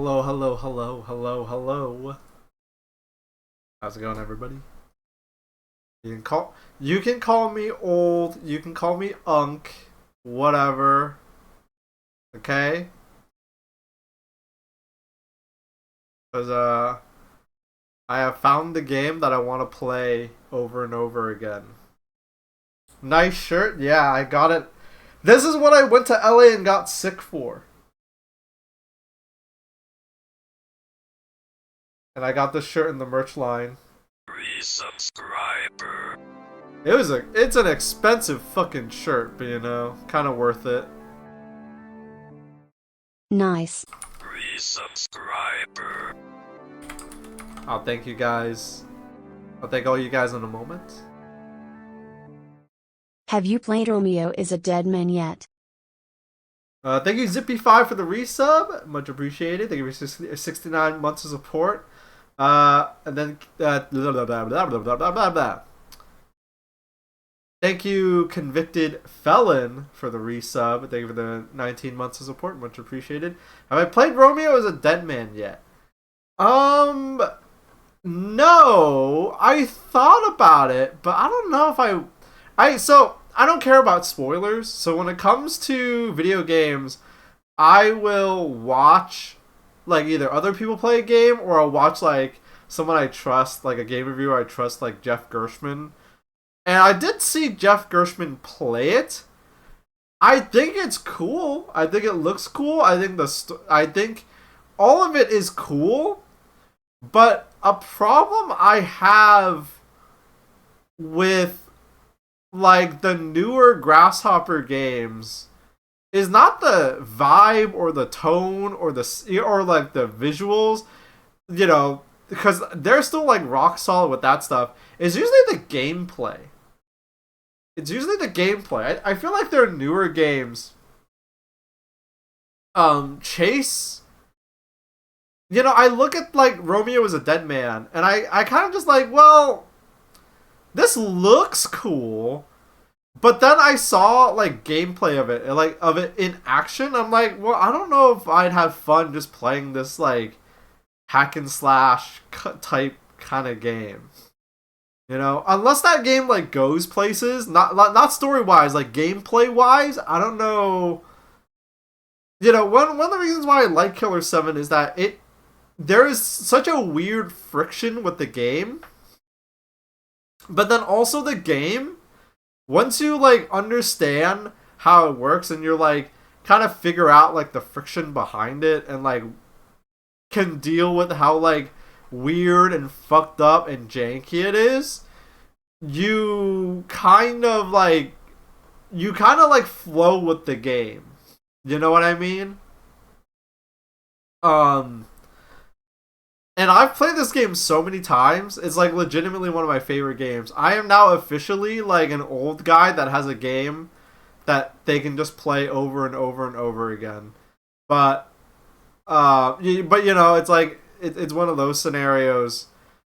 Hello, hello, hello, hello, hello. How's it going, everybody? You can call me old, you can call me Unk, whatever. Okay? Cause I have found the game that I want to play over and over again. Nice shirt? Yeah, I got it. This is what I went to LA and got sick for. And I got this shirt in the merch line. Resubscriber. It's an expensive fucking shirt, but kind of worth it. Nice. Resubscriber. I'll thank you guys. I'll thank all you guys in a moment. Have you played Romeo is a Dead Man yet? Thank you Zippy5 for the resub. Much appreciated. Thank you for 69 months of support. And then blah, blah, blah, blah, blah, blah, blah. Thank you Convicted Felon for the resub. Thank you for the 19 months of support. Much appreciated. Have I played Romeo as a Dead Man yet? No. I thought about it, but I don't know if so I don't care about spoilers. So when it comes to video games, I will watch like either other people play a game or I'll watch like someone I trust, like a game reviewer I trust, like Jeff Gershman. And I did see Jeff Gershman play it. I think it's cool. I think it looks cool. I think all of it is cool. But a problem I have with like the newer Grasshopper games is not the vibe or the tone or like the visuals, because they're still like rock solid with that stuff. It's usually the gameplay. I feel like their newer games, Chase. I look at like Romeo is a Dead Man, and I kind of just like, well, this looks cool. But then I saw like gameplay of it in action. I'm like, well, I don't know if I'd have fun just playing this like hack and slash type kind of game. Unless that game like goes places, not story wise, like gameplay wise. I don't know. One of the reasons why I like Killer 7 is that there is such a weird friction with the game, but then also the game, once you like understand how it works and you're like kind of figure out like the friction behind it and like can deal with how like weird and fucked up and janky it is, you kind of like flow with the game. You know what I mean? And I've played this game so many times. It's like legitimately one of my favorite games. I am now officially like an old guy that has a game that they can just play over and over and over again. But it's like it's one of those scenarios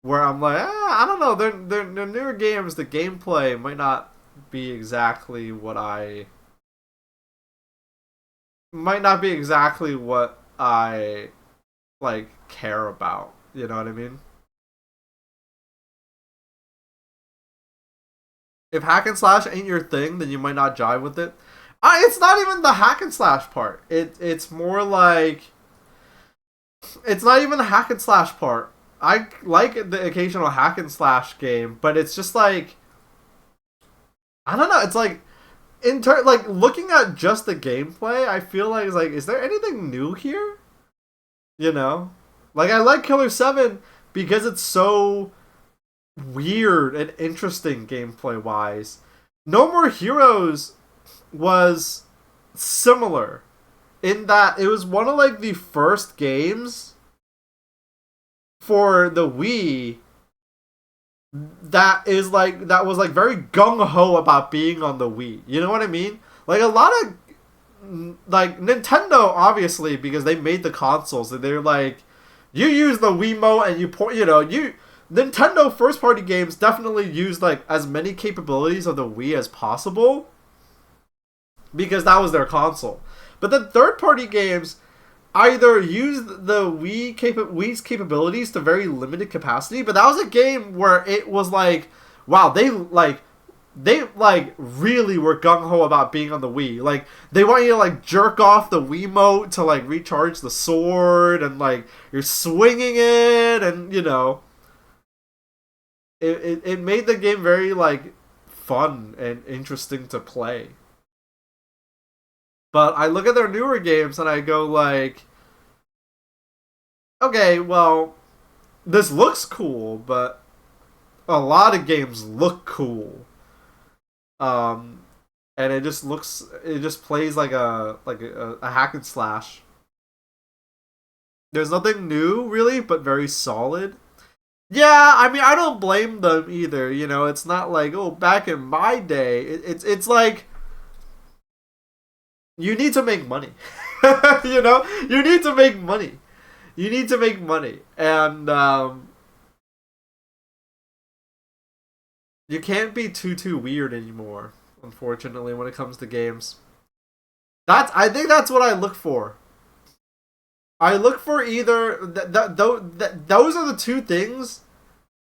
where I'm like, I don't know. They're newer games. The gameplay might not be exactly what I like care about. You know what I mean? If hack and slash ain't your thing, then you might not jive with it. It's not even the hack and slash part. It's more like it's not even the hack and slash part. I like the occasional hack and slash game, but it's just like I don't know. It's like like looking at just the gameplay, I feel like it's like, is there anything new here? Like I like Killer 7 because it's so weird and interesting gameplay wise. No More Heroes was similar in that it was one of like the first games for the Wii that was like very gung-ho about being on the Wii. You know what I mean? Like a lot of like Nintendo, obviously, because they made the consoles and they're like, you use the Wiimote and Nintendo first party games definitely use like as many capabilities of the Wii as possible because that was their console. But then third party games either used the Wii's capabilities to very limited capacity, but that was a game where it was like, wow, they really were gung ho about being on the Wii. Like they want you to like jerk off the Wiimote to like recharge the sword, and like you're swinging it, and it made the game very like fun and interesting to play. But I look at their newer games and I go like, okay, well, this looks cool, but a lot of games look cool. Um, and it just plays like a hack and slash. There's nothing new really, but very solid. Yeah, I mean, I don't blame them either. It's not like, oh, back in my day. It's like you need to make money. You need to make money. You need to make money, and you can't be too weird anymore. Unfortunately, when it comes to games, I think that's what I look for. I look for either those are the two things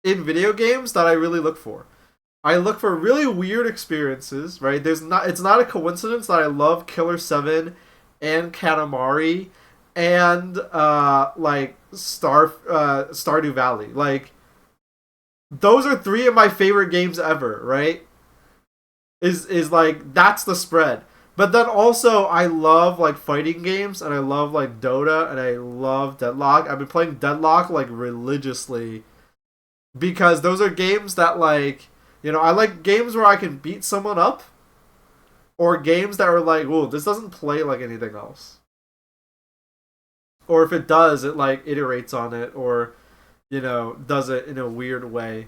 in video games that I really look for. I look for really weird experiences, right? It's not a coincidence that I love Killer 7 and Katamari and like Stardew Valley. Like those are three of my favorite games ever, right? Is like that's the spread. But then also I love like fighting games, and I love like Dota, and I love Deadlock. I've been playing Deadlock like religiously because those are games that like, I like games where I can beat someone up, or games that are like, whoa, this doesn't play like anything else. Or if it does, it like iterates on it, or does it in a weird way.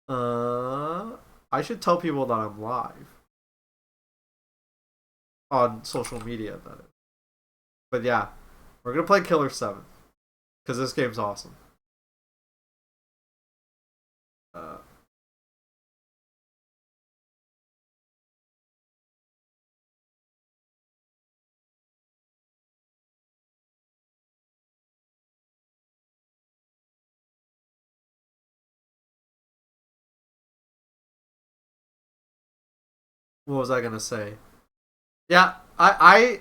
I should tell people that I'm live on social media, that is. But yeah, we're gonna play Killer 7 because this game's awesome. Uh, what was I gonna say? Yeah, I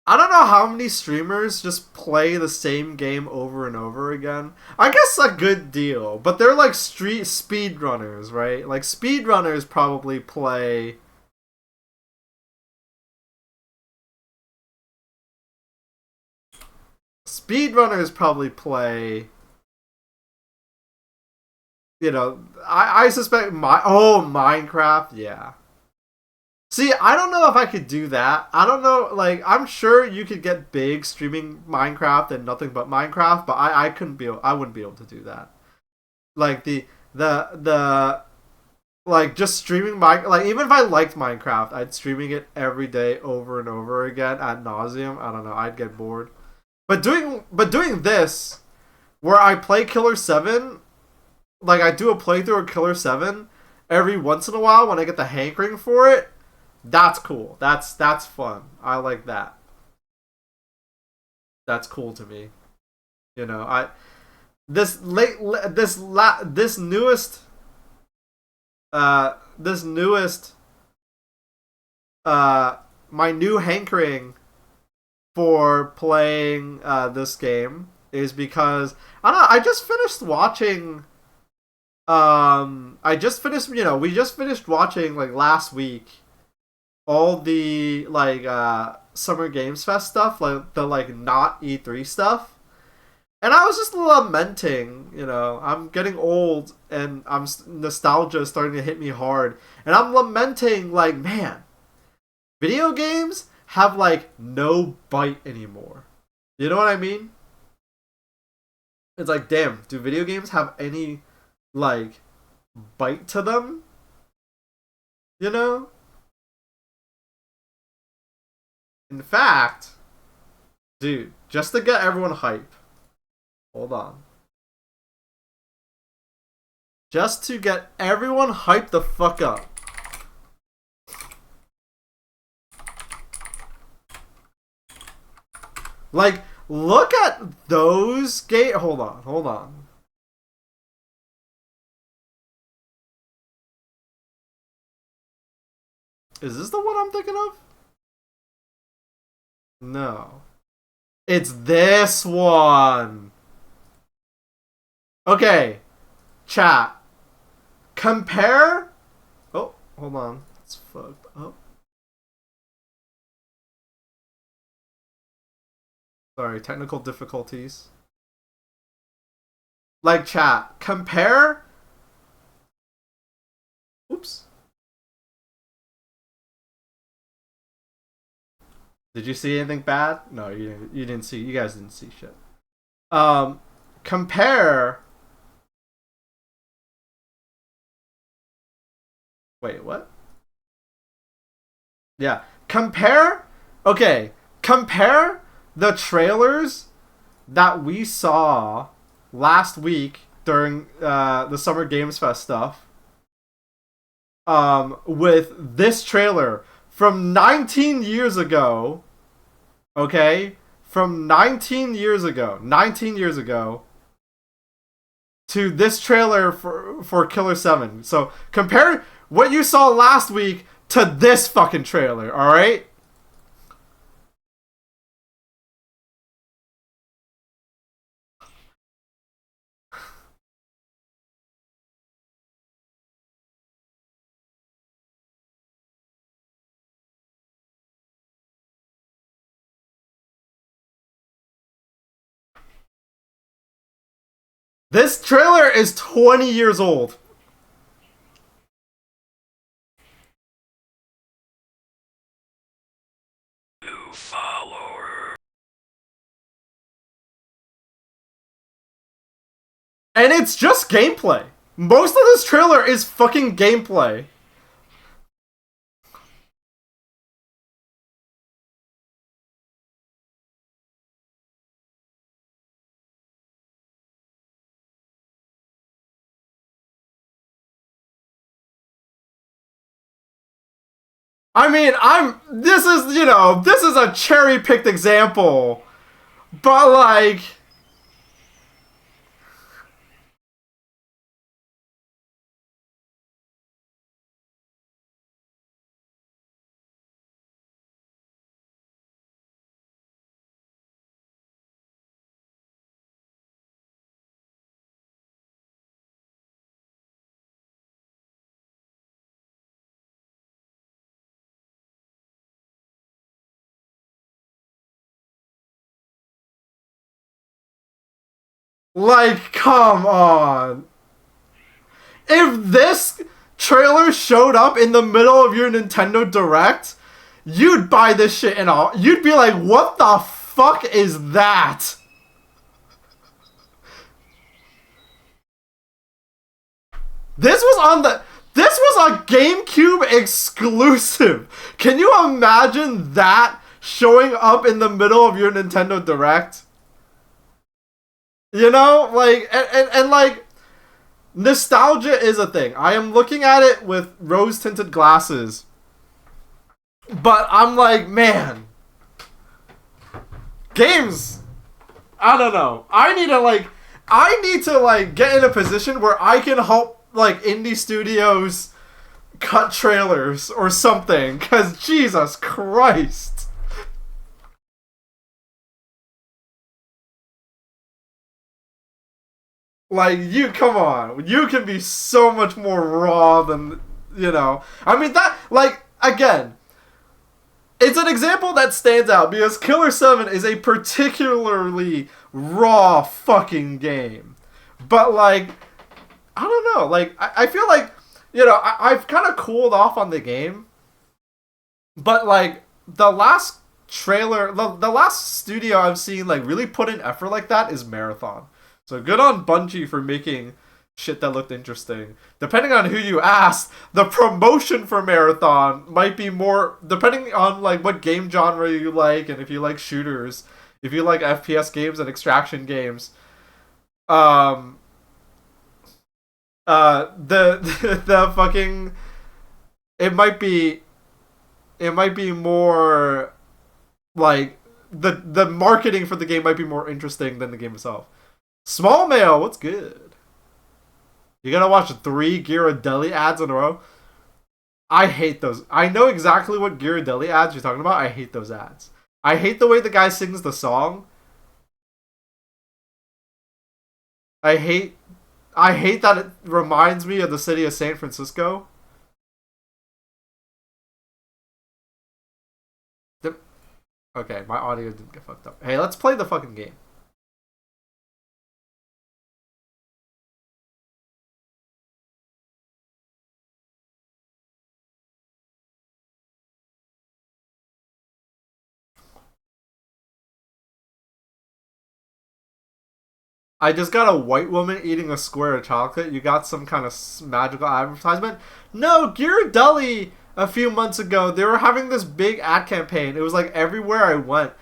don't know how many streamers just play the same game over and over again. I guess a good deal, but they're like street speedrunners, right? Like speedrunners probably play. Speedrunners probably play. I suspect Minecraft, yeah. See, I don't know if I could do that. I don't know, like, I'm sure you could get big streaming Minecraft and nothing but Minecraft, but I wouldn't be able to do that. Like the like just streaming like even if I liked Minecraft, I'd streaming it every day over and over again ad nauseum. I don't know, I'd get bored. But doing this, where I play Killer 7, like I do a playthrough of Killer 7 every once in a while when I get the hankering for it. That's cool. That's fun. I like that. That's cool to me. I this late this newest this newest my new hankering for playing this game is because I don't know, I just finished watching I just finished we just finished watching like last week all the like Summer Games Fest stuff, like the like not E3 stuff. And I was just lamenting, I'm getting old, and nostalgia is starting to hit me hard. And I'm lamenting like, man, video games have like no bite anymore. You know what I mean? It's like, damn, do video games have any like bite to them? You know? In fact, dude, just to get everyone hype. Hold on. Just to get everyone hyped the fuck up. Like, look at those game. Hold on, hold on. Is this the one I'm thinking of? No. It's this one. Okay, chat. Compare. Oh, hold on. It's fucked up. Sorry, technical difficulties. Like, chat. Compare. Oops. Did you see anything bad? No, you didn't. You didn't see. You guys didn't see shit. Um, compare. Wait, what? Yeah, compare. Okay, compare the trailers that we saw last week during the Summer Games Fest stuff. With this trailer from 19 years ago. Okay, from 19 years ago to this trailer for Killer 7. So compare what you saw last week to this fucking trailer, all right? This trailer is 20 years old. And it's just gameplay. Most of this trailer is fucking gameplay. I mean, this is, this is a cherry picked example. But like, come on. If this trailer showed up in the middle of your Nintendo Direct, you'd buy this shit and all. You'd be like, what the fuck is that? This was on the. This was a GameCube exclusive. Can you imagine that showing up in the middle of your Nintendo Direct? You know, like, and like, nostalgia is a thing. I am looking at it with rose tinted glasses. But I'm like, man, games. I don't know. I need to like get in a position where I can help like indie studios cut trailers or something. Cause Jesus Christ. Like, come on. You can be so much more raw than, I mean, that, like, again, it's an example that stands out because Killer 7 is a particularly raw fucking game. But, like, I don't know. Like, I feel like, I've kind of cooled off on the game. But, like, the last trailer, the last studio I've seen, like, really put in effort like that is Marathon. So good on Bungie for making shit that looked interesting. Depending on who you ask, the promotion for Marathon might be more depending on like what game genre you like and if you like shooters, if you like FPS games and extraction games. Um the fucking it might be more like the marketing for the game might be more interesting than the game itself. Small mail, what's good? You gotta watch 3 Ghirardelli ads in a row. I hate those. I know exactly what Ghirardelli ads you're talking about. I hate those ads. I hate the way the guy sings the song. I hate that it reminds me of the city of San Francisco. Okay, my audio didn't get fucked up. Hey, let's play the fucking game. I just got a white woman eating a square of chocolate. You got some kind of magical advertisement? No, Ghirardelli a few months ago, they were having this big ad campaign. It was like everywhere I went.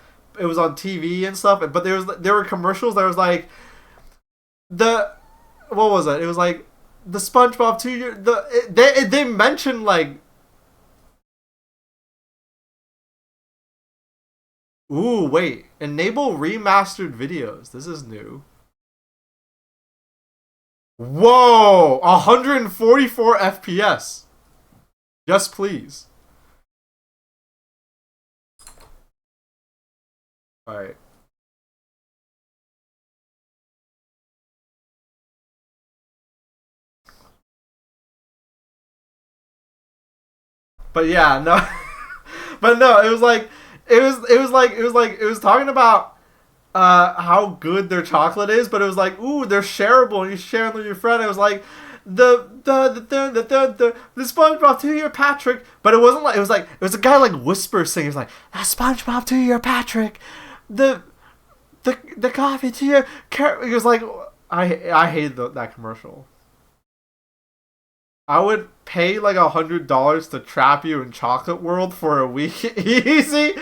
It was on TV and stuff, but there were commercials that was like the what was it? It was like the SpongeBob 2 year they mentioned like ooh, wait. Enable remastered videos. This is new. Whoa! 144 FPS. Yes, please. Alright. But yeah, no. But no, it was like it was talking about how good their chocolate is, but it was like, ooh, they're shareable and you share them with your friend. It was like the SpongeBob 2 year Patrick, but it wasn't like it was a guy like whisper singing. It was like that SpongeBob 2 year Patrick, the coffee 2 year. It was like I hated that commercial. I would pay like $100 to trap you in Chocolate World for a week. Easy.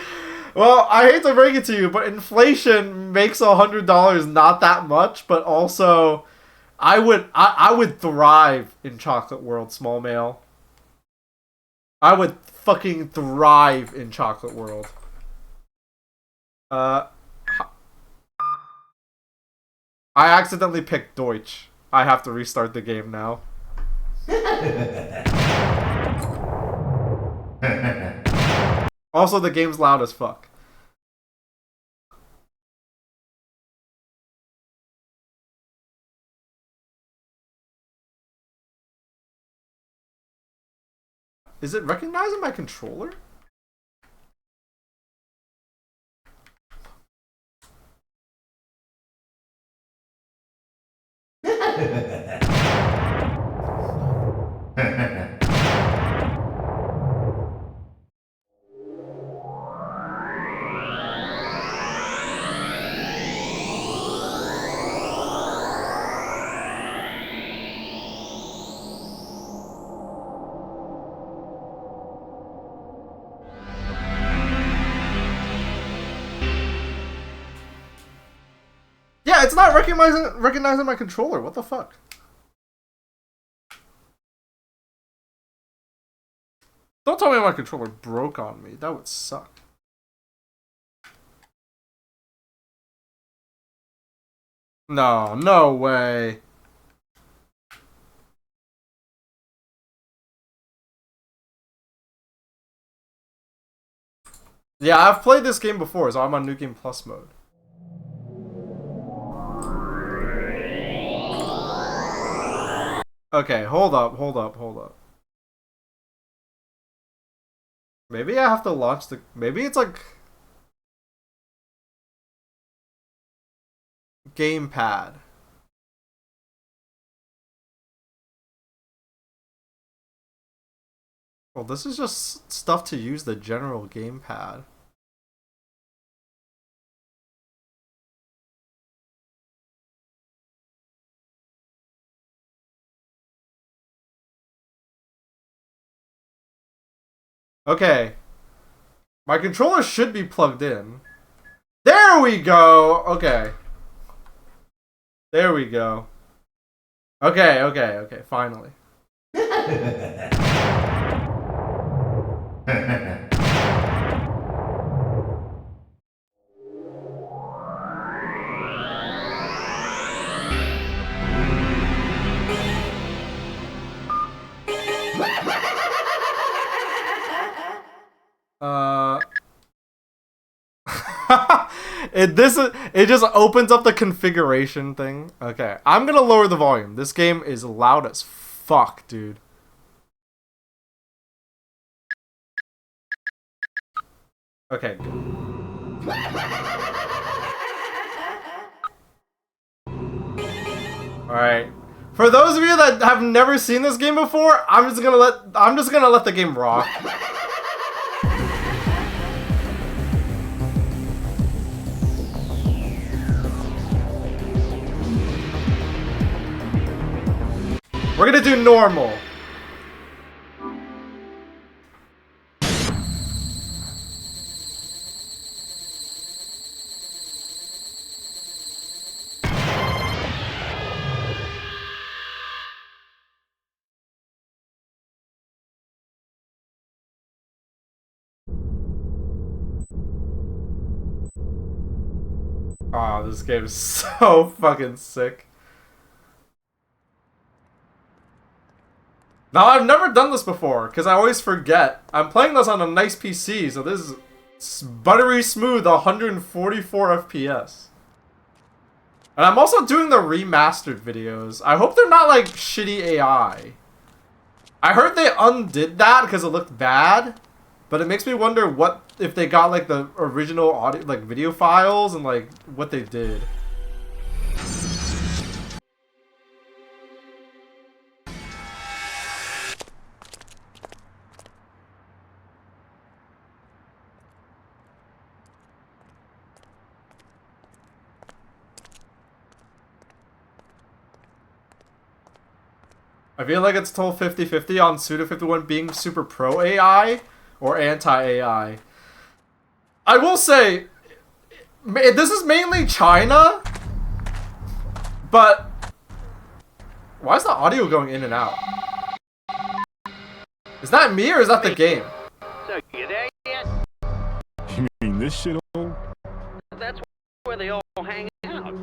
Well, I hate to break it to you, but inflation makes $100 not that much. But also, I would thrive in Chocolate World, small mail. I would fucking thrive in Chocolate World. Uh, I accidentally picked Deutsch. I have to restart the game now. Also, the game's loud as fuck. Is it recognizing my controller? Yeah, it's not recognizing my controller. What the fuck? Don't tell me my controller broke on me. That would suck. No, no way. Yeah, I've played this game before, so I'm on New Game Plus mode. Okay, hold up. Maybe I have to launch the... Maybe it's like... Gamepad. Well, this is just stuff to use the general gamepad. Okay. My controller should be plugged in. There we go! Okay. There we go. Okay, finally. It just opens up the configuration thing. Okay, I'm gonna lower the volume. This game is loud as fuck, dude. Okay. All right. For those of you that have never seen this game before, I'm just gonna let the game rock. We're gonna do normal. Oh, this game is so fucking sick. Now, I've never done this before, because I always forget. I'm playing this on a nice PC, so this is buttery smooth 144 FPS. And I'm also doing the remastered videos. I hope they're not like shitty AI. I heard they undid that because it looked bad, but it makes me wonder what if they got like the original audio, like video files, and like what they did. I feel like it's told 50-50 on Suda51 being super pro AI or anti AI. I will say, this is mainly China, but why is the audio going in and out? Is that me or is that the game? So you there yet? You mean this shit old? That's where they all hang out.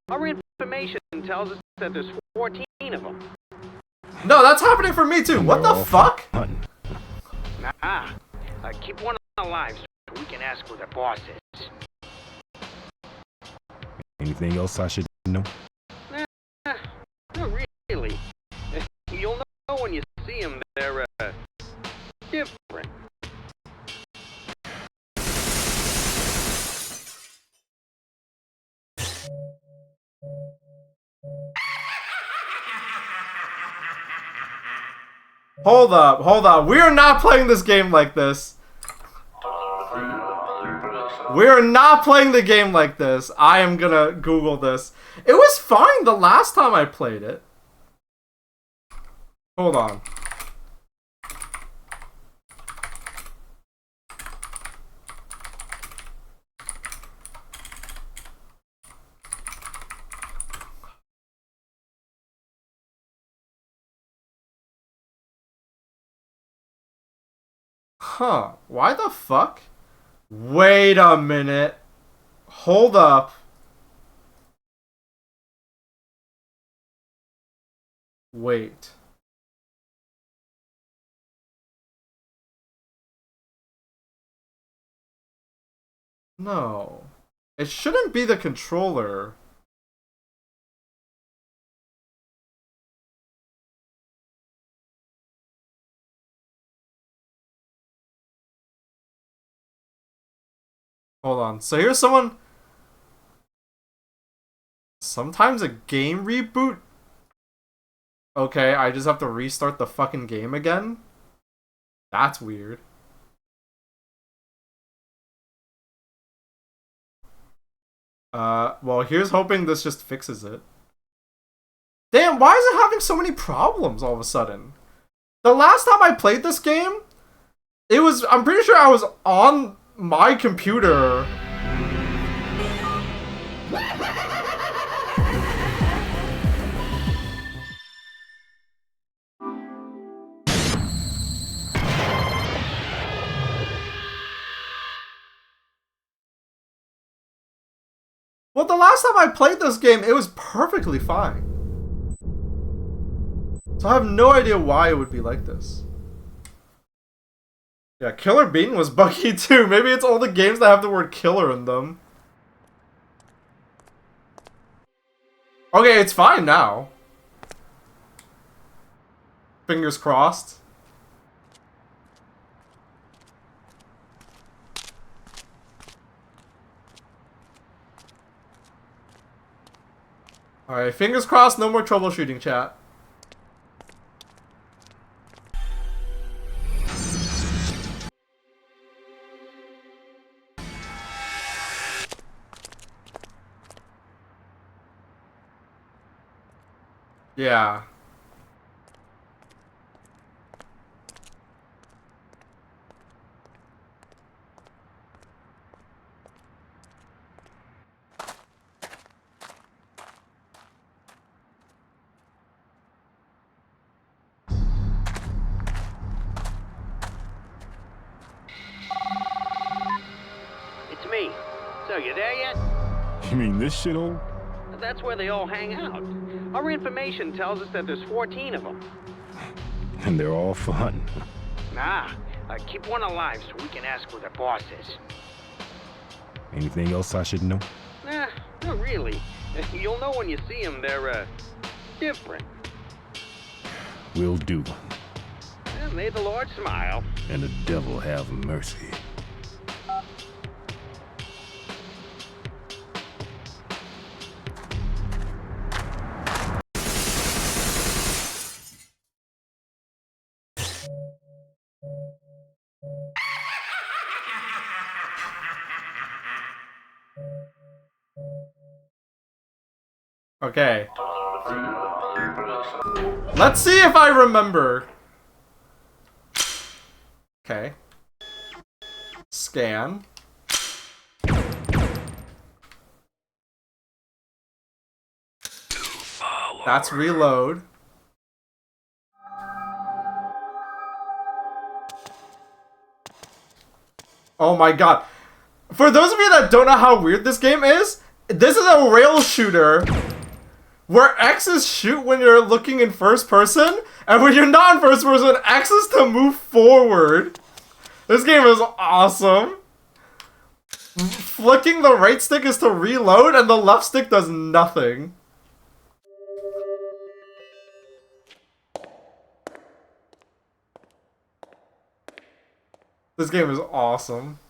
Our information tells us that there's 14 of them. No, that's happening for me too. What the fuck? Keep one alive so we can ask who the boss is. Anything else I should know? Not really. You'll know when you see them. They're different. Hold up. We are not playing this game like this. We are not playing the game like this. I am gonna Google this. It was fine the last time I played it. Hold on. Huh. Why the fuck? Wait a minute. Hold up. Wait. No. It shouldn't be the controller. Hold on. So here's someone... Sometimes a game reboot? Okay, I just have to restart the fucking game again? That's weird. Well, here's hoping this just fixes it. Damn, why is it having so many problems all of a sudden? The last time I played this game, I'm pretty sure I was on my computer. Well, the last time I played this game, it was perfectly fine. So I have no idea why it would be like this. Yeah, Killer Bean was buggy too. Maybe it's all the games that have the word killer in them. Okay, it's fine now. Fingers crossed. Alright, fingers crossed, no more troubleshooting, chat. Yeah. It's me. So, you there yet? You mean this shithole? That's where they all hang out. Our information tells us that there's 14 of them. And they're all fun. Nah, keep one alive so we can ask where the boss is. Anything else I should know? Nah, not really. You'll know when you see them, they're, different. Will do. May the Lord smile. And the devil have mercy. Okay. Let's see if I remember. Okay. Scan. That's reload. Oh my god. For those of you that don't know how weird this game is, this is a rail shooter where X's shoot when you're looking in first person, and when you're not in first person, X is to move forward. This game is awesome. Flicking the right stick is to reload, and the left stick does nothing. This game is awesome.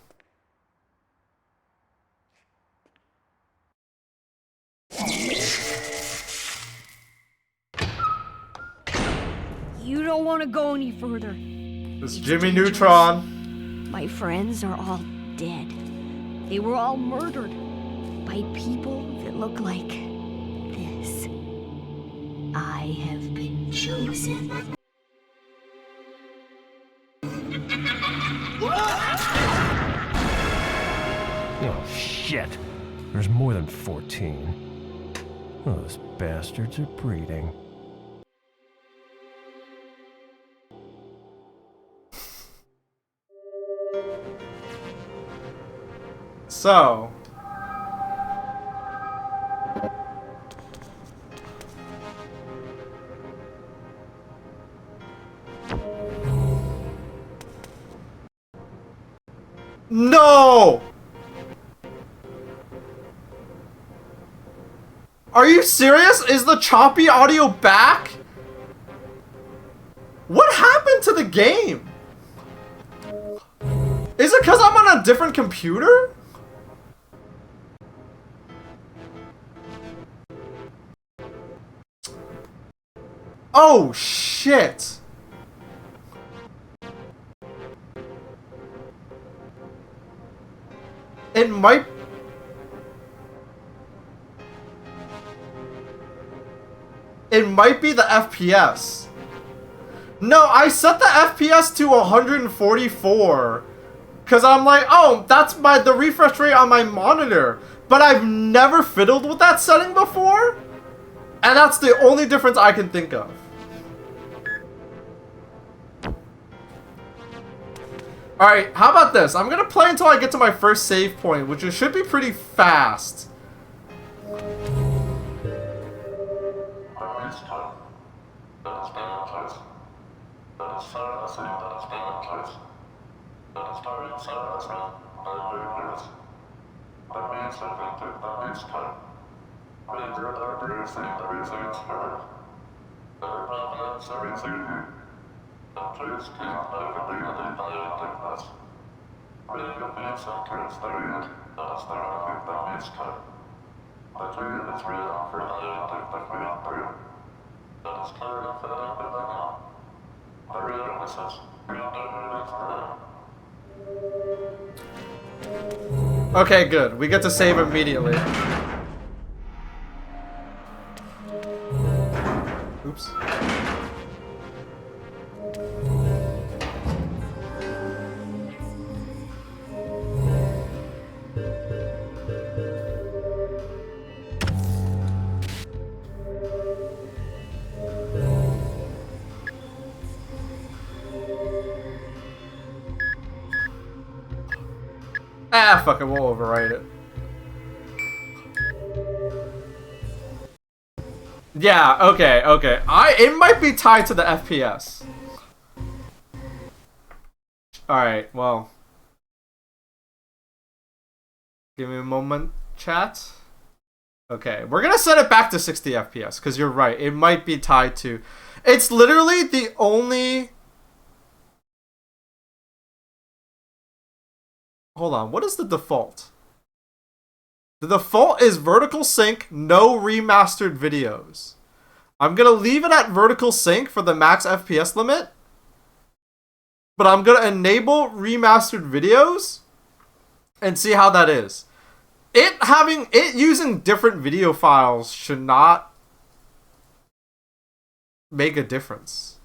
You don't want to go any further. This Jimmy Neutron. My friends are all dead. They were all murdered by people that look like this. I have been chosen. Oh, shit. There's more than 14. Those bastards are breeding. So. No! Are you serious? Is the choppy audio back? What happened to the game? Is it because I'm on a different computer? Oh, shit. It might... It might be the FPS. No, I set the FPS to 144. Because I'm like, oh, that's the refresh rate on my monitor. But I've never fiddled with that setting before. And that's the only difference I can think of. Alright, how about this? I'm gonna play until I get to my first save point, which should be pretty fast. Okay, good. We get to save immediately. Oops. Ah, fuck it, we'll overwrite it. Yeah, okay, okay. It might be tied to the FPS. Alright, well. Give me a moment, chat. Okay, we're gonna set it back to 60 FPS, because you're right, it might be tied to... It's literally the only... Hold on, what is the default? The default is vertical sync, no remastered videos. I'm gonna leave it at vertical sync for the max FPS limit. But I'm gonna enable remastered videos and see how that is. It using different video files should not make a difference.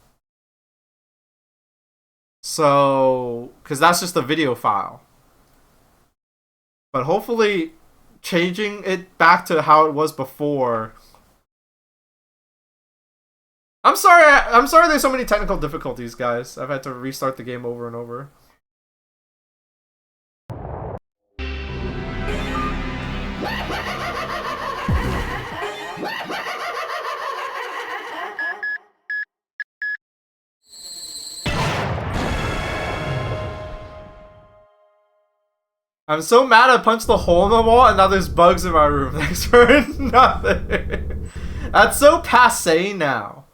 So, because that's just a video file. But hopefully changing it back to how it was before. I'm sorry there's so many technical difficulties, guys. I've had to restart the game over and over. I'm so mad I punched the hole in the wall and now there's bugs in my room. Thanks for nothing. That's so passé now.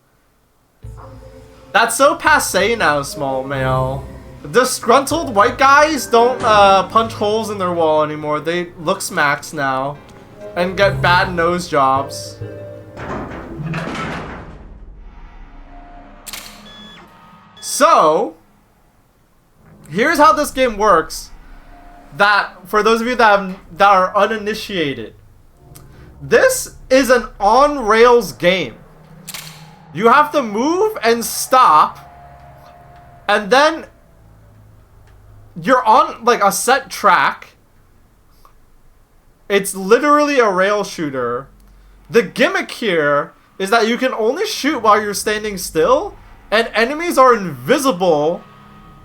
That's so passé now, small male. Disgruntled white guys don't punch holes in their wall anymore. They look smacks now and get bad nose jobs. So, here's how this game works. That for those of you that are uninitiated, this is an on-rails game. You have to move and stop, and then you're on like a set track. It's literally a rail shooter. The gimmick here is that you can only shoot while you're standing still, and enemies are invisible.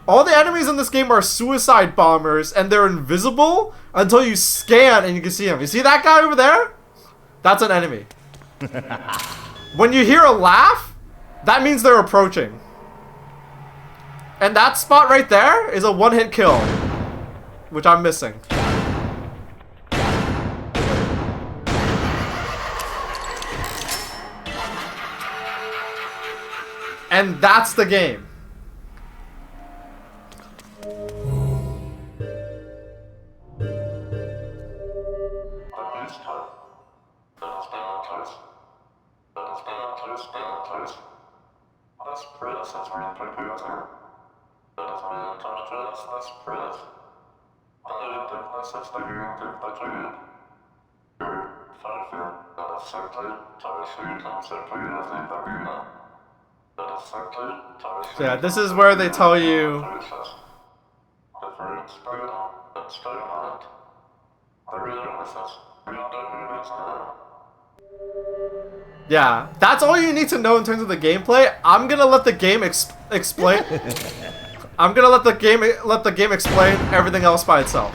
All the enemies in this game are suicide bombers, and they're invisible until you scan and you can see them. You see that guy over there? That's an enemy. When you hear a laugh, that means they're approaching. And that spot right there is a one-hit kill, which I'm missing. And that's the game. Yeah, this is where they tell you. Yeah, that's all you need to know in terms of the gameplay. I'm gonna let the game explain. I'm gonna let the game explain everything else by itself.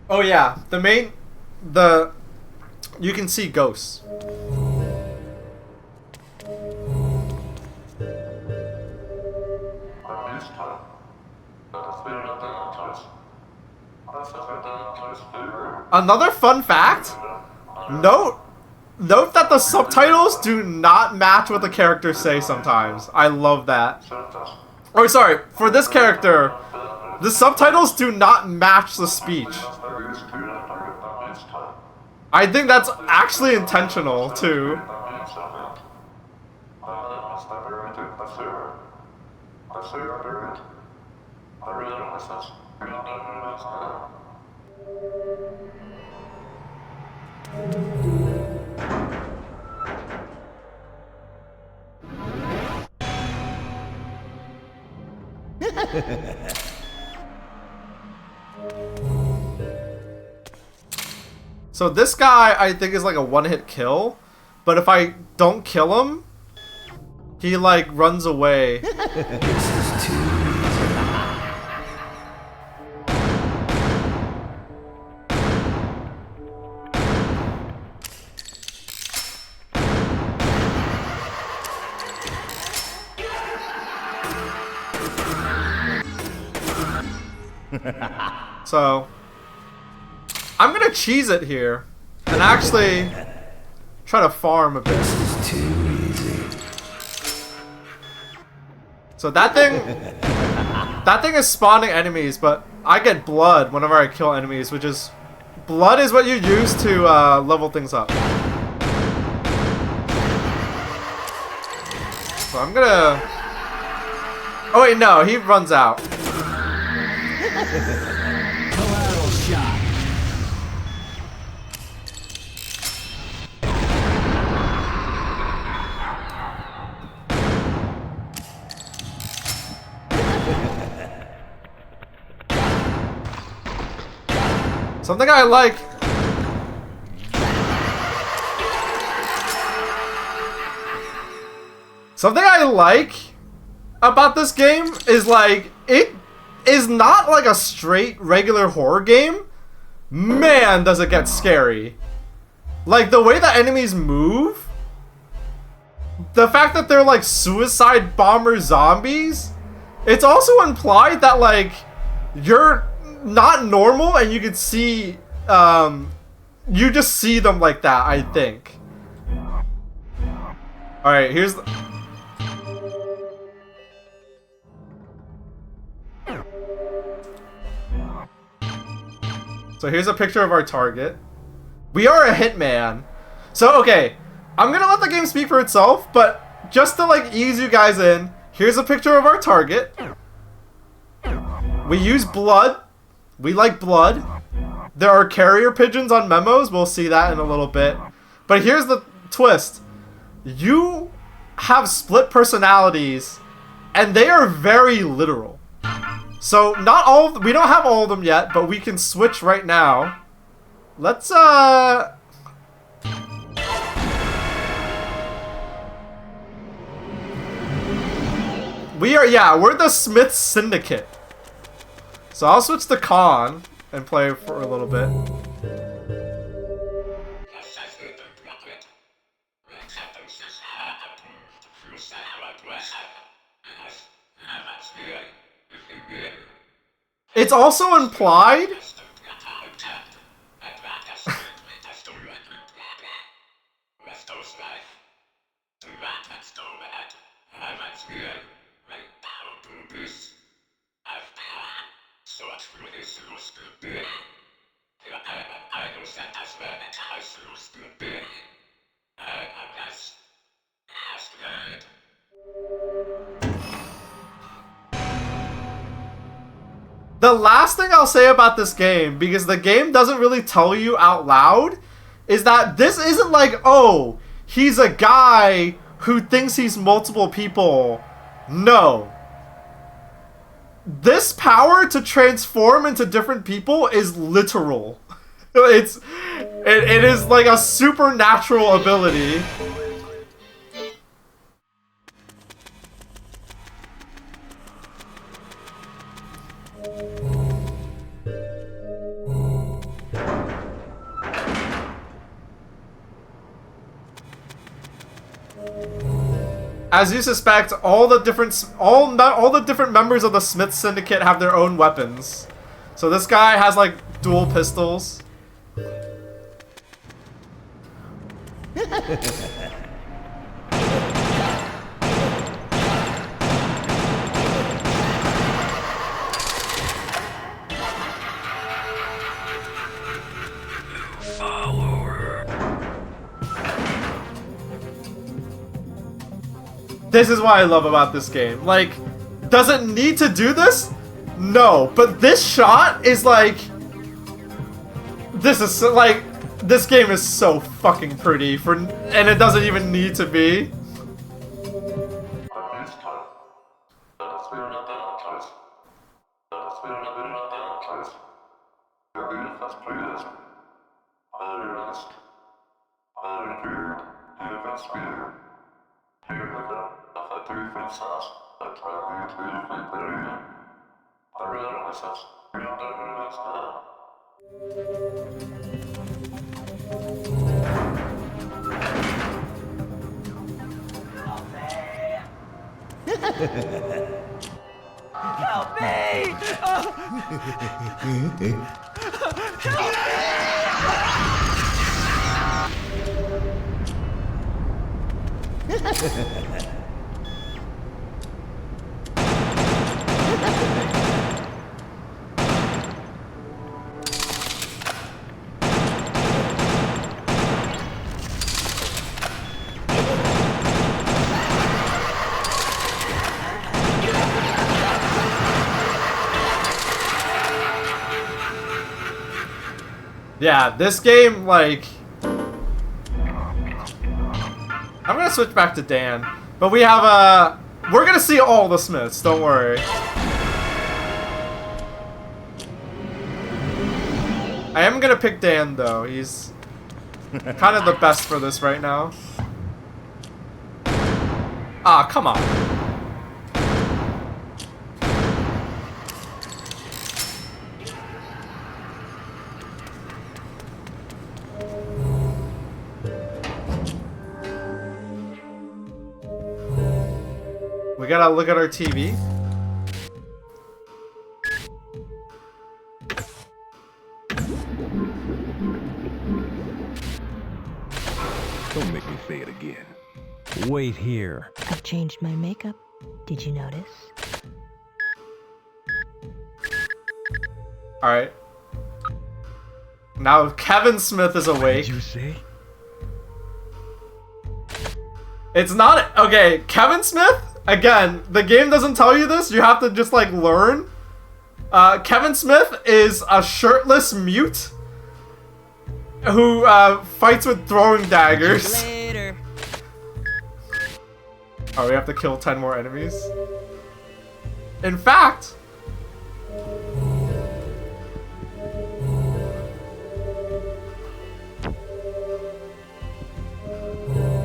Oh yeah, you can see ghosts. Another fun fact, note that the subtitles do not match what the characters say sometimes. I love that. Or sorry, for this character, the subtitles do not match the speech. I think that's actually intentional too. So this guy, I think, is like a one-hit kill, but if I don't kill him, he like runs away. So I'm gonna cheese it here and actually try to farm a bit. Too easy. So that thing is spawning enemies, but I get blood whenever I kill enemies, which is blood is what you use to level things up. So I'm gonna. Oh wait, no, he runs out. Collateral shot. Something I like. Something I like about this game is like it is not like a straight regular horror game. Man, does it get scary. Like the way the enemies move, the fact that they're like suicide bomber zombies, it's also implied that like you're not normal and you can see you just see them like that, I think. Alright, here's the So here's a picture of our target. We are a hitman. So okay, I'm gonna let the game speak for itself, but just to like ease you guys in, here's a picture of our target. We use blood. We like blood. There are carrier pigeons on memos. We'll see that in a little bit. But here's the twist. You have split personalities, and they are very literal. So not all. We don't have all of them yet, but we can switch right now. Let's we're the Smith Syndicate. So I'll switch to Khan and play for a little bit. It's also implied. The last thing I'll say about this game, because the game doesn't really tell you out loud, is that this isn't like, oh, he's a guy who thinks he's multiple people. No. This power to transform into different people is literal. It is like a supernatural ability. As you suspect, all the different members of the Smith Syndicate have their own weapons. So this guy has like dual pistols. This is what I love about this game. Like, does it need to do this? No, but this shot is like... This is so, like... This game is so fucking pretty, and it doesn't even need to be. Help me! Yeah, this game, like... I'm gonna switch back to Dan. But we have a... We're gonna see all the Smiths, don't worry. I am gonna pick Dan, though. He's kind of the best for this right now. Ah, come on. We gotta look at our TV. Don't make me say it again. Wait here. I've changed my makeup. Did you notice? Alright. Now Kevin Smith is What awake. did you say? It's not... Okay, Kevin Smith? Again, the game doesn't tell you this. You have to just, like, learn. Kevin Smith is a shirtless mute who fights with throwing daggers. Later. Oh, we have to kill 10 more enemies? In fact...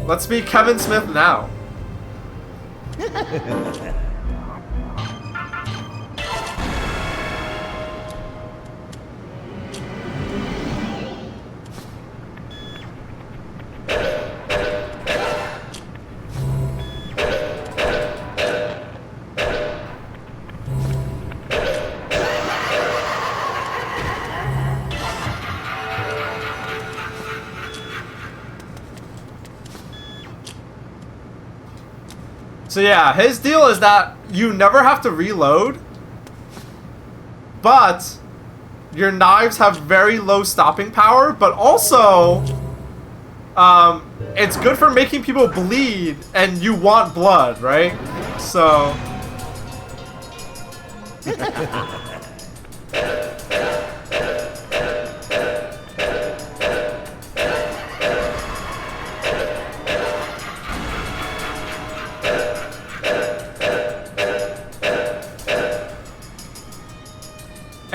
Let's be Kevin Smith now. So yeah, his deal is that you never have to reload, but your knives have very low stopping power, but also it's good for making people bleed, and you want blood, right? So...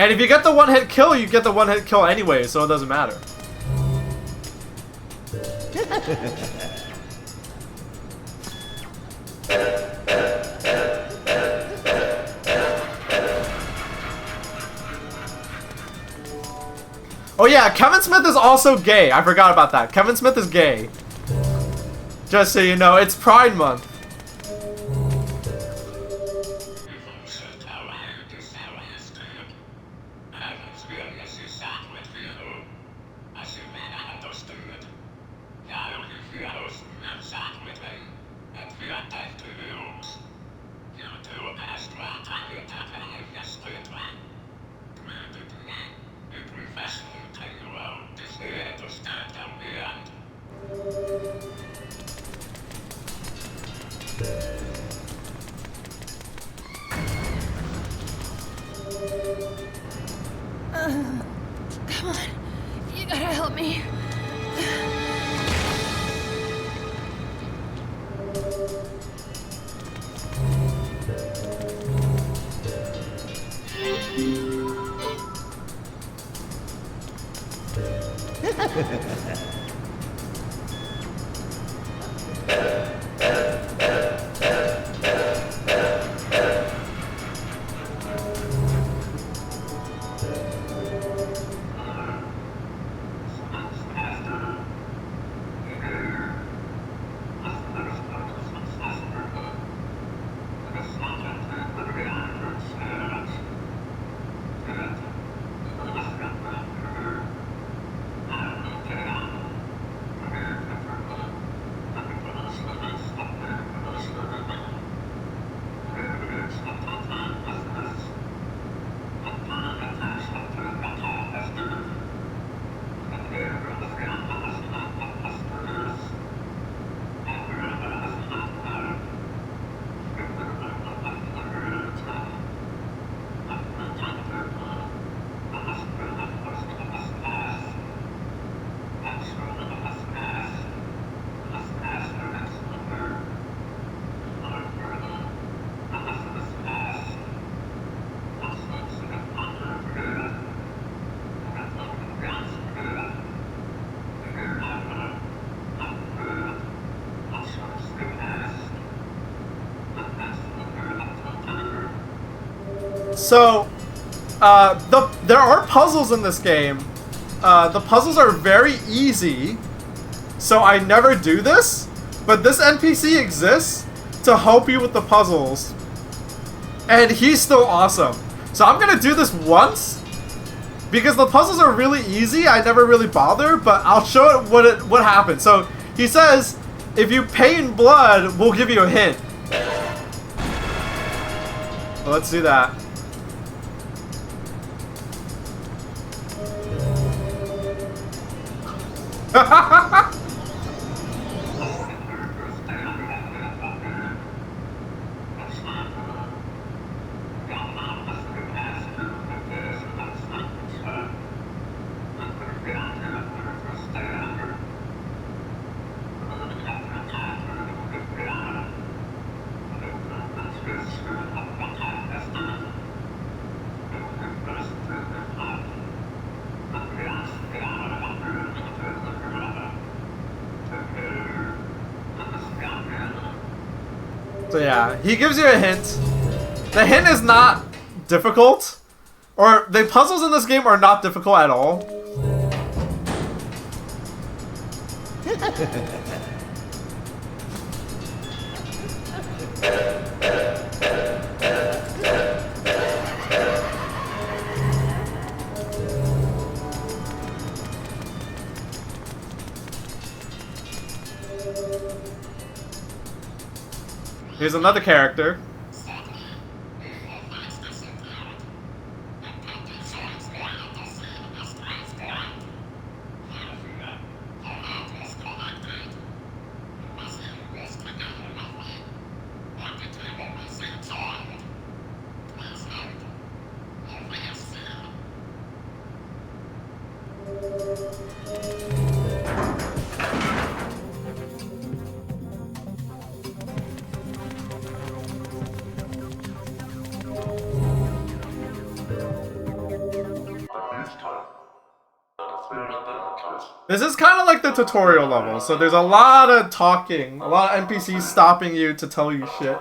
And if you get the one-hit kill, you get the one-hit kill anyway, so it doesn't matter. Oh yeah, Kevin Smith is also gay. I forgot about that. Kevin Smith is gay. Just so you know, it's Pride Month. Come on. You gotta help me. So, there are puzzles in this game. The puzzles are very easy, so I never do this, but this NPC exists to help you with the puzzles, and he's still awesome. So I'm gonna do this once, because the puzzles are really easy, I never really bother, but I'll show it what happens. So, he says, if you pay in blood, we'll give you a hint. Well, let's do that. So yeah, he gives you a hint. The hint is not difficult. Or, the puzzles in this game are not difficult at all. Here's another character. This is kind of like the tutorial level, so there's a lot of talking, a lot of NPCs stopping you to tell you shit.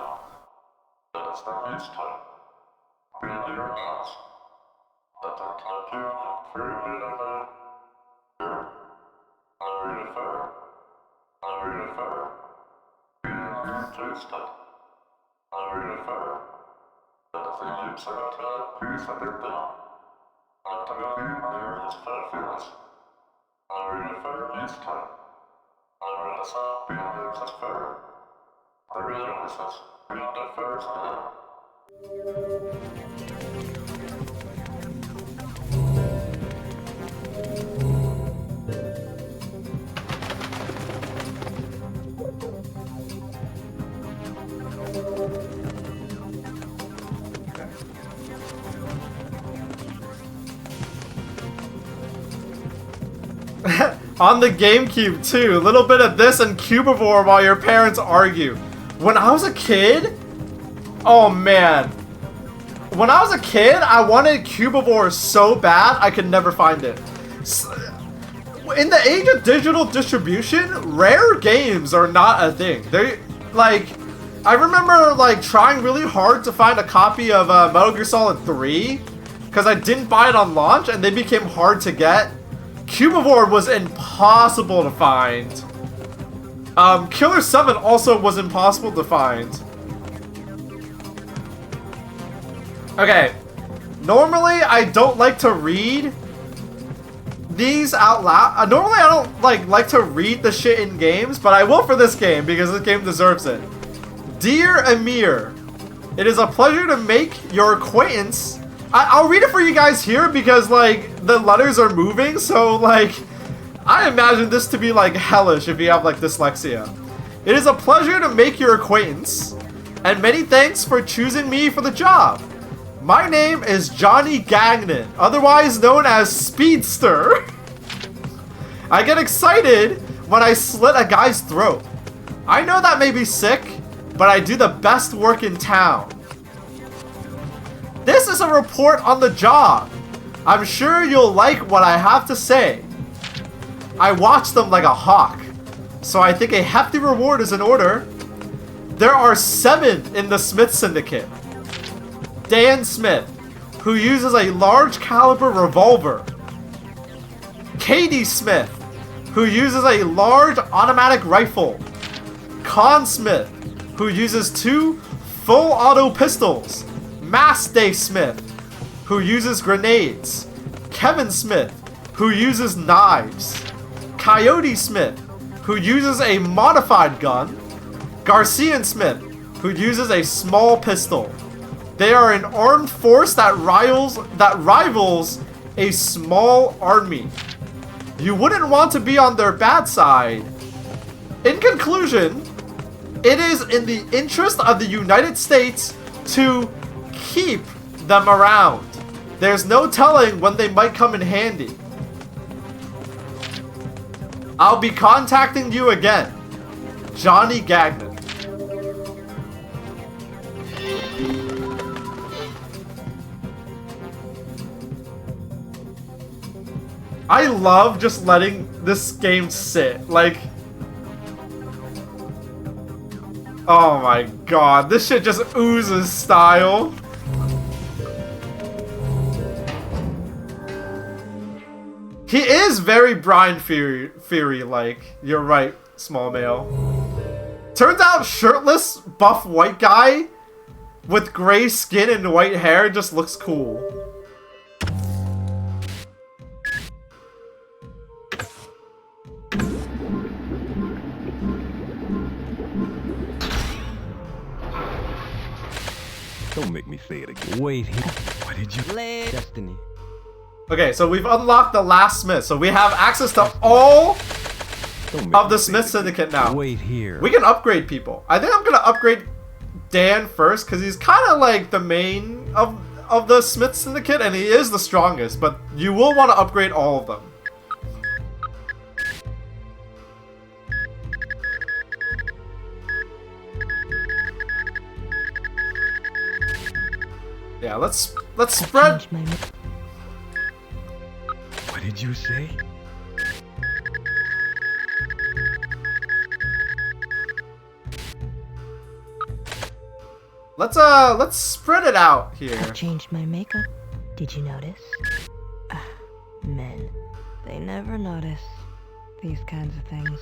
On the GameCube too, a little bit of this and Cubivore while your parents argue. When I was a kid, oh man. When I was a kid, I wanted Cubivore so bad I could never find it. In the age of digital distribution, rare games are not a thing. They like, I remember like trying really hard to find a copy of Metal Gear Solid 3 because I didn't buy it on launch and they became hard to get. Cubivore was impossible to find. Killer 7 also was impossible to find. Okay, normally I don't like to read these out loud. Normally I don't like to read the shit in games, but I will for this game because this game deserves it. Dear Amir, it is a pleasure to make your acquaintance. I'll read it for you guys here because like the letters are moving, so like I imagine this to be like hellish if you have like dyslexia. It is a pleasure to make your acquaintance, and many thanks for choosing me for the job. My name is Johnny Gagnon, otherwise known as Speedster. I get excited when I slit a guy's throat. I know that may be sick, but I do the best work in town. This is a report on the job. I'm sure you'll like what I have to say. I watch them like a hawk, so I think a hefty reward is in order. There are 7 in the Smith Syndicate. Dan Smith, who uses a large caliber revolver. Katie Smith, who uses a large automatic rifle. Con Smith, who uses 2 full auto pistols. Mass Day Smith, who uses grenades. Kevin Smith, who uses knives. Coyote Smith, who uses a modified gun. Garcia Smith, who uses a small pistol. They are an armed force that rivals a small army. You wouldn't want to be on their bad side. In conclusion, it is in the interest of the United States to keep them around. There's no telling when they might come in handy. I'll be contacting you again. Johnny Gagnon. I love just letting this game sit. Like, oh my god, this shit just oozes style. He is very Brian Fury-like. You're right, small male. Turns out shirtless, buff white guy with gray skin and white hair just looks cool. Don't make me say it again. Wait here. What did you... Destiny. Okay, so we've unlocked the last Smith, so we have access to all of the Smith Syndicate now. Wait here. We can upgrade people. I think I'm gonna upgrade Dan first, because he's kind of like the main of the Smith Syndicate, and he is the strongest, but you will want to upgrade all of them. Yeah, let's spread. What did you say? Let's spread it out here. I changed my makeup. Did you notice? Men. They never notice these kinds of things.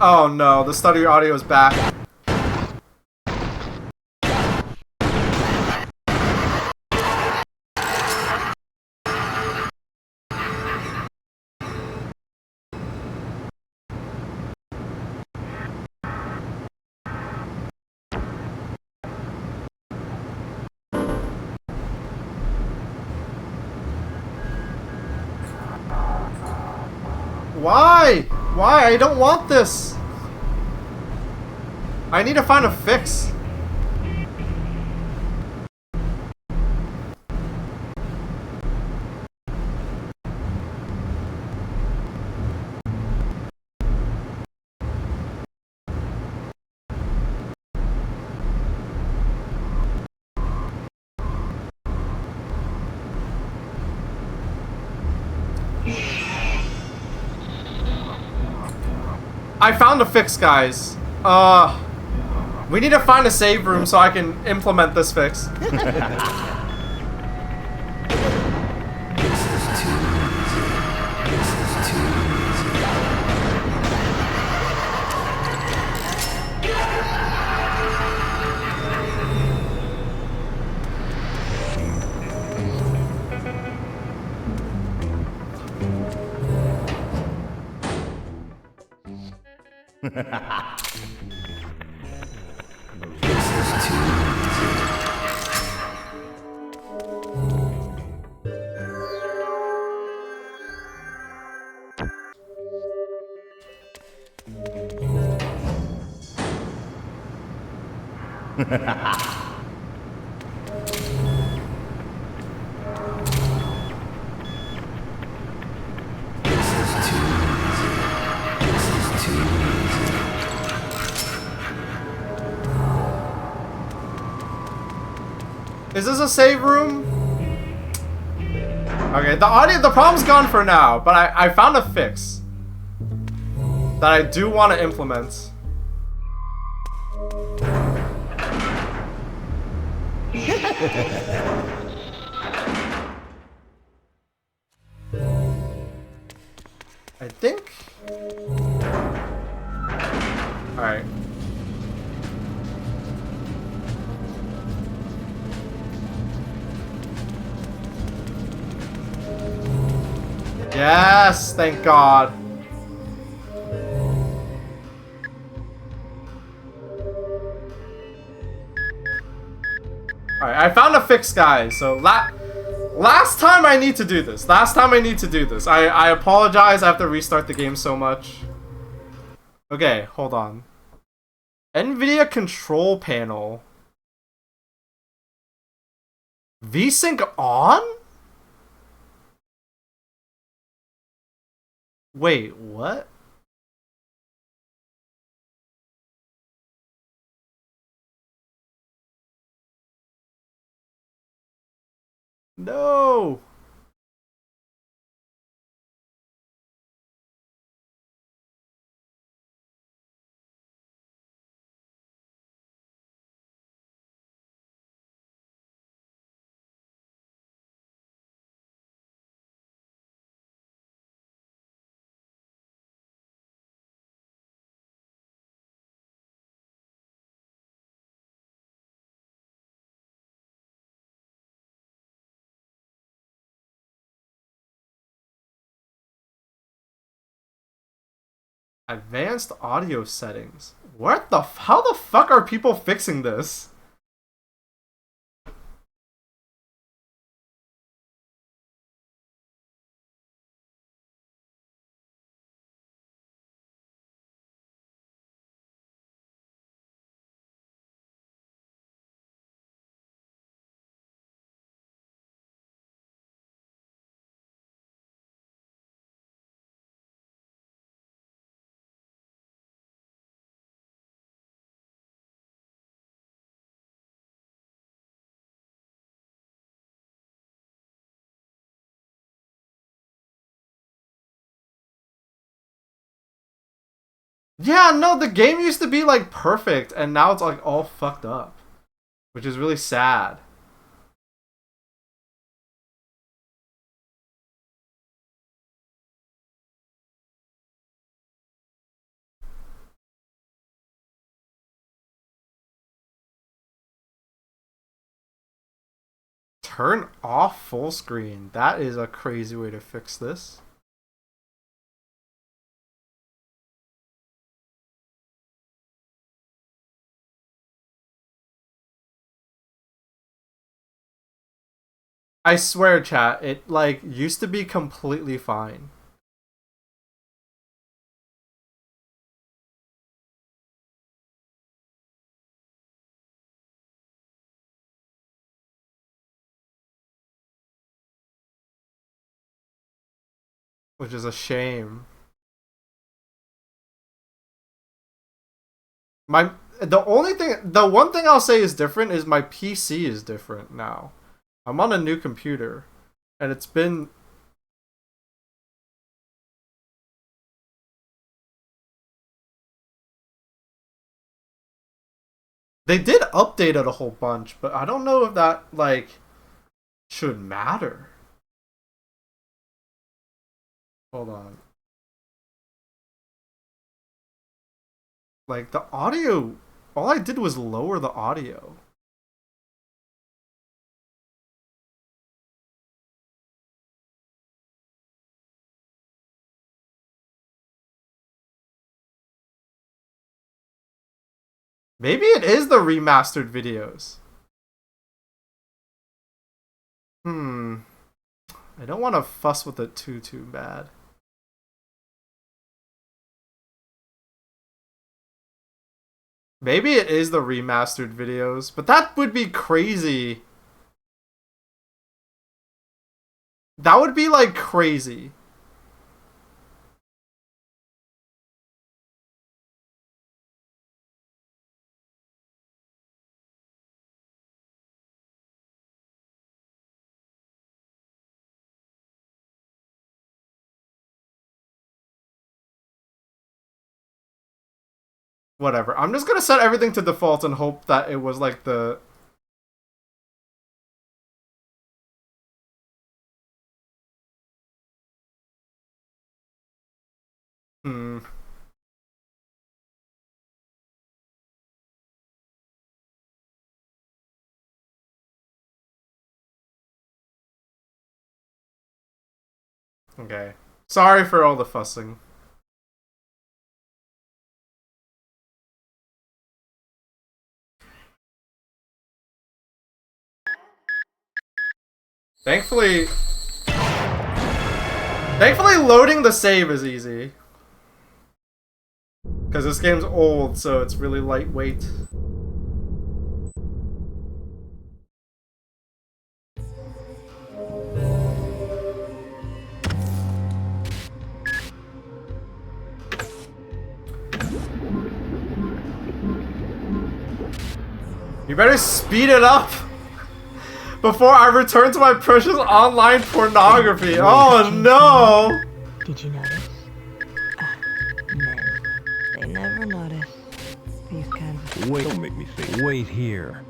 Oh no, the study audio is back. Why? Why? I don't want this. I need to find a fix. I found a fix, guys. We need to find a save room so I can implement this fix. Is this a save room? Okay, the problem's gone for now, but I found a fix that I do want to implement. I think. All right. Yes, thank God. Alright, I found a fix, guys. So, last time I need to do this. I apologize, I have to restart the game so much. Okay, hold on. NVIDIA control panel. VSync on? Wait, what? No! Advanced audio settings. How the fuck are people fixing this? Yeah, no, the game used to be like perfect, and now it's like all fucked up, which is really sad. Turn off full screen. That is a crazy way to fix this. I swear, chat, it like used to be completely fine. Which is a shame. My the one thing I'll say is different is my PC is different now. I'm on a new computer, and it's been they did update it a whole bunch, but I don't know if that like should matter. Hold on. Like the audio, all I did was lower the audio. Maybe it is the remastered videos. I don't want to fuss with it too bad. Maybe it is the remastered videos, but that would be crazy. That would be like crazy. Whatever. I'm just gonna set everything to default and hope that it was like the... Hmm. Okay. Sorry for all the fussing. Thankfully... Thankfully, loading the save is easy. Because this game's old, so it's really lightweight. You better speed it up before I return to my precious online pornography. Oh no! Did you notice? Men. They never notice these kinds of... Wait, don't make me say. Wait here.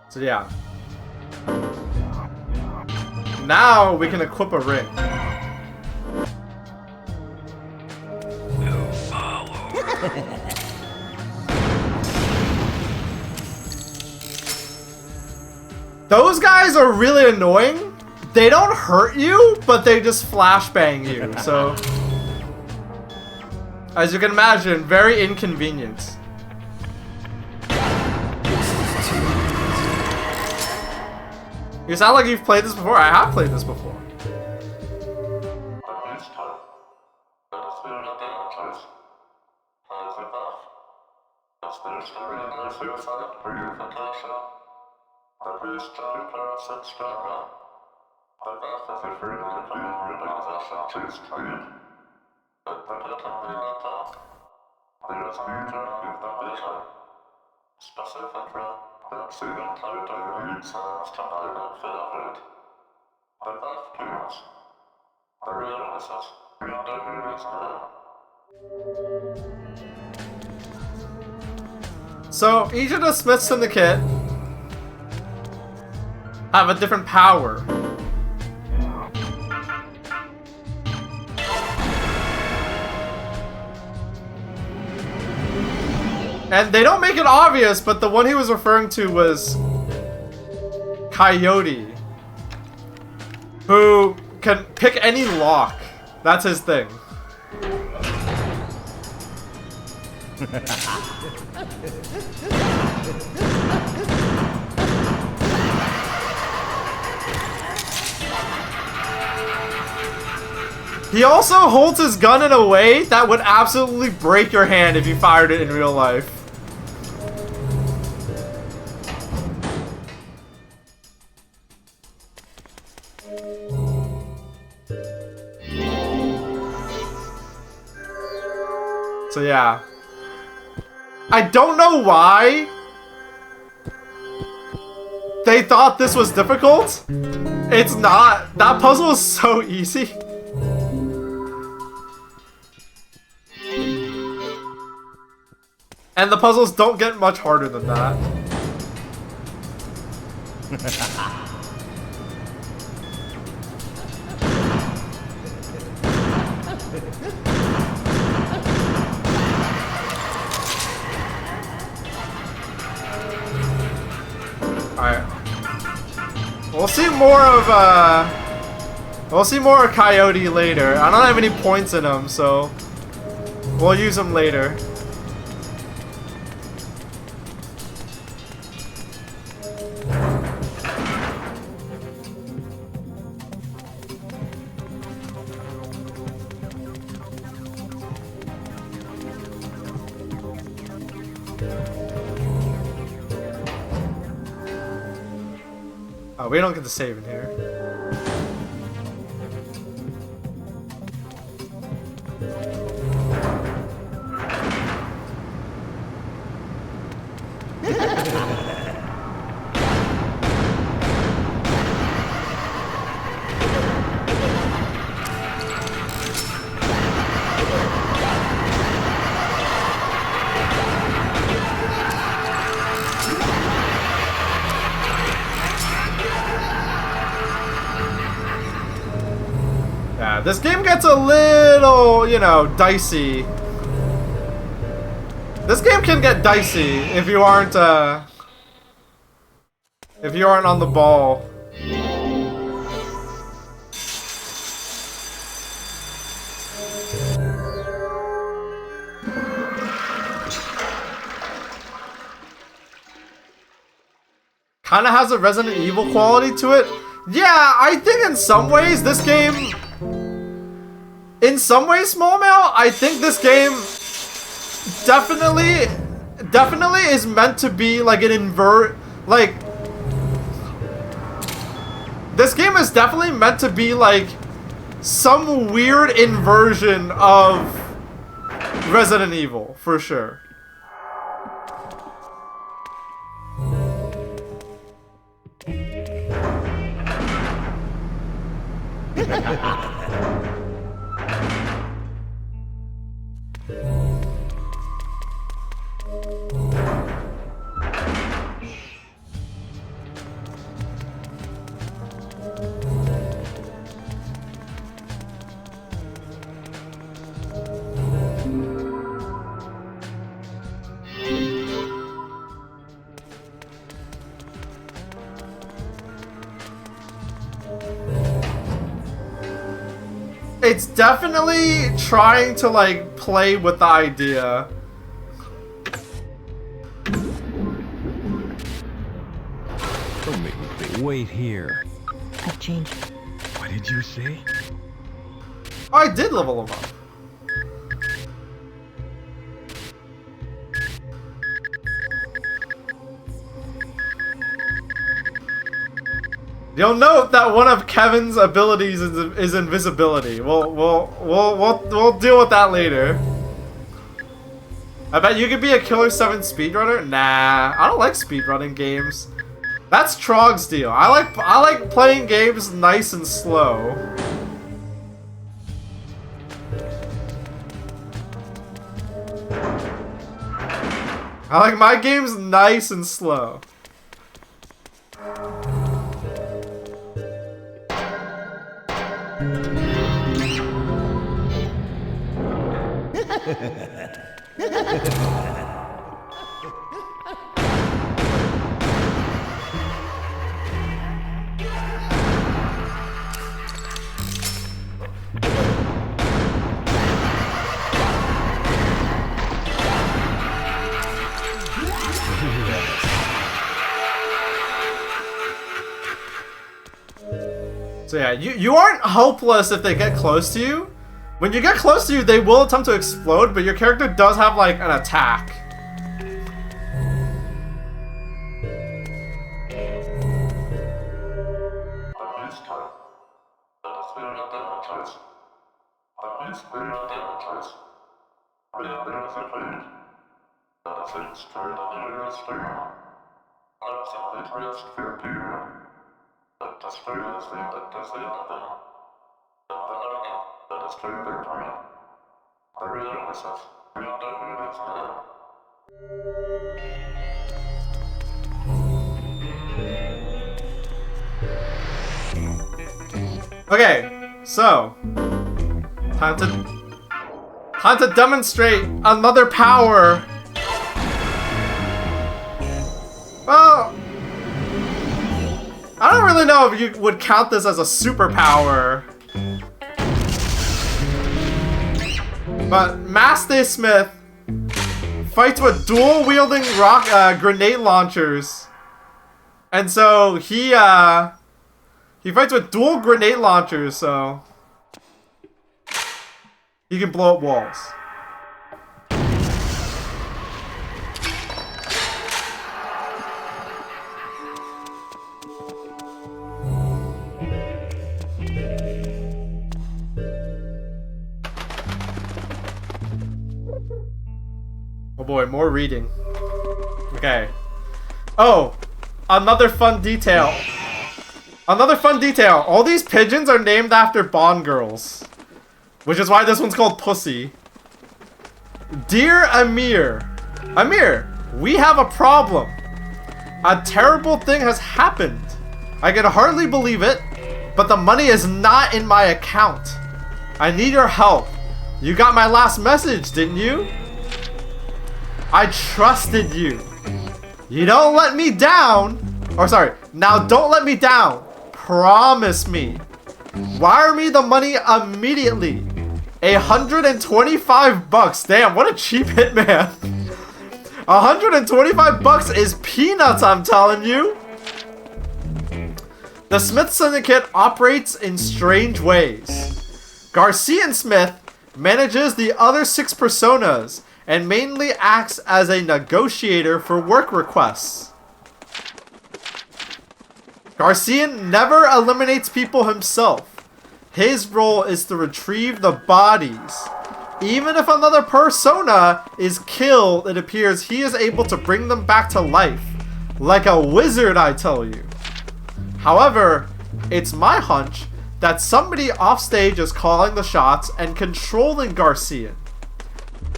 So yeah. Now we can equip a ring. Those guys are really annoying. They don't hurt you, but they just flashbang you. So, as you can imagine, very inconvenient. You sound like you've played this before. I have played this before. So each of the Smith Syndicate have a different power. And they don't make it obvious, but the one he was referring to was Coyote, who can pick any lock. That's his thing. He also holds his gun in a way that would absolutely break your hand if you fired it in real life. So yeah. I don't know why they thought this was difficult. It's not. That puzzle is so easy. And the puzzles don't get much harder than that. Alright. We'll see more of Coyote later. I don't have any points in him, so we'll use him later. Oh, we don't get to save in here. This game gets a little, you know, dicey. This game can get dicey if you aren't on the ball. Kinda has a Resident Evil quality to it. Yeah, I think in some ways this game... In some ways, Small Mail, I think this game definitely is meant to be like an this game is definitely meant to be like some weird inversion of Resident Evil, for sure. it's definitely trying to like play with the idea. Don't make me say, Wait here. I've changed. what did you say? Oh, I did level him up. You'll note that one of Kevin's abilities is invisibility. We'll deal with that later. I bet you could be a Killer 7 speedrunner. Nah, I don't like speedrunning games. That's Trog's deal. I like playing games nice and slow. I like my games nice and slow. So yeah, you aren't hopeless if they get close to you. When you get close to you, they will attempt to explode, but your character does have like an attack. Okay, so time to demonstrate another power. Well, I don't really know if you would count this as a superpower. But Master Smith fights with dual-wielding grenade launchers. And so he fights with dual grenade launchers, so he can blow up walls. Oh boy, more reading. Okay. Oh, another fun detail. Another fun detail. All these pigeons are named after Bond girls. Which is why this one's called Pussy. Dear Amir. Amir, we have a problem. A terrible thing has happened. I can hardly believe it, but the money is not in my account. I need your help. You got my last message, didn't you? I trusted you. You don't let me down. Or sorry, now don't let me down. Promise me. Wire me the money immediately. 125 bucks. Damn, what a cheap hitman. 125 bucks is peanuts, I'm telling you. The Smith Syndicate operates in strange ways. Garcia and Smith manages the other 6 personas and mainly acts as a negotiator for work requests. Garcian never eliminates people himself. His role is to retrieve the bodies. Even if another persona is killed, it appears he is able to bring them back to life. Like a wizard, I tell you. However, it's my hunch that somebody offstage is calling the shots and controlling Garcian.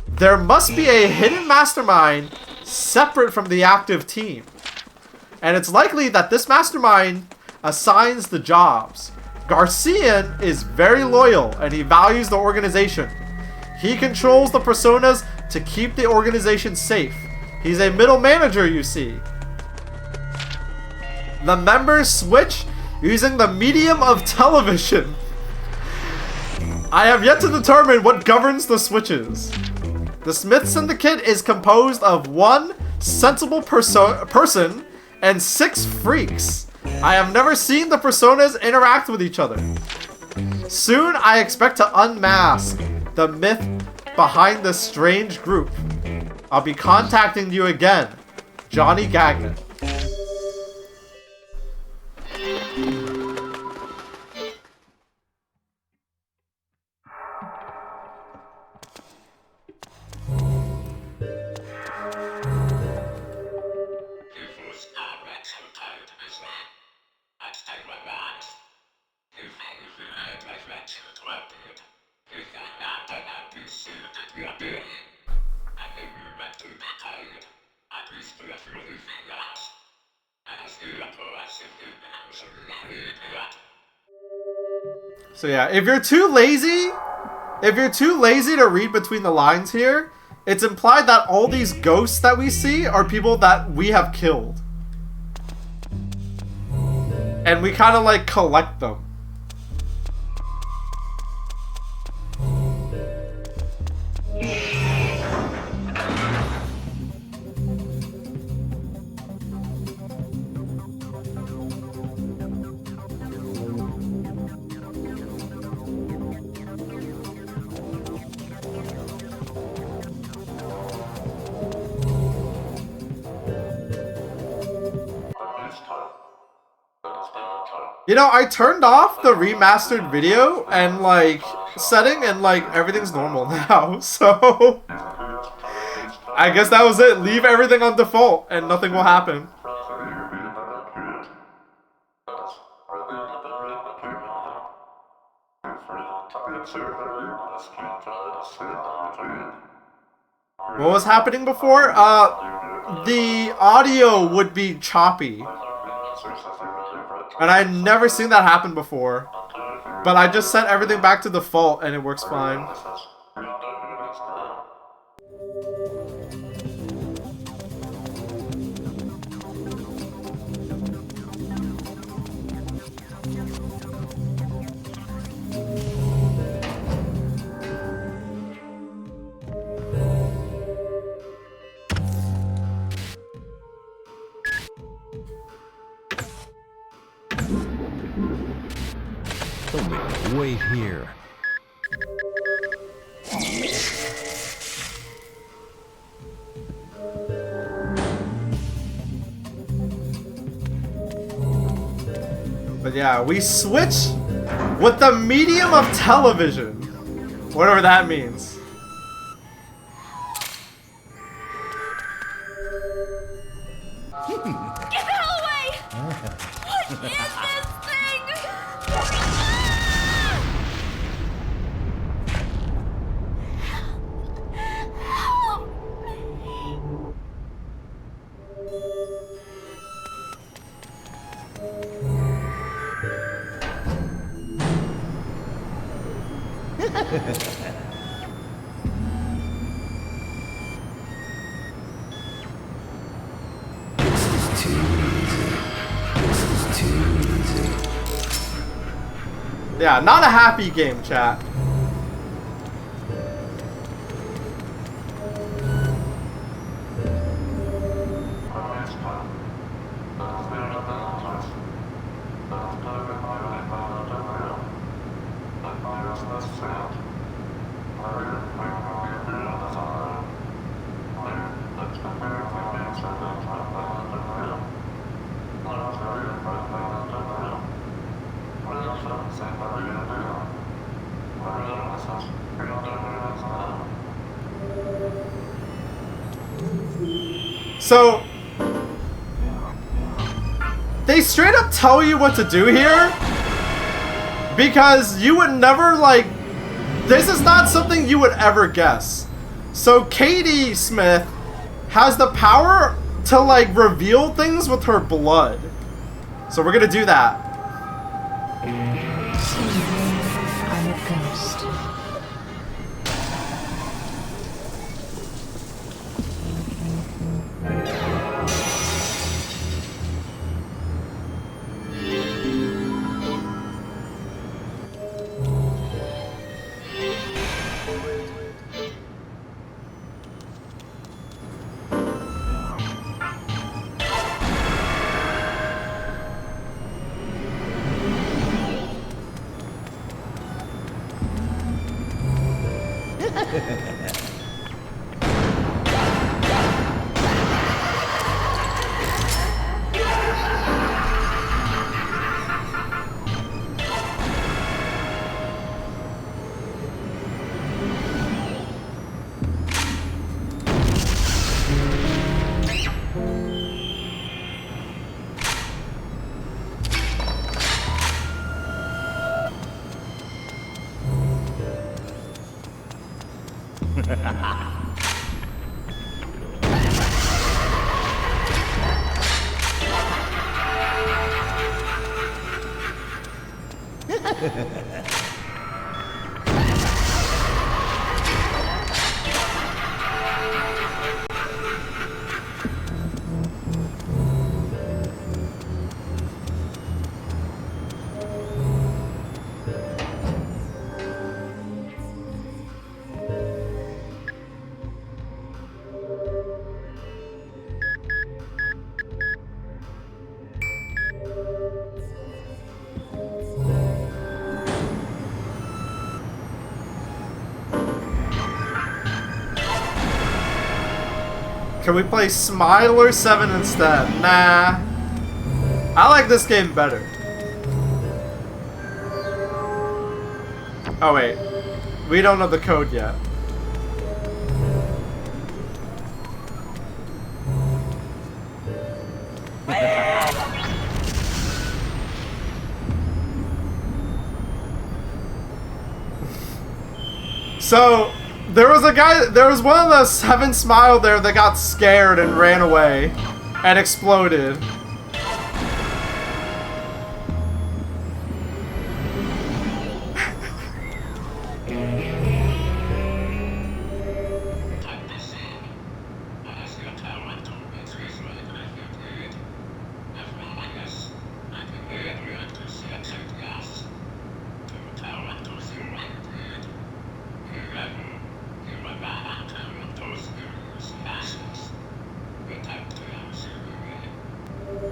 There must be a hidden mastermind separate from the active team. And it's likely that this mastermind assigns the jobs. Garcian is very loyal and he values the organization. He controls the personas to keep the organization safe. He's a middle manager, you see. The members switch using the medium of television. I have yet to determine what governs the switches. The Smith Syndicate is composed of 1 sensible person and 6 freaks. I have never seen the personas interact with each other. Soon, I expect to unmask the myth behind this strange group. I'll be contacting you again, Johnny Gagnon. So yeah, if you're too lazy to read between the lines here, it's implied that all these ghosts that we see are people that we have killed. And we kind of like collect them. You know, I turned off the remastered video and like setting and like everything's normal now, so I guess that was it. Leave everything on default and nothing will happen. What was happening before? The audio would be choppy. And I'd never seen that happen before. But I just set everything back to default and it works fine. Don't make me wait here. But yeah, we switch with the medium of television. Whatever that means. Get the hell away! What is this thing? Help me. Yeah, not a happy game, chat. So, they straight up tell you what to do here because you would never, like, this is not something you would ever guess. So Katie Smith has the power to, like, reveal things with her blood. So we're gonna do that. I'm a ghost. Can we play Smiler 7 instead? Nah. I like this game better. Oh wait. We don't know the code yet. So, there was one of the 7 Smile there that got scared and ran away and exploded.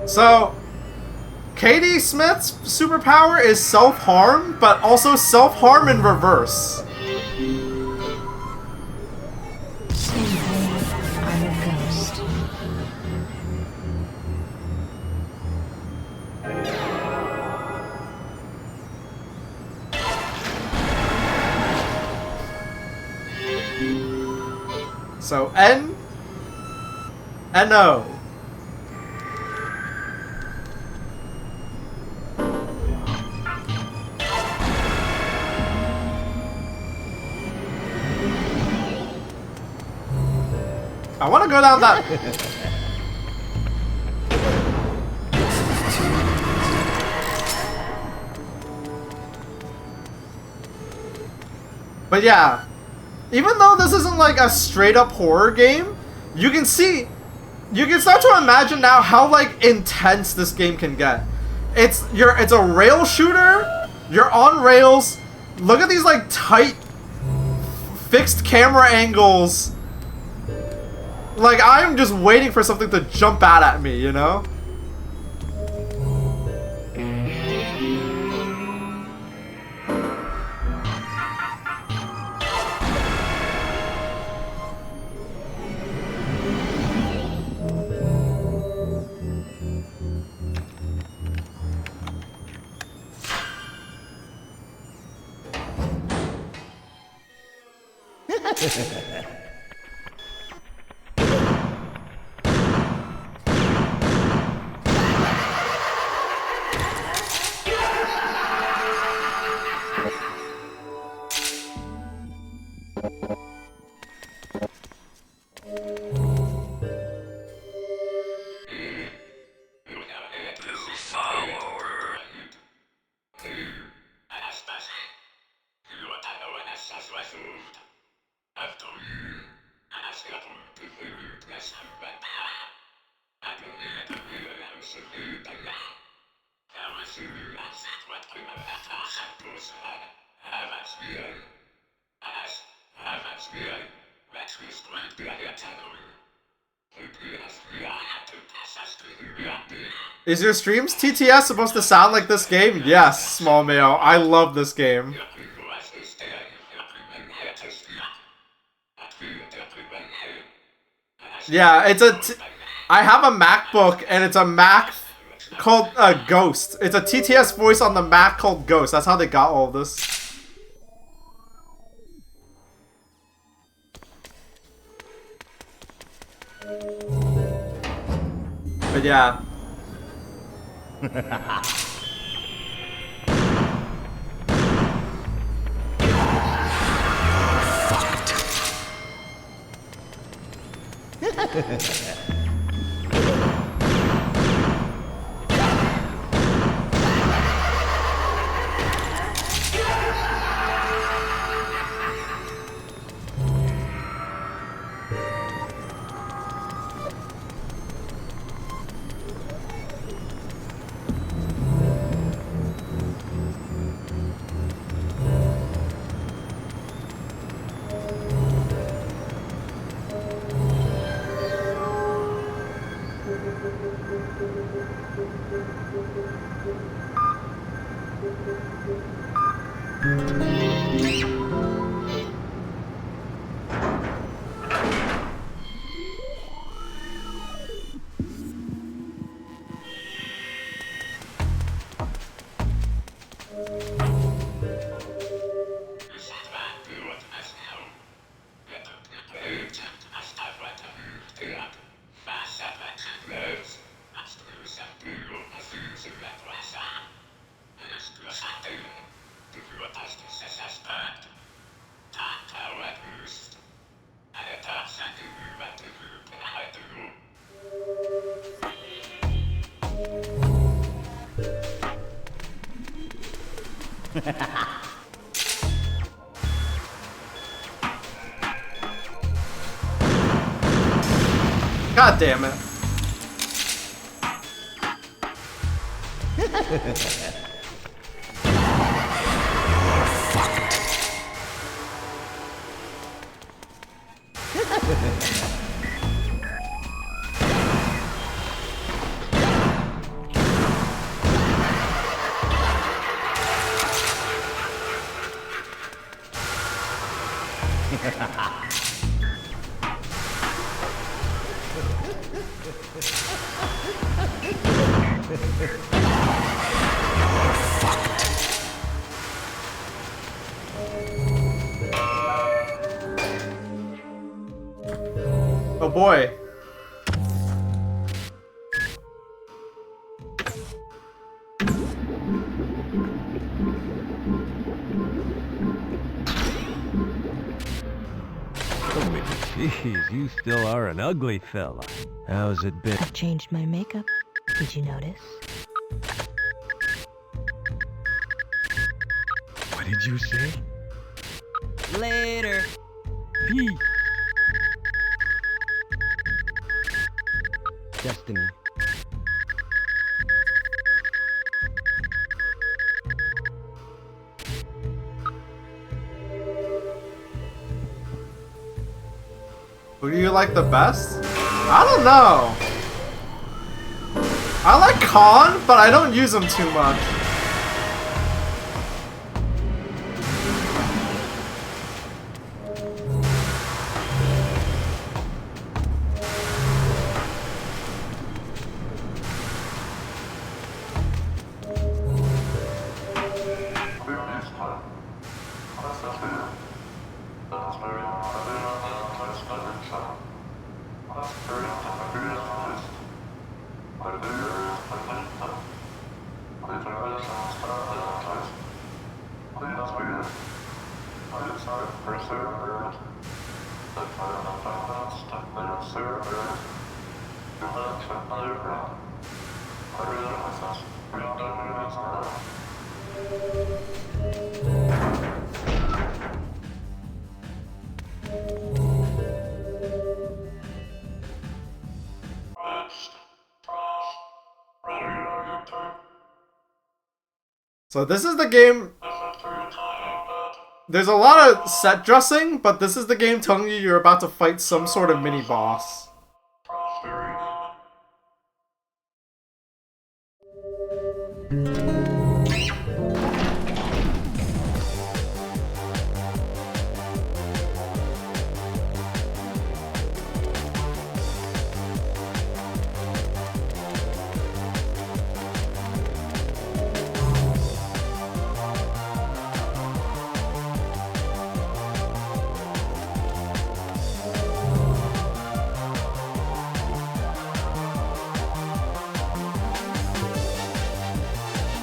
So, Katie Smith's superpower is self-harm, but also self-harm in reverse. I'm a ghost. So, N-O. I want to go down that. But yeah, even though this isn't like a straight up horror game, you can start to imagine now how like intense this game can get. It's a rail shooter. You're on rails. Look at these like tight fixed camera angles. Like, I'm just waiting for something to jump out at me, you know? Is your streams TTS supposed to sound like this game? Yes, Small Mayo. I love this game. Yeah, I have a MacBook, and it's a Mac called Ghost. It's a TTS voice on the Mac called Ghost. That's how they got all of this. But yeah. God damn it. Oh boy. Jeez, you still are an ugly fella. How's it been? I've changed my makeup. Did you notice? What did you say? Later. Peace. Destiny. Who do you like the best? I don't know. I like Khan, but I don't use him too much. So this is the game. There's a lot of set dressing, but this is the game telling you you're about to fight some sort of mini boss.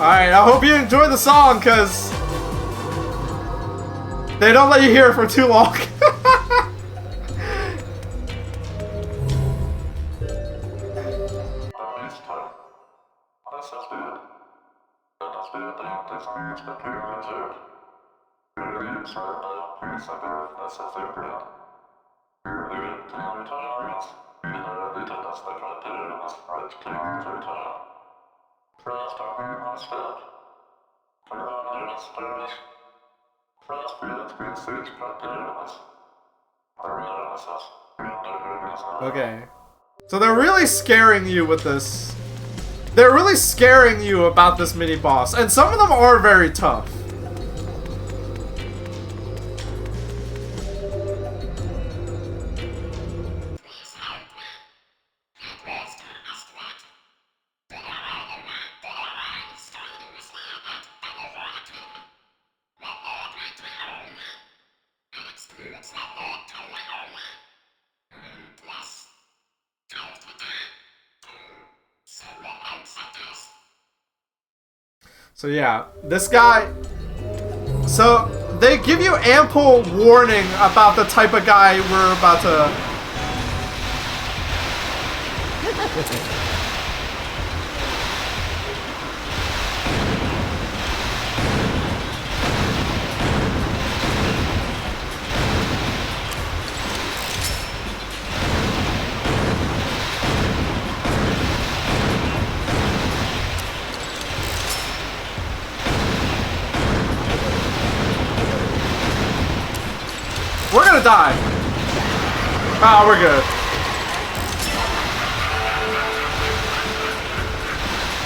Alright, I hope you enjoy the song, because they don't let you hear it for too long. Okay. So they're really scaring you with this. They're really scaring you about this mini boss, and some of them are very tough. So yeah, this guy... So, they give you ample warning about the type of guy we're about to... We're gonna die. Ah, we're good.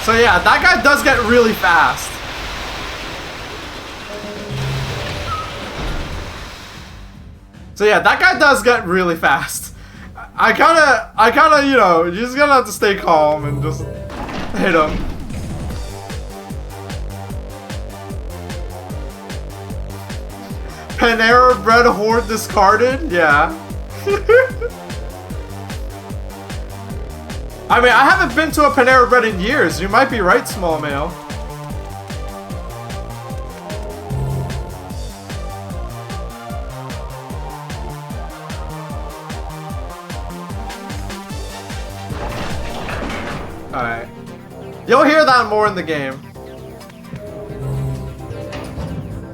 So yeah, that guy does get really fast. So yeah, that guy does get really fast. I kinda, you know, you're just gonna have to stay calm and just hit him. Panera Bread Horde discarded? Yeah. I mean, I haven't been to a Panera Bread in years. You might be right, small male. Alright. You'll hear that more in the game.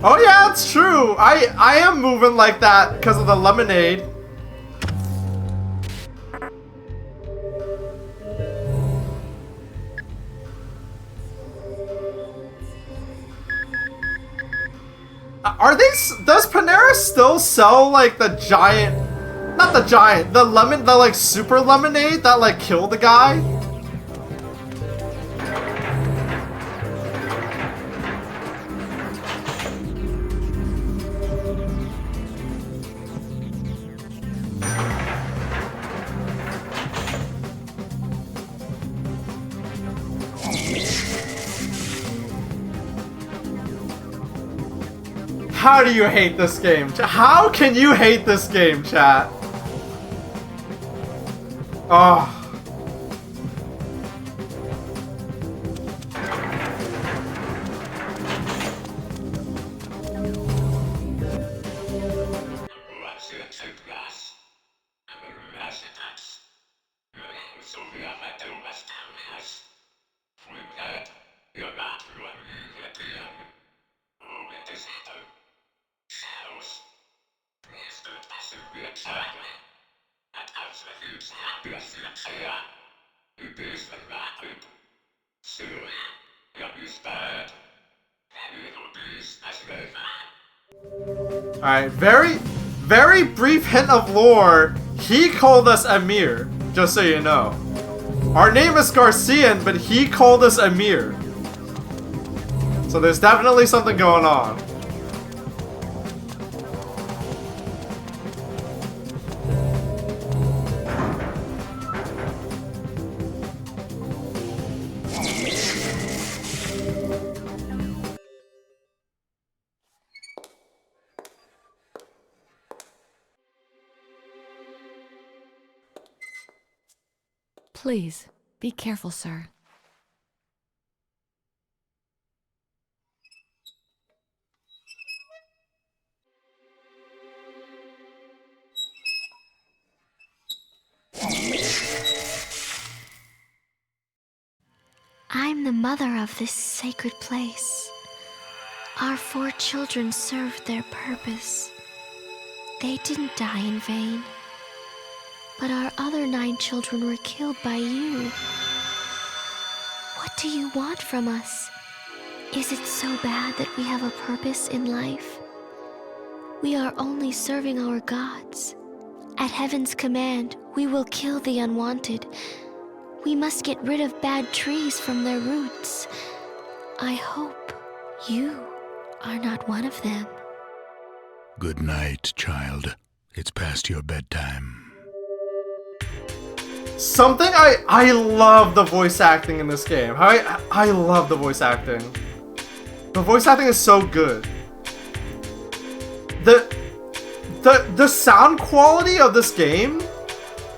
Oh yeah, it's true. I am moving like that because of the lemonade. Are they? Does Panera still sell like the giant? Not the giant. The lemon. The like super lemonade that like killed the guy. How do you hate this game? How can you hate this game, chat? Oh. Alright, very brief hint of lore. He called us Amir, just so you know. Our name is Garcian, but he called us Amir. So there's definitely something going on. Please, be careful, sir. I'm the mother of this sacred place. Our 4 children served their purpose. They didn't die in vain. But our other 9 children were killed by you. What do you want from us? Is it so bad that we have a purpose in life? We are only serving our gods. At heaven's command, we will kill the unwanted. We must get rid of bad trees from their roots. I hope you are not one of them. Good night, child. It's past your bedtime. Something I love the voice acting in this game. I love the voice acting. The voice acting is so good. The sound quality of this game,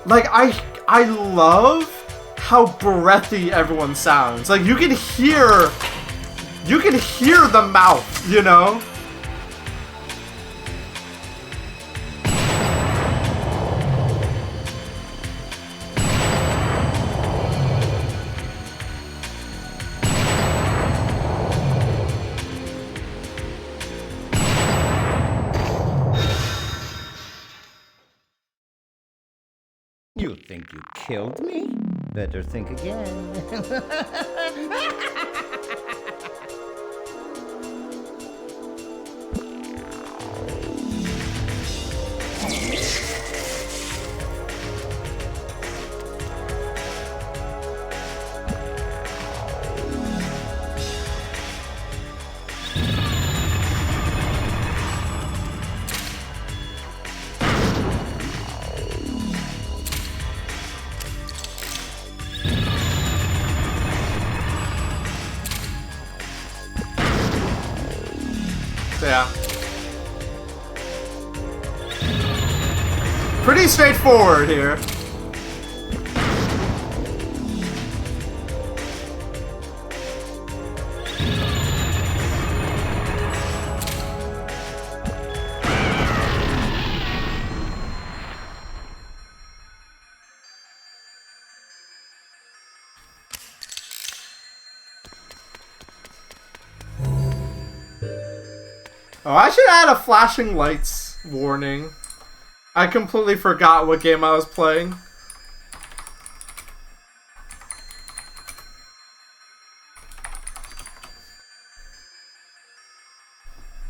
like I love how breathy everyone sounds. Like you can hear the mouth, you know? You think you killed me? Better think again. Yeah. Pretty straightforward here. Oh, I should add a flashing lights warning. I completely forgot what game I was playing.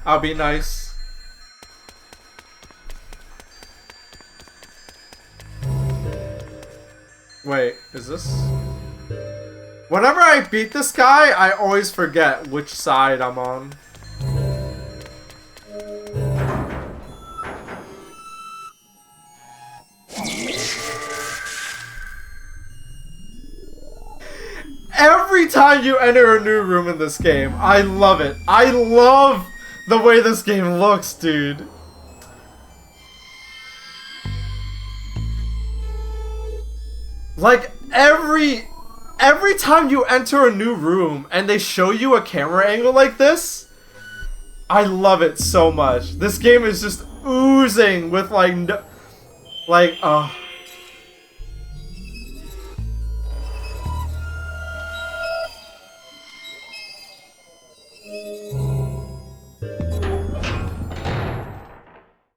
I'll be nice. Wait, is this? Whenever I beat this guy, I always forget which side I'm on. Every time you enter a new room in this game, I love it. I love the way this game looks, dude. Like, every time you enter a new room and they show you a camera angle like this, I love it so much. This game is just oozing with,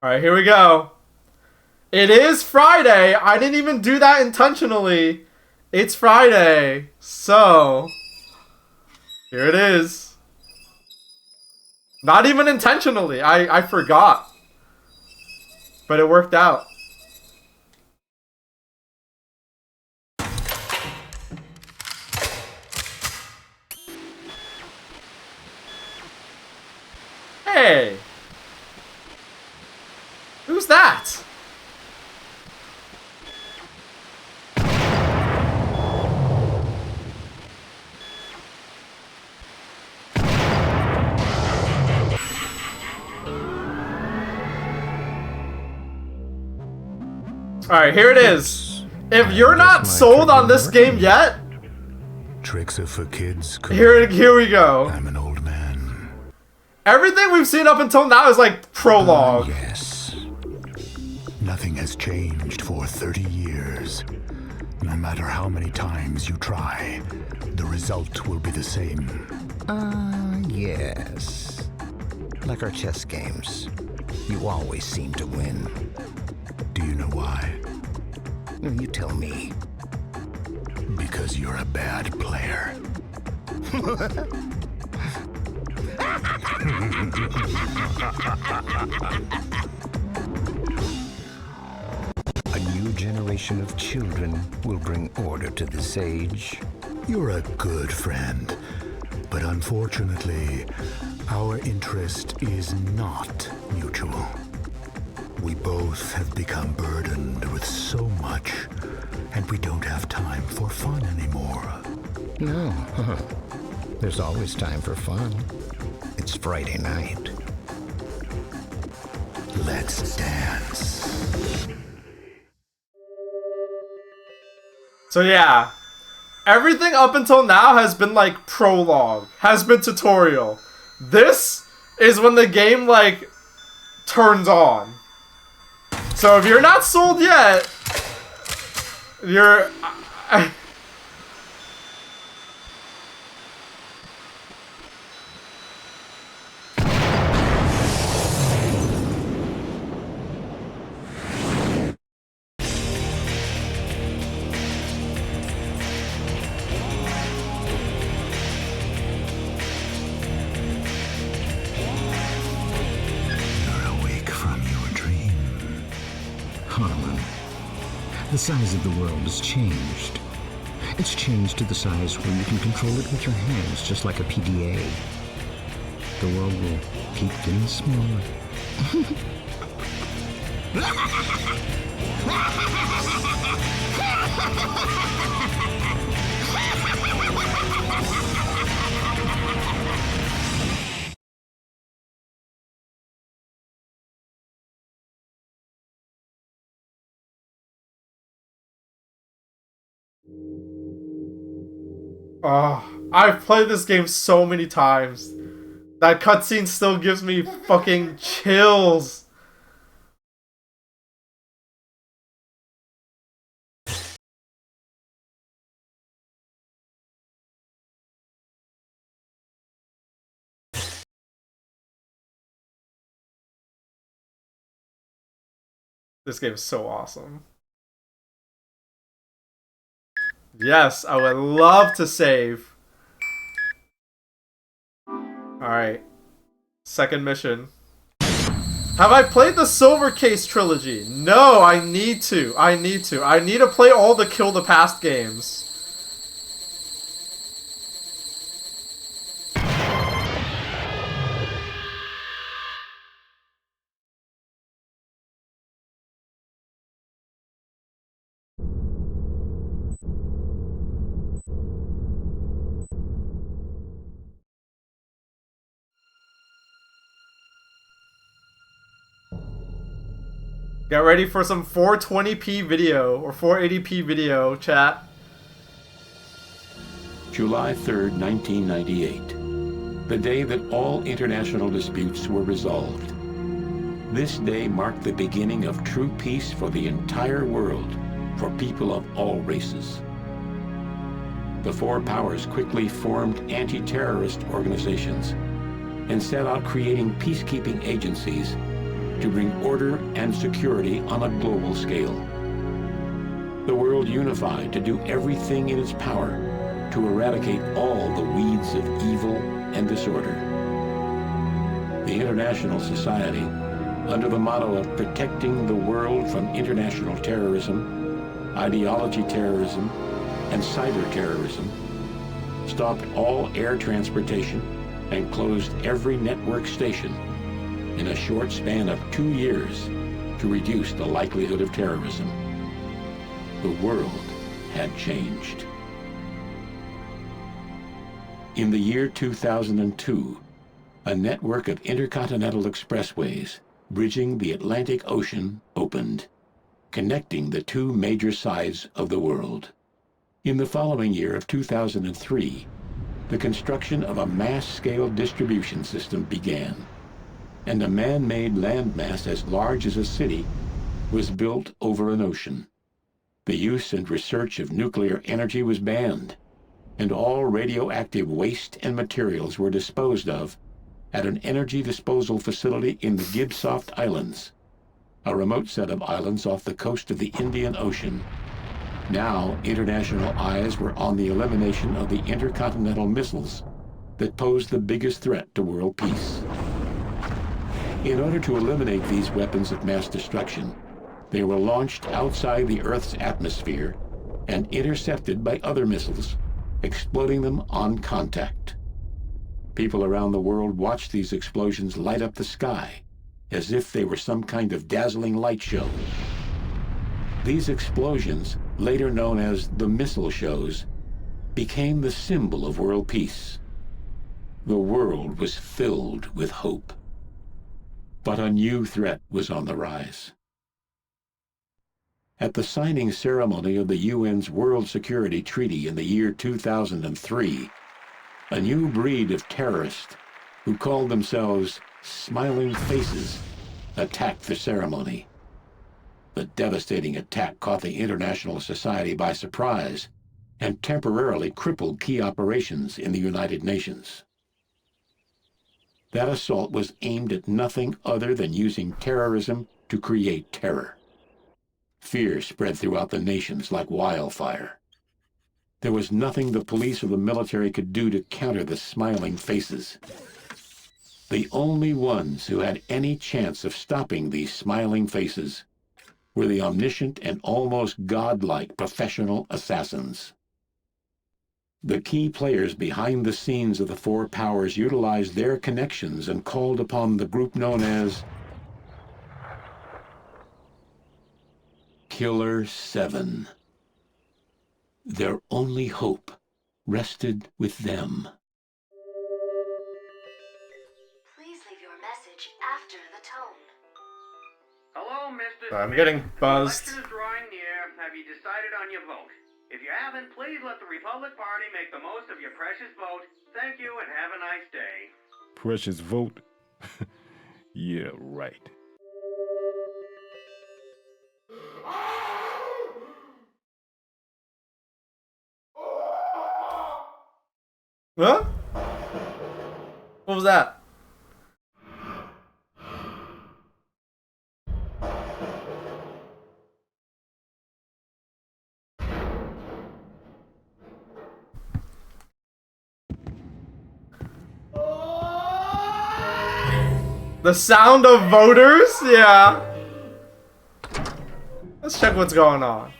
Alright, here we go. It is Friday. I didn't even do that intentionally. It's Friday. So, here it is. Not even intentionally. I forgot. But it worked out. Hey. Who's that? Alright, here it is. If you're not sold on this game yet, Tricks are for kids. here we go. I'm an old man. Everything we've seen up until now is like prologue. Yes. Nothing has changed for 30 years. No matter how many times you try, the result will be the same. Yes. Like our chess games. You always seem to win. Do you know why? You tell me. Because you're a bad player. A new generation of children will bring order to this age. You're a good friend, but unfortunately, our interest is not mutual. We both have become burdened with so much, and we don't have time for fun anymore. No, there's always time for fun. It's Friday night. Let's dance. So yeah, everything up until now has been like prologue, has been tutorial. This is when the game like turns on. So if you're not sold yet, you're... You're awake from your dream. Harlan, the size of the world has changed. It's changed to the size where you can control it with your hands, just like a PDA. The world will keep getting smaller. Oh, I've played this game so many times. That cutscene still gives me fucking chills. This game is so awesome. Yes, I would love to save. Alright. Second mission. Have I played the Silver Case trilogy? No, I need to. I need to play all the Kill the Past games. Get ready for some 420p video or 480p video, chat. July 3rd, 1998. The day that all international disputes were resolved. This day marked the beginning of true peace for the entire world, for people of all races. The four powers quickly formed anti-terrorist organizations and set out creating peacekeeping agencies to bring order and security on a global scale. The world unified to do everything in its power to eradicate all the weeds of evil and disorder. The international society, under the motto of protecting the world from international terrorism, ideology terrorism, and cyber terrorism, stopped all air transportation and closed every network station in a short span of 2 years to reduce the likelihood of terrorism. The world had changed. In the year 2002, a network of intercontinental expressways bridging the Atlantic Ocean opened, connecting the two major sides of the world. In the following year of 2003, the construction of a mass-scale distribution system began, and a man-made landmass as large as a city was built over an ocean. The use and research of nuclear energy was banned, and all radioactive waste and materials were disposed of at an energy disposal facility in the Gibsoft Islands, a remote set of islands off the coast of the Indian Ocean. Now, international eyes were on the elimination of the intercontinental missiles that posed the biggest threat to world peace. In order to eliminate these weapons of mass destruction, they were launched outside the Earth's atmosphere and intercepted by other missiles, exploding them on contact. People around the world watched these explosions light up the sky, as if they were some kind of dazzling light show. These explosions, later known as the missile shows, became the symbol of world peace. The world was filled with hope. But a new threat was on the rise. At the signing ceremony of the UN's World Security Treaty in the year 2003, a new breed of terrorists, who called themselves Smiling Faces, attacked the ceremony. The devastating attack caught the international society by surprise and temporarily crippled key operations in the United Nations. That assault was aimed at nothing other than using terrorism to create terror. Fear spread throughout the nations like wildfire. There was nothing the police or the military could do to counter the Smiling Faces. The only ones who had any chance of stopping these Smiling Faces were the omniscient and almost godlike professional assassins. The key players behind the scenes of the four powers utilized their connections and called upon the group known as Killer 7. Their only hope rested with them. Please leave your message after the tone. Hello, Mr. I'm Smith. getting buzzed. The election is drawing near. Have you decided on your vote? If you haven't, please let the Republic Party make the most of your precious vote. Thank you and have a nice day. Precious vote? Yeah, right. Huh? What was that? The sound of voters? Yeah. Let's check what's going on.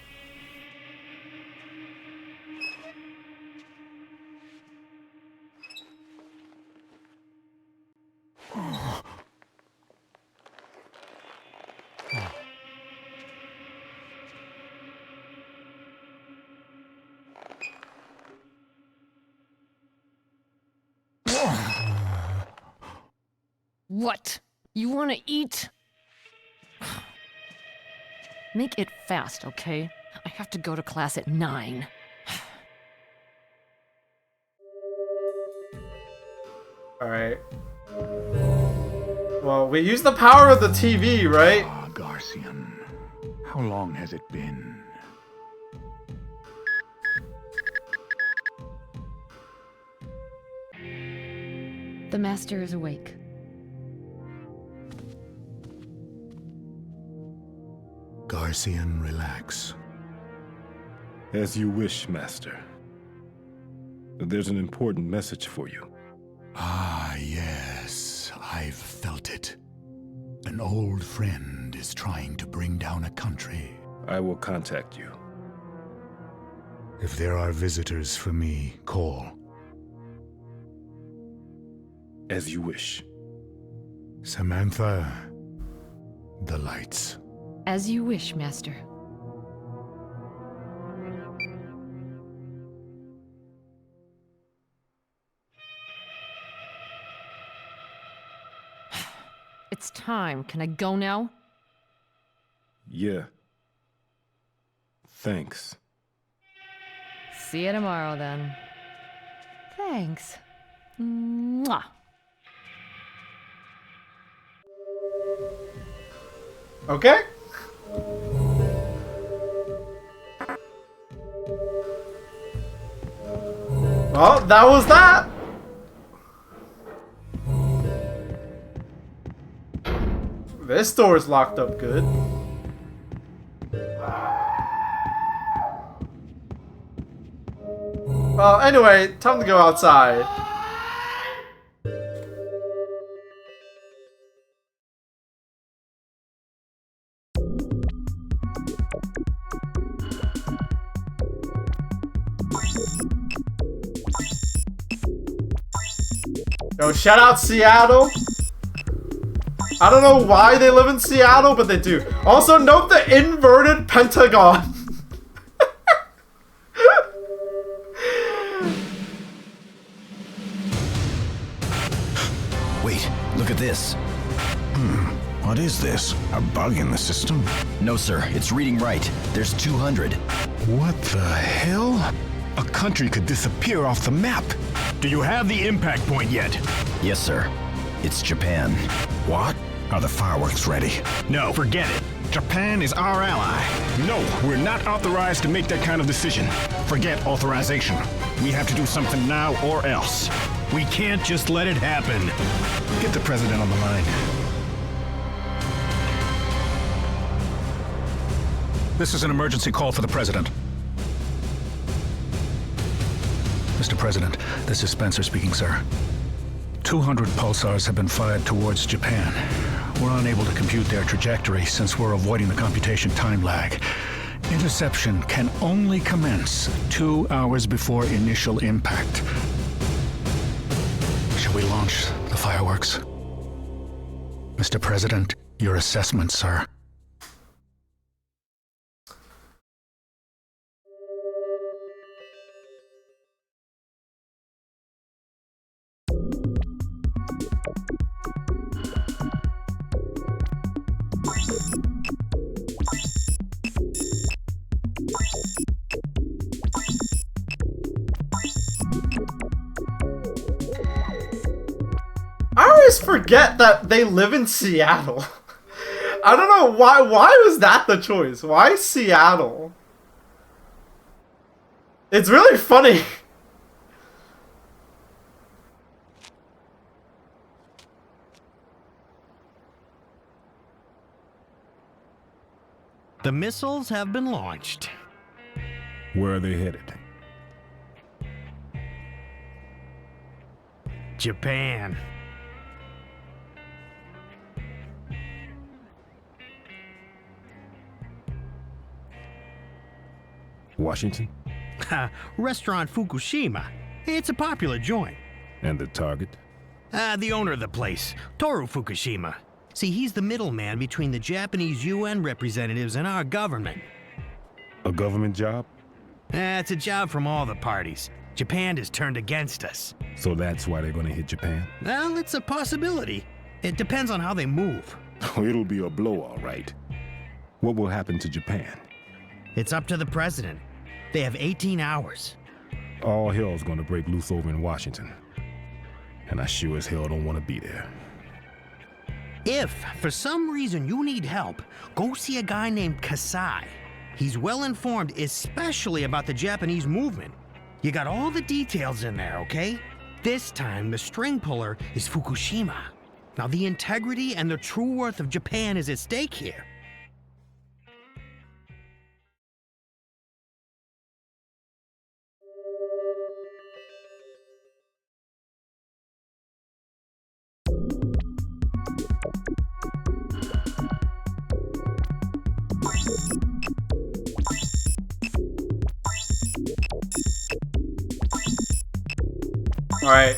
What? You want to eat? Make it fast, okay? I have to go to class at 9. Alright. Well, we use the power of the TV, right? Ah, Garcian. How long has it been? The master is awake. Garcian, relax. As you wish, Master. There's an important message for you. Ah, yes, I've felt it. An old friend is trying to bring down a country. I will contact you. If there are visitors for me, call. As you wish. Samantha, the lights. As you wish, Master. It's time. Can I go now? Yeah. Thanks. See you tomorrow, then. Thanks. Mwah. Okay. Well, that was that. This door is locked up good. Well, anyway, time to go outside. Yo, shout out Seattle. I don't know why they live in Seattle, but they do. Also, note the inverted pentagon. Wait, look at this. What is this? A bug in the system? No, sir. It's reading right. There's 200. What the hell? A country could disappear off the map. Do you have the impact point yet? Yes, sir. It's Japan. What? Are the fireworks ready? No, forget it. Japan is our ally. No, we're not authorized to make that kind of decision. Forget authorization. We have to do something now or else. We can't just let it happen. Get the president on the line. This is an emergency call for the president. Mr. President, this is Spencer speaking, sir. 200 pulsars have been fired towards Japan. We're unable to compute their trajectory since we're avoiding the computation time lag. Interception can only commence 2 hours before initial impact. Shall we launch the fireworks? Mr. President, your assessment, sir. I always forget that they live in Seattle. I don't know why. Why was that the choice? Why Seattle? It's really funny. The missiles have been launched. Where are they headed? Japan. Washington? Restaurant Fukushima. It's a popular joint. And the target? The owner of the place, Toru Fukushima. See, he's the middleman between the Japanese UN representatives and our government. A government job? It's a job from all the parties. Japan has turned against us. So that's why they're gonna hit Japan? Well, it's a possibility. It depends on how they move. It'll be a blow, all right. What will happen to Japan? It's up to the president. They have 18 hours. All hell's gonna break loose over in Washington. And I sure as hell don't want to be there. If, for some reason, you need help, go see a guy named Kasai. He's well informed, especially about the Japanese movement. You got all the details in there, okay? This time, the string puller is Fukushima. Now, the integrity and the true worth of Japan is at stake here. All right.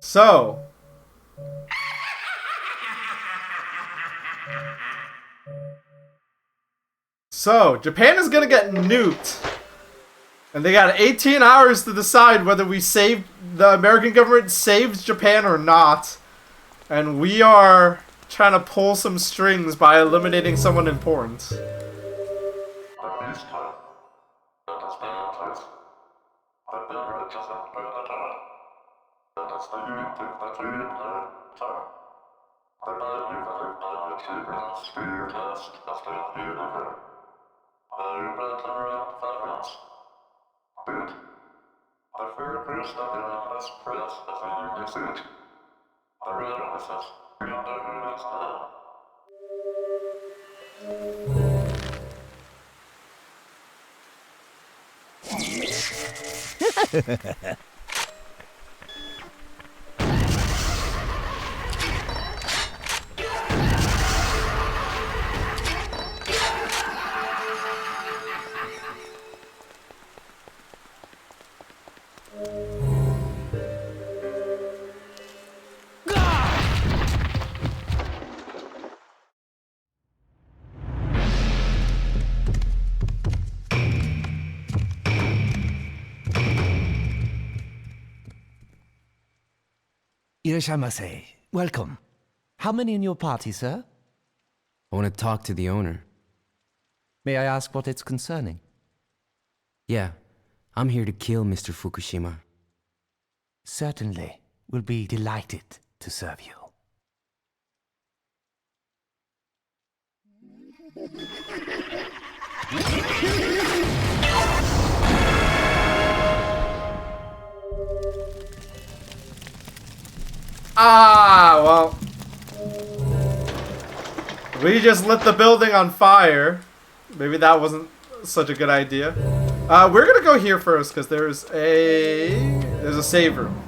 So, Japan is gonna get nuked. And they got 18 hours to decide whether the American government saves Japan or not. And we are trying to pull some strings by eliminating someone important. Irashamase, welcome. How many in your party, sir? I want to talk to the owner. May I ask what it's concerning? Yeah, I'm here to kill Mr. Fukushima. Certainly. We'll be delighted to serve you. Ah, well. We just lit the building on fire. Maybe that wasn't such a good idea. We're gonna go here first because there's a save room.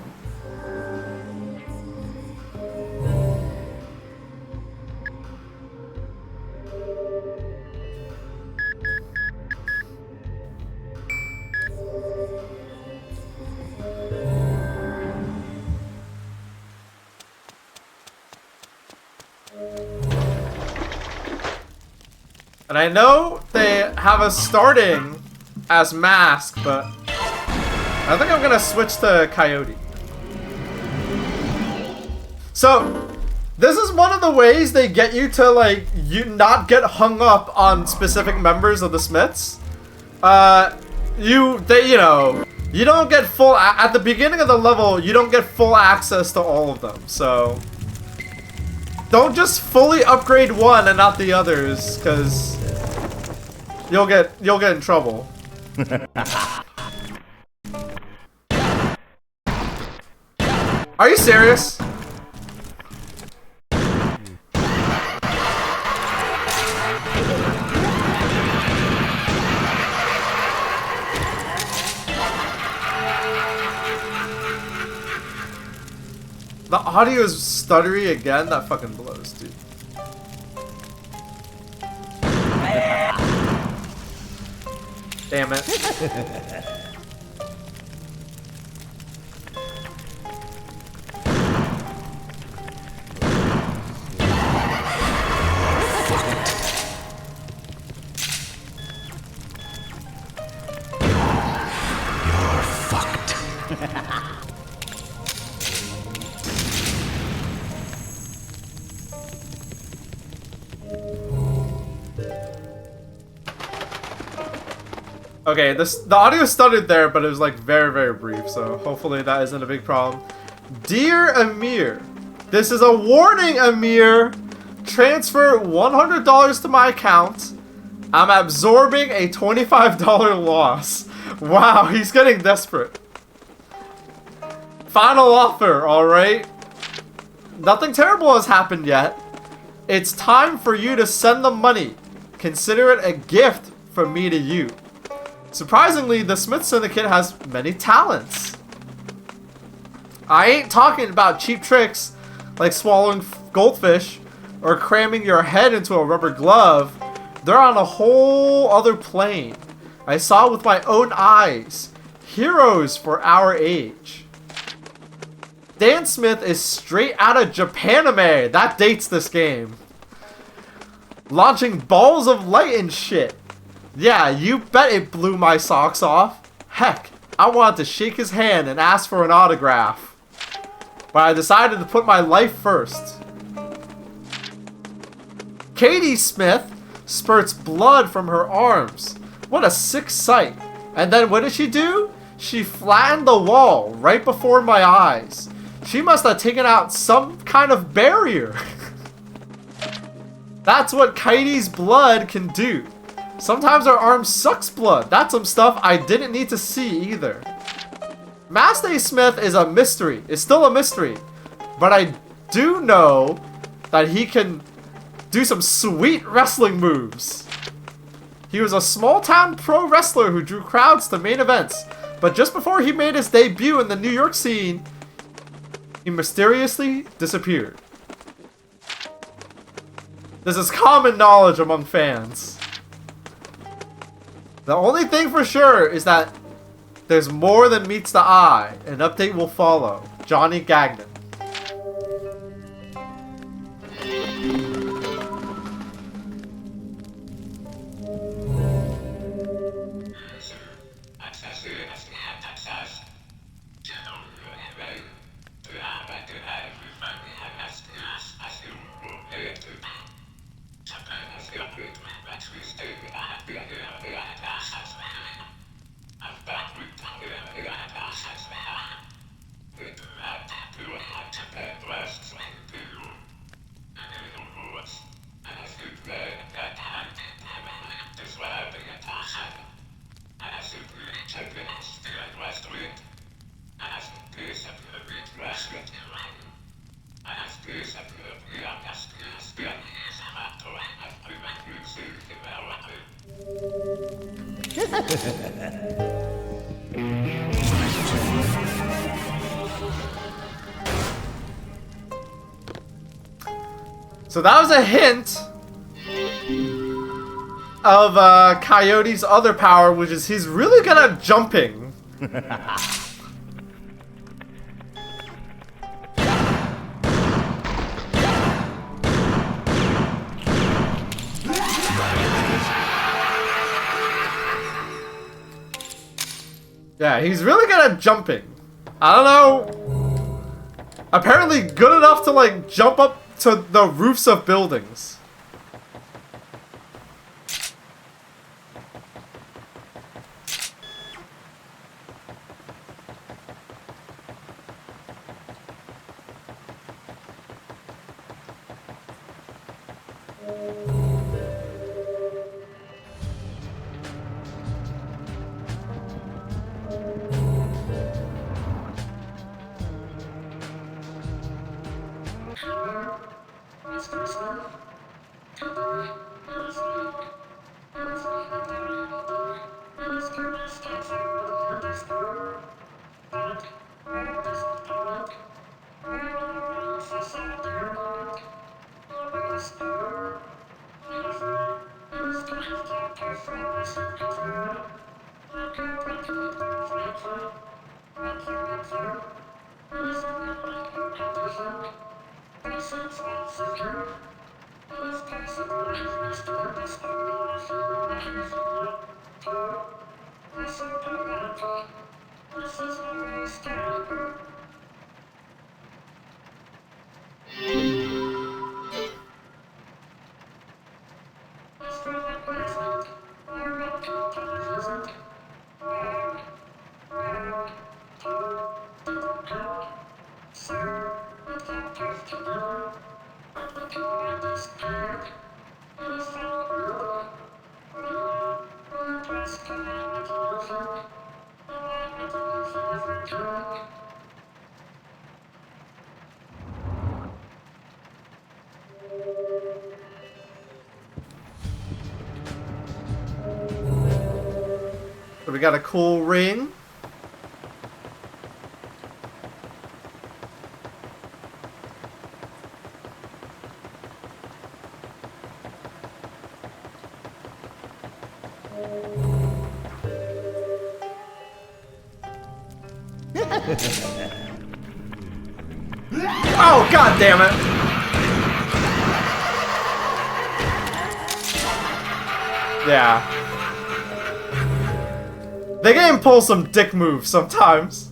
And I know they have us starting as Mask, but I think I'm gonna switch to Coyote. So, this is one of the ways they get you to, like, you not get hung up on specific members of the Smiths. You don't get full, at the beginning of the level, you don't get full access to all of them, so don't just fully upgrade one and not the others, because you'll get in trouble. Are you serious? The audio is stuttery again? That fucking blows, dude. Damn it. You're fucked. Okay, the audio stuttered there, but it was like very, very brief, so hopefully that isn't a big problem. Dear Amir, this is a warning, Amir. Transfer $100 to my account. I'm absorbing a $25 loss. Wow, he's getting desperate. Final offer, alright? Nothing terrible has happened yet. It's time for you to send the money. Consider it a gift from me to you. Surprisingly, the Smith Syndicate has many talents. I ain't talking about cheap tricks like swallowing goldfish or cramming your head into a rubber glove. They're on a whole other plane. I saw with my own eyes. Heroes for our age. Dan Smith is straight out of Japanime. That dates this game. Launching balls of light and shit. Yeah, you bet it blew my socks off. Heck, I wanted to shake his hand and ask for an autograph. But I decided to put my life first. Katie Smith spurts blood from her arms. What a sick sight. And then what did she do? She flattened the wall right before my eyes. She must have taken out some kind of barrier. That's what Kitey's blood can do. Sometimes our arm sucks blood. That's some stuff I didn't need to see either. Master Smith is a mystery. It's still a mystery. But I do know that he can do some sweet wrestling moves. He was a small-town pro wrestler who drew crowds to main events. But just before he made his debut in the New York scene, he mysteriously disappeared. This is common knowledge among fans. The only thing for sure is that there's more than meets the eye. An update will follow. Johnny Gagnon. So that was a hint of Coyote's other power, which is he's really good at jumping. Yeah, he's really good at jumping. I don't know. Apparently good enough to like jump up to the roofs of buildings. So we got a cool ring. Oh, god damn it. Yeah. The game pulls some dick moves sometimes.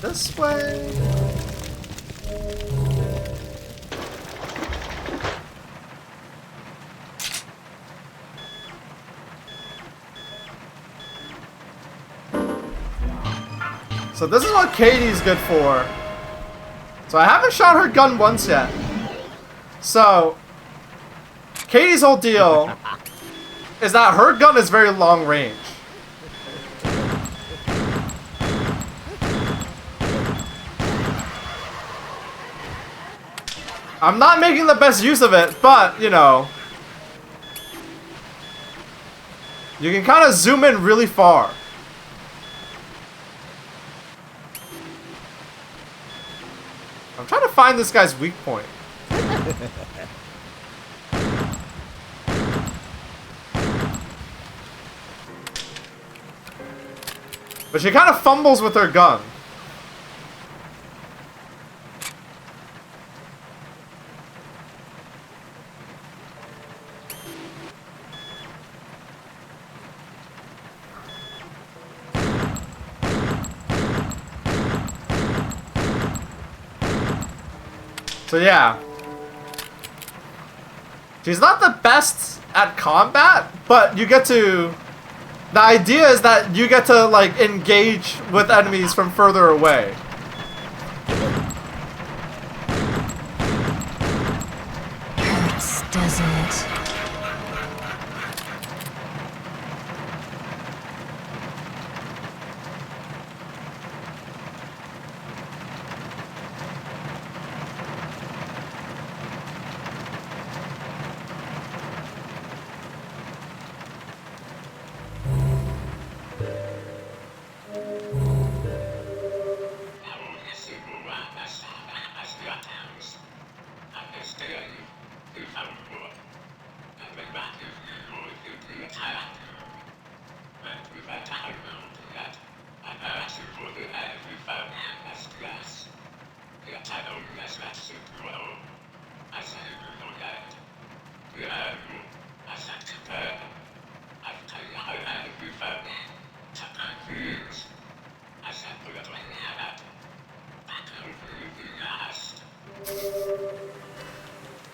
this way? So this is what Katie's good for. So I haven't shot her gun once yet. So Katie's whole deal is that her gun is very long range. I'm not making the best use of it, but, you know, you can kind of zoom in really far. I'm trying to find this guy's weak point. But she kind of fumbles with her gun. So yeah, she's not the best at combat, but you get to, the idea is that you get to like engage with enemies from further away. Hurts, doesn't it?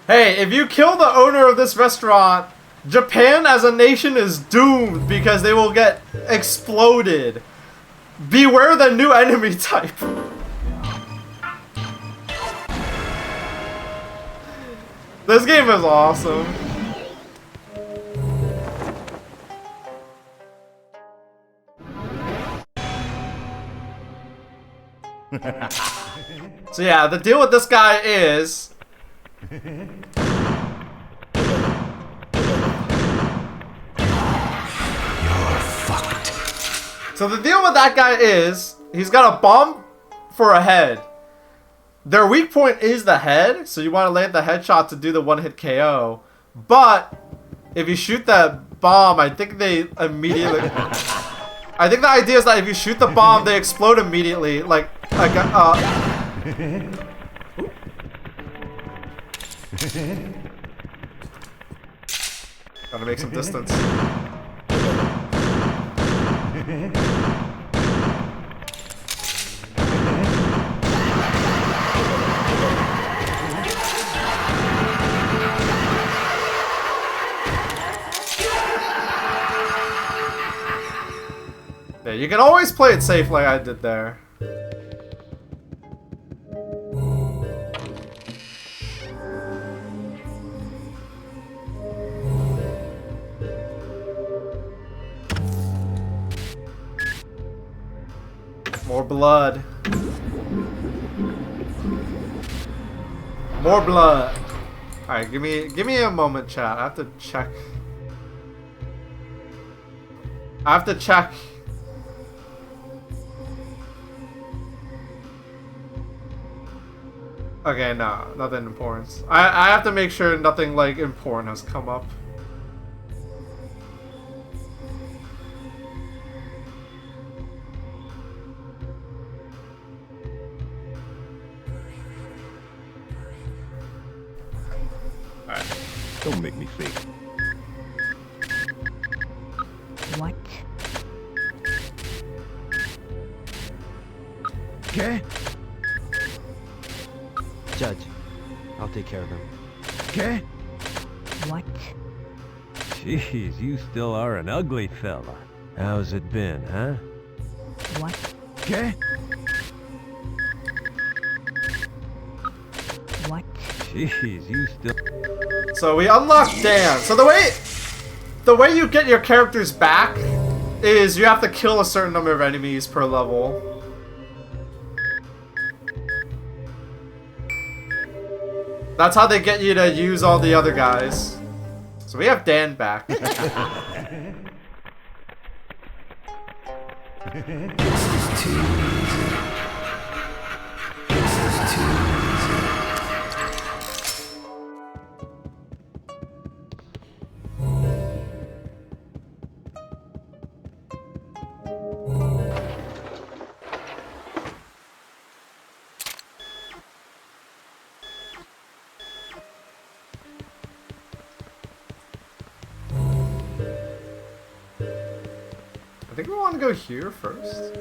Hey, if you kill the owner of this restaurant, Japan as a nation is doomed because they will get exploded. Beware the new enemy type. This game is awesome. So yeah, the deal with this guy is so the deal with that guy is he's got a bomb for a head. Their weak point is the head, so you want to land the headshot to do the one-hit KO. But if you shoot that bomb, I think they immediately. I think the idea is that if you shoot the bomb, they explode immediately. Like gotta make some distance. Yeah, you can always play it safe like I did there. More blood. More blood. Alright, give me a moment, chat. I have to check. Okay, no, nothing important. I have to make sure nothing like important has come up. Alright. Don't make me think. What? Okay. Judge, I'll take care of him. Okay. What? Jeez, you still are an ugly fella. How's it been, huh? What? Okay. What? Jeez, you still... So we unlocked Dan. So the way you get your characters back is you have to kill a certain number of enemies per level. That's how they get you to use all the other guys. So we have Dan back. I think we want to go here first.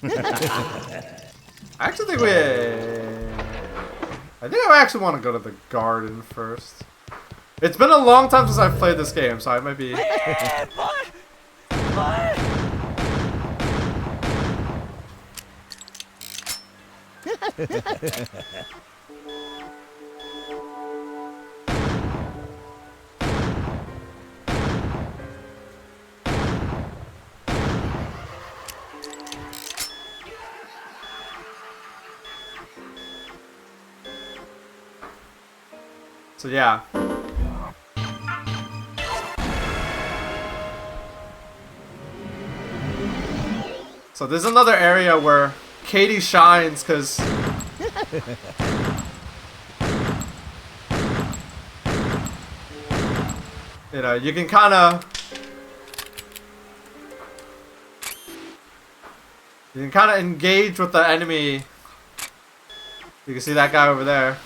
I actually think I actually want to go to the garden first. It's been a long time since I've played this game, so I might be... So yeah. So there's another area where Katie shines because you know, you can kind of engage with the enemy. You can see that guy over there.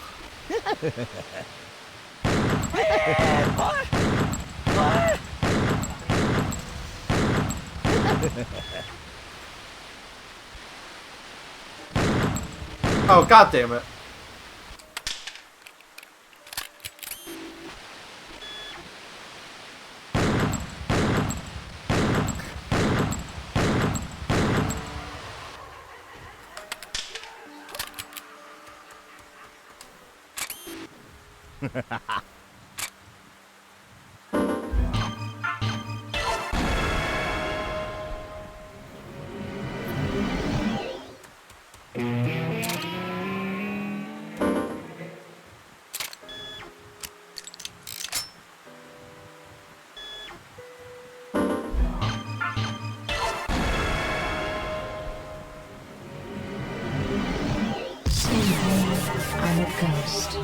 Oh, god damn it. I'm a ghost.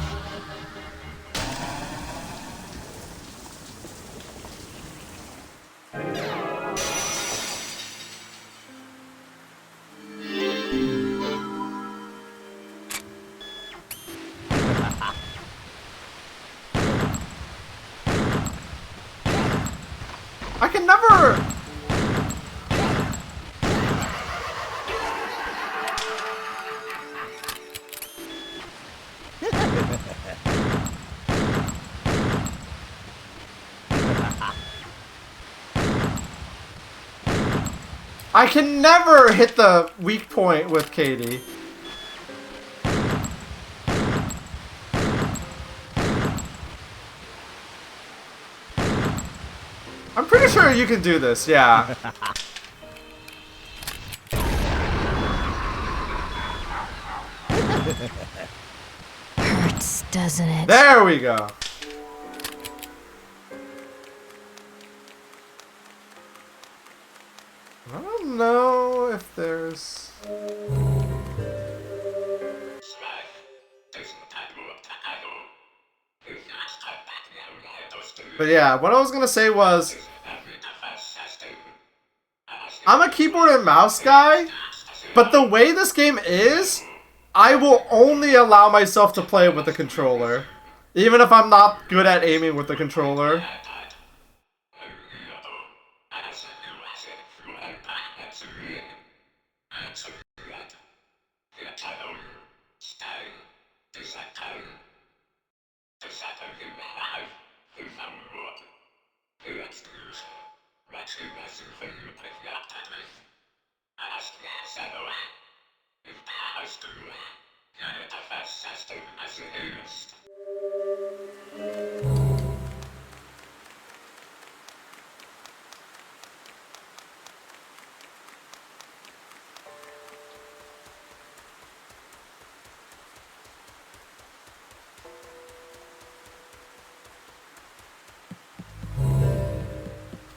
I can never... I can never hit the weak point with Katie. I'm pretty sure you can do this, yeah. Hurts, doesn't it? There we go. I don't know if there's... But yeah, what I was gonna say was... I'm a keyboard and mouse guy, but the way this game is, I will only allow myself to play with the controller. Even if I'm not good at aiming with the controller.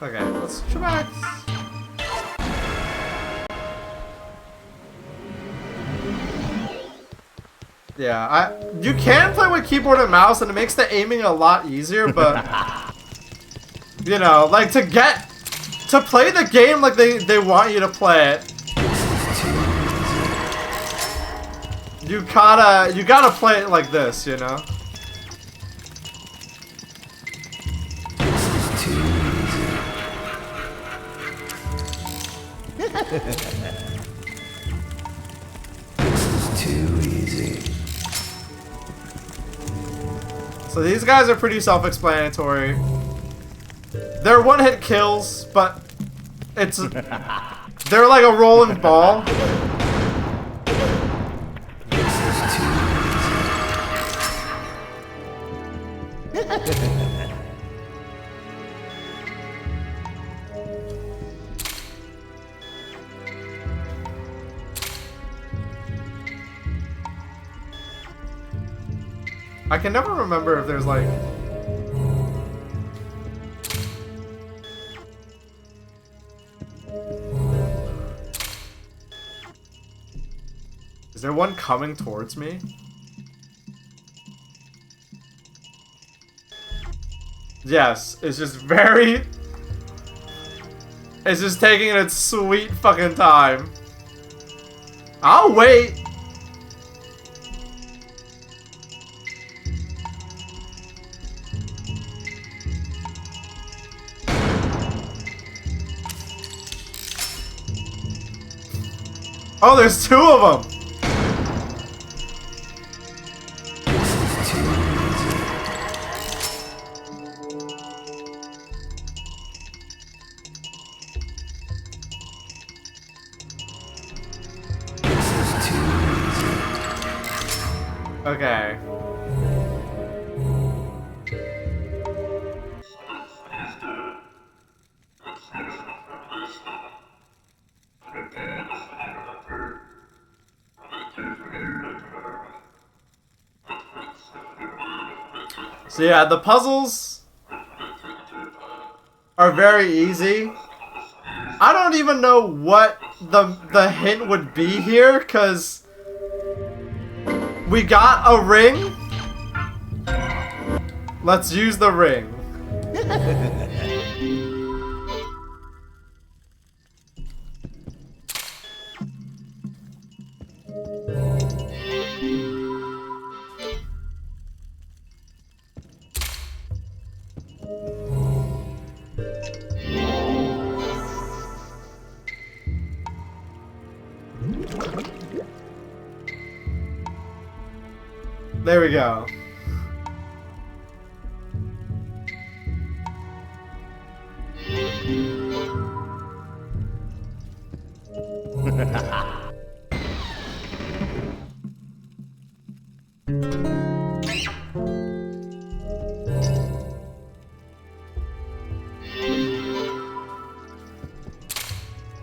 Okay, let's switch back. Yeah, you can play with keyboard and mouse, and it makes the aiming a lot easier. But you know, like to play the game like they want you to play it, you gotta play it like this, you know. Too easy. So these guys are pretty self-explanatory. They're one-hit kills, but they're like a rolling ball. I can never remember if there's like... Is there one coming towards me? Yes, it's just very... It's just taking its sweet fucking time. I'll wait! Oh, there's two of them! Okay. So yeah, the puzzles are very easy. I don't even know what the hint would be here, cause we got a ring. Let's use the ring. There we go.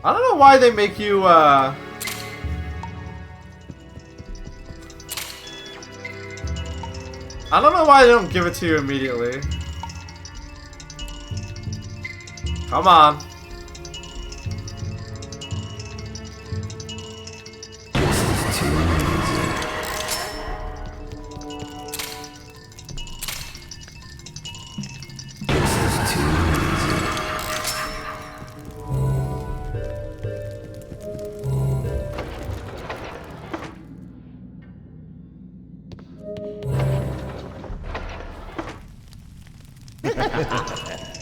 I don't know why they make you, I don't know why they don't give it to you immediately. Come on.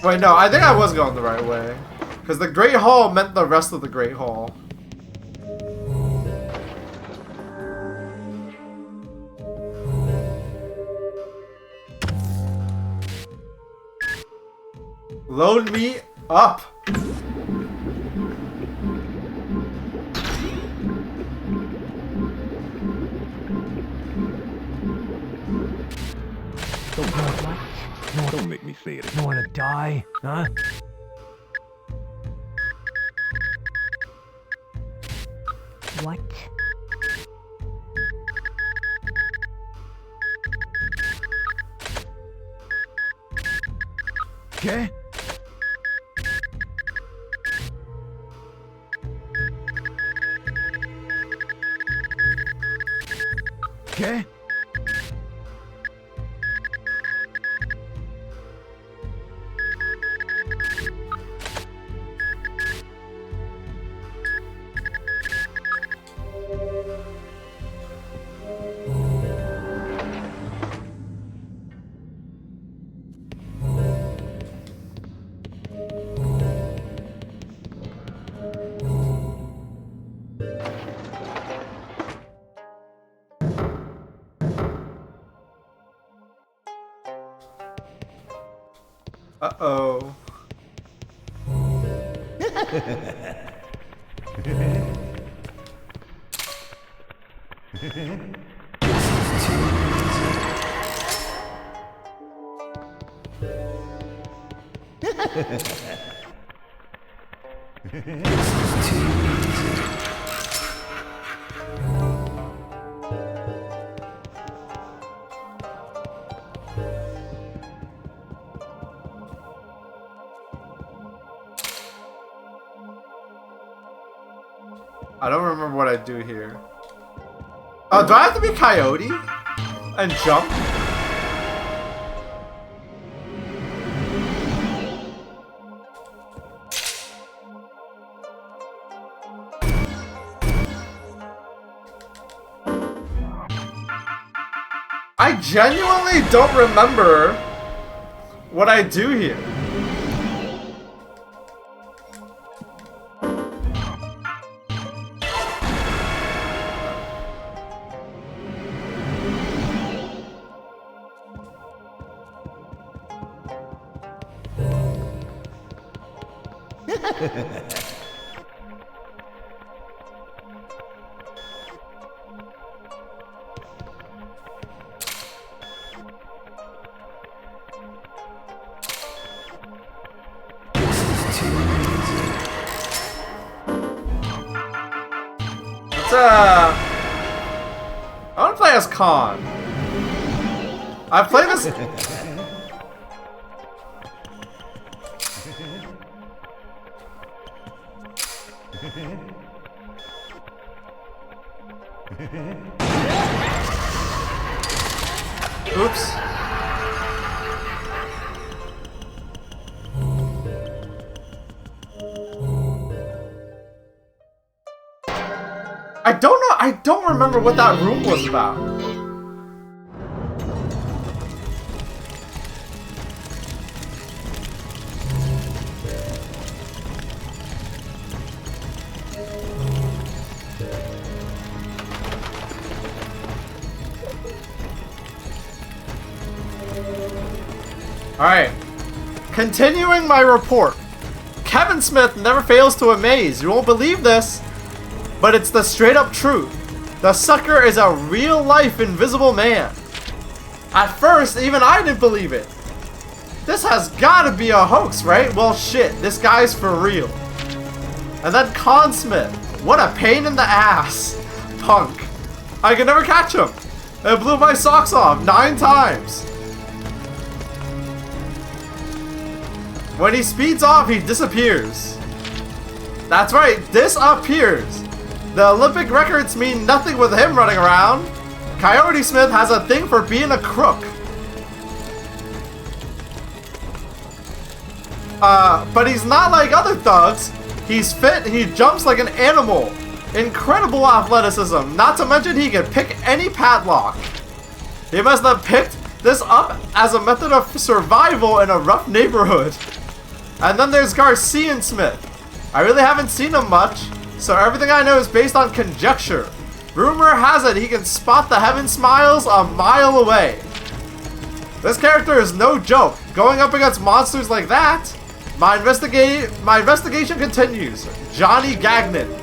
Wait, no, I think I was going the right way. Because the Great Hall meant the rest of the Great Hall. Load me up. Don't make me say it. You wanna die, huh? What? Okay. Okay. Uh-oh. I don't remember what I do here. Oh, do I have to be Coyote? And jump? I genuinely don't remember what I do here. I want to play as Khan. I've played this. Oops. I don't remember what that room was about. Alright. Continuing my report. Kevin Smith never fails to amaze. You won't believe this, but it's the straight up truth. The sucker is a real life invisible man. At first, even I didn't believe it. This has gotta be a hoax, right? Well shit, this guy's for real. And then Con Smith. What a pain in the ass. Punk. I could never catch him. It blew my socks off 9 times. When he speeds off, he disappears. That's right, disappears. The Olympic records mean nothing with him running around. Coyote Smith has a thing for being a crook. But he's not like other thugs. He's fit, he jumps like an animal. Incredible athleticism, not to mention he can pick any padlock. He must have picked this up as a method of survival in a rough neighborhood. And then there's Garcia Smith. I really haven't seen him much, so everything I know is based on conjecture. Rumor has it he can spot the heaven smiles a mile away. This character is no joke. Going up against monsters like that, My investigation continues. Johnny Gagnon.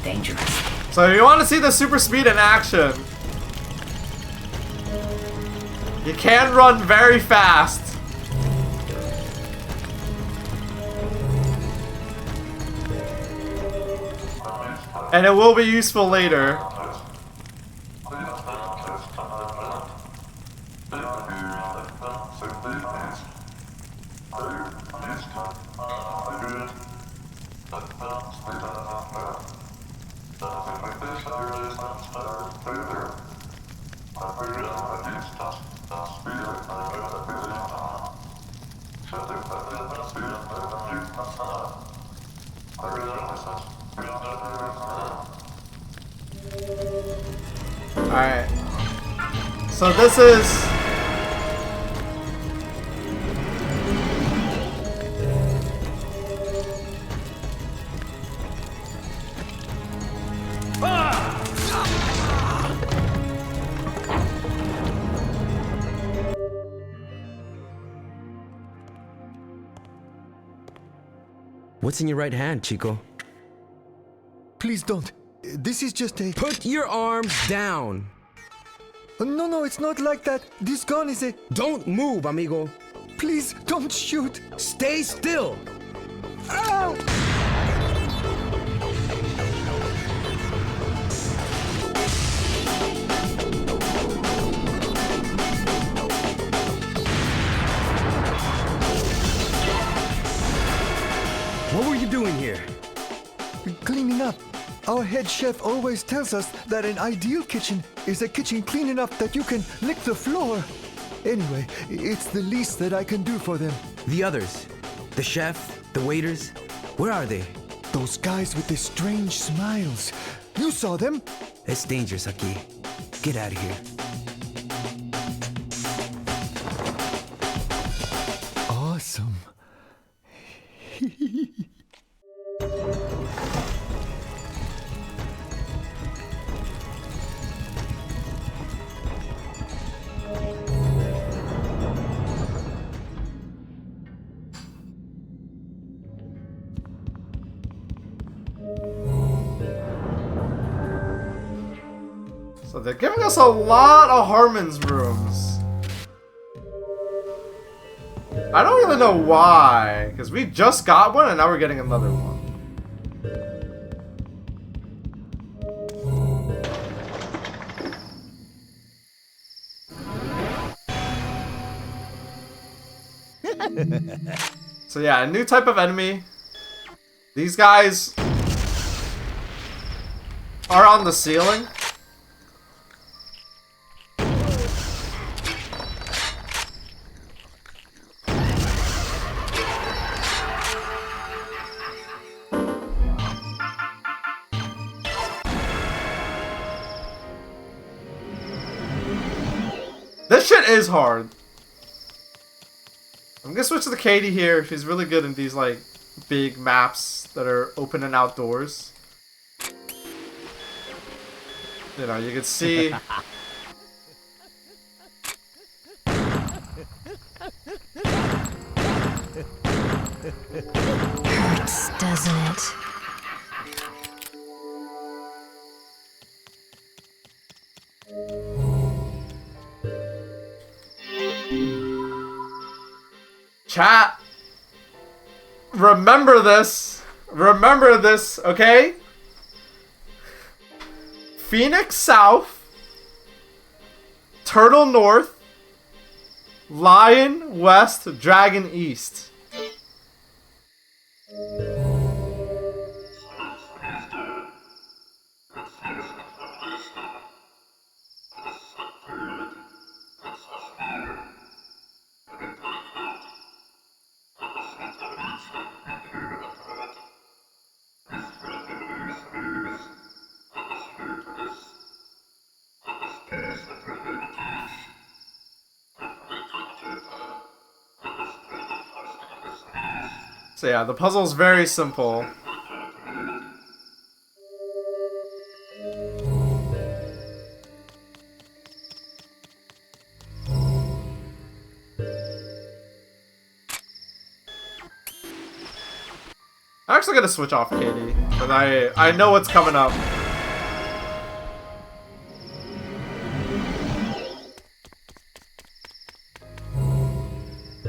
Dangerous. So if you want to see the super speed in action, you can run very fast. And it will be useful later. Alright. So this is... What's in your right hand, Chico? Please don't. This is just a... Put your arms down! No, it's not like that. This gun is a... Don't move, amigo. Please, don't shoot. Stay still! Ah! What were you doing here? Cleaning up. Our head chef always tells us that an ideal kitchen is a kitchen clean enough that you can lick the floor. Anyway, it's the least that I can do for them. The others? The chef? The waiters? Where are they? Those guys with the strange smiles. You saw them? It's dangerous, Aki. Get out of here. Awesome. So they're giving us a lot of Harmon's rooms. I don't really know why, because we just got one and now we're getting another one. So yeah, a new type of enemy. These guys are on the ceiling. This shit is hard. I'm gonna switch to the Katie here. She's really good in these like big maps that are open and outdoors. You know, you can see. Hurts, doesn't it? Chat. Remember this. Remember this, okay? Phoenix South. Turtle North. Lion West. Dragon East. So yeah, the puzzle's very simple. I'm actually gonna switch off Katie, because I know what's coming up.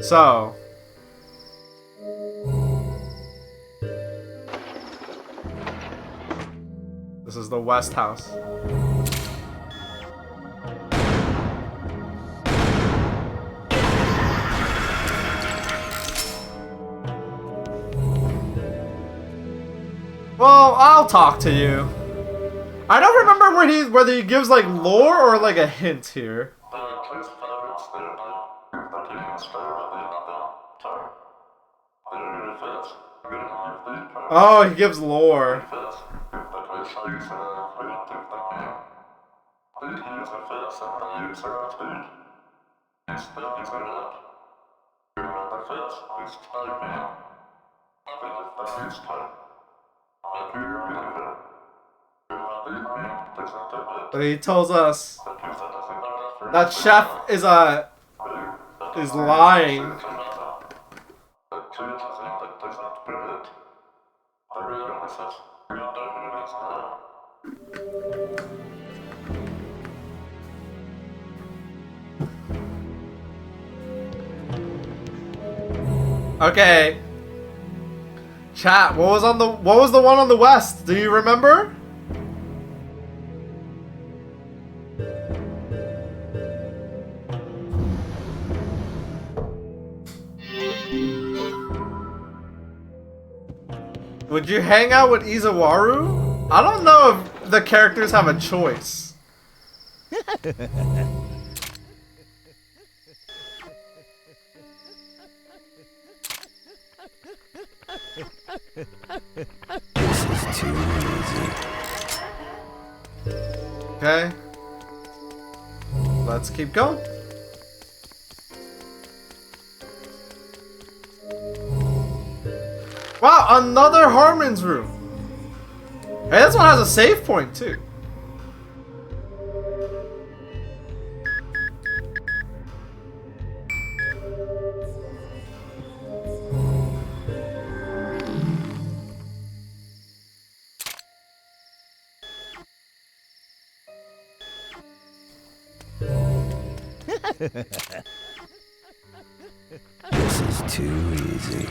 So this is the West House. Well, I'll talk to you. I don't remember whether he gives like lore or like a hint here. Oh, he gives lore. He tells us that Chef is lying. Okay. Chat, what was the one on the west? Do you remember? Would you hang out with Izawaru? I don't know if the characters have a choice. This is too easy. Okay. Let's keep going. Wow, another Harmon's room. Hey, this one has a save point too. This is too easy.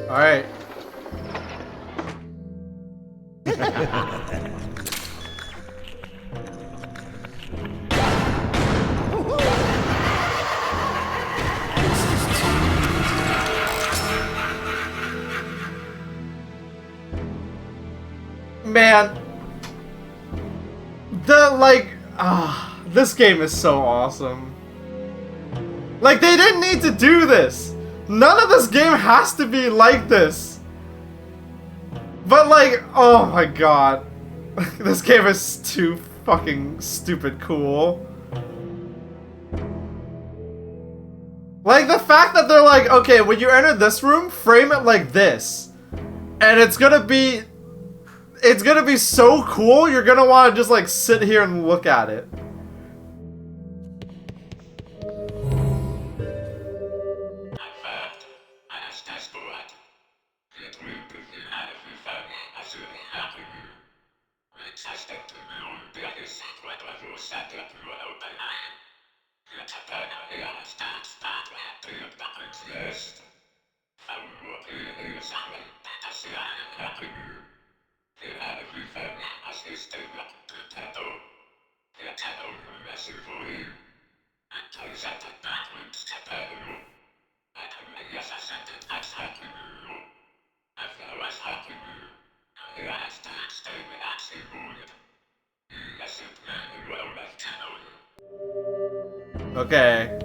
All right. Man, this game is so awesome. Like, they didn't need to do this. None of this game has to be like this. But like, oh my god. This game is too fucking stupid cool. Like, the fact that they're like, okay, when you enter this room, frame it like this. And it's gonna be so cool, you're gonna want to just like sit here and look at it. Okay.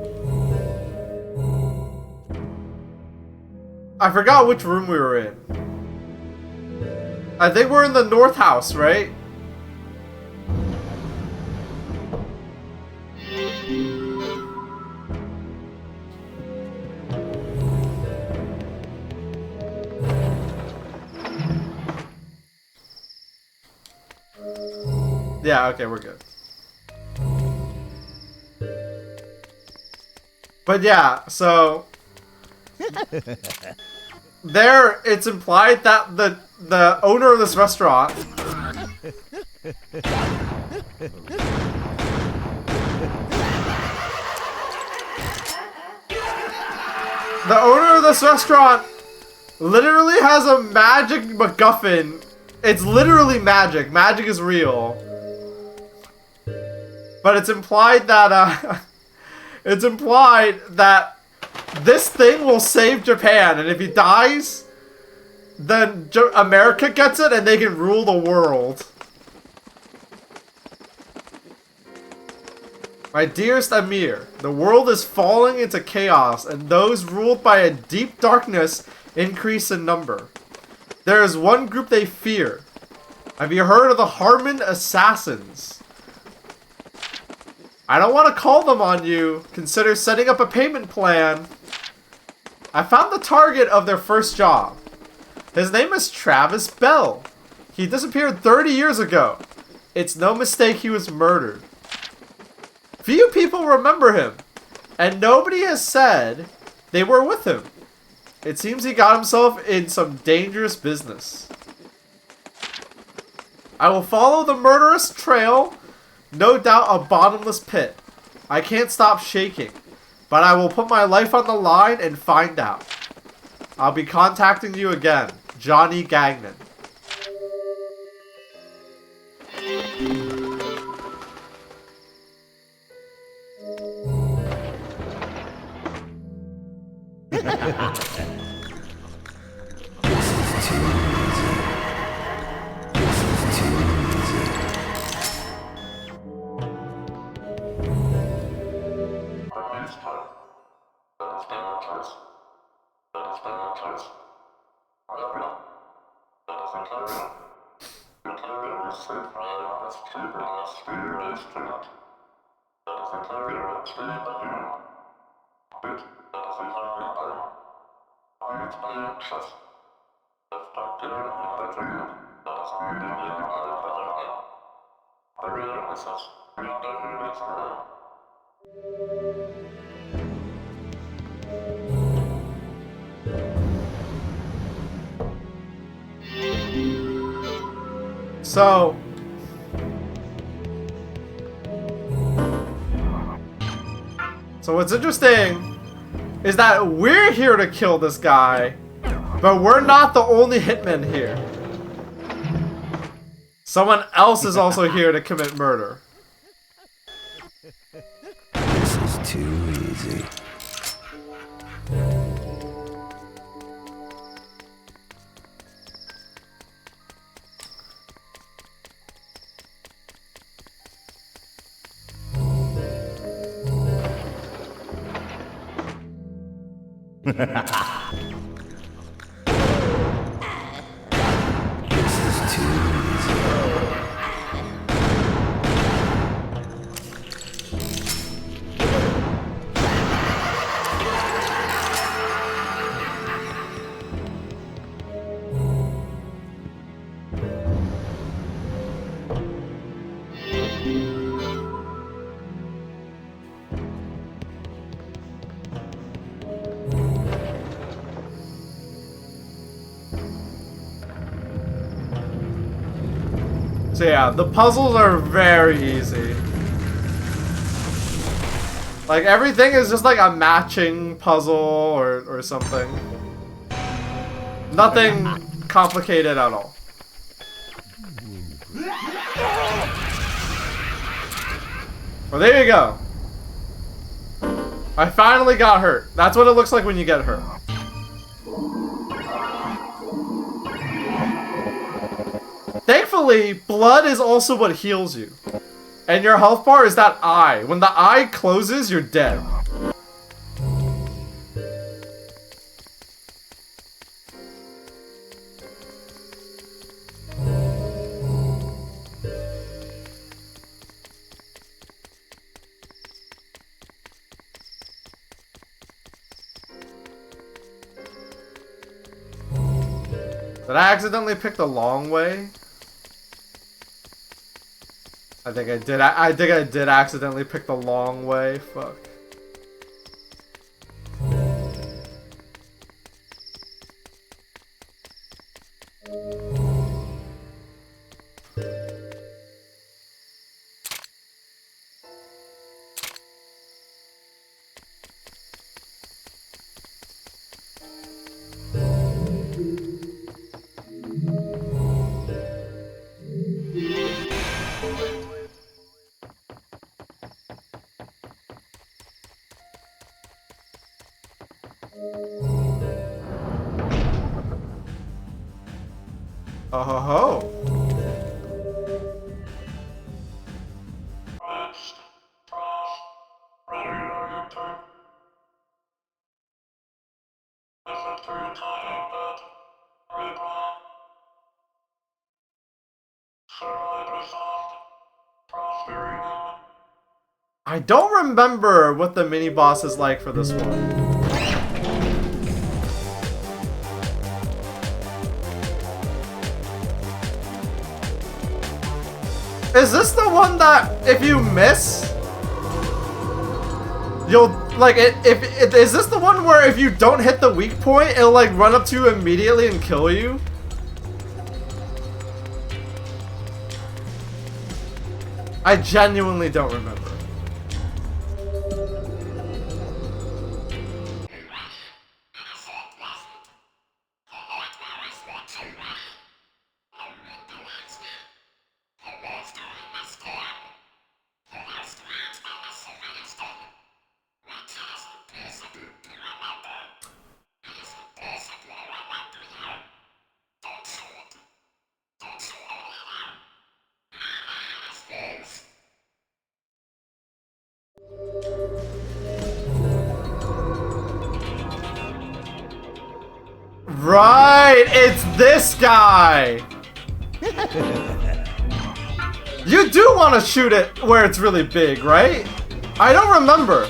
I forgot which room we were in. I think we're in the North House, right? Yeah, okay, we're good. But yeah, so there it's implied that the owner of this restaurant literally has a magic MacGuffin. It's literally magic. Magic is real. But it's implied that it's implied that this thing will save Japan, and if he dies, then America gets it and they can rule the world. My dearest Amir, the world is falling into chaos, and those ruled by a deep darkness increase in number. There is one group they fear. Have you heard of the Harmon Assassins? I don't want to call them on you. Consider setting up a payment plan. I found the target of their first job. His name is Travis Bell. He disappeared 30 years ago. It's no mistake he was murdered. Few people remember him, and nobody has said they were with him. It seems he got himself in some dangerous business. I will follow the murderous trail, no doubt a bottomless pit. I can't stop shaking, but I will put my life on the line and find out. I'll be contacting you again, Johnny Gagnon. So what's interesting is that we're here to kill this guy, but we're not the only hitmen here. Someone else is also here to commit murder. This is too easy. This is too So yeah, the puzzles are very easy. Like, everything is just like a matching puzzle or something. Nothing complicated at all. Well, there you go. I finally got hurt. That's what it looks like when you get hurt. Thankfully, blood is also what heals you. And your health bar is that eye. When the eye closes, you're dead. Did I accidentally pick the long way? I think I did. I think I did accidentally pick the long way. Fuck. Oh ho ho. I don't remember what the mini boss is like for this one. Is this the one that if you miss, you'll like is this the one where if you don't hit the weak point, it'll like run up to you immediately and kill you? I genuinely don't remember. Right, it's this guy. You do want to shoot it where it's really big, right? I don't remember.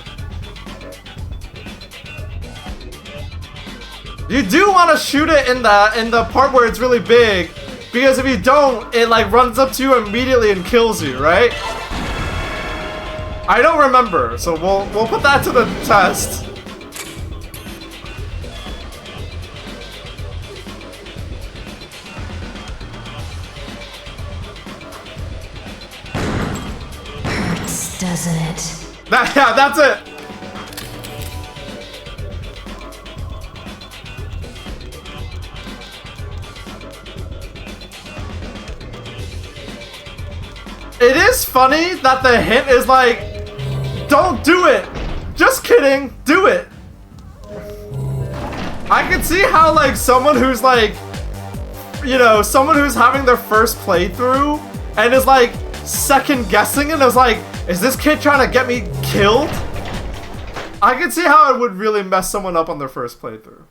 You do want to shoot it in the part where it's really big, because if you don't, it like runs up to you immediately and kills you, right? I don't remember, so we'll put that to the test. Doesn't it? Yeah, that's it. It is funny that the hint is like, don't do it. Just kidding, do it. I can see how like someone who's like, you know, someone who's having their first playthrough and is like second guessing and is like, is this kid trying to get me killed? I can see how it would really mess someone up on their first playthrough.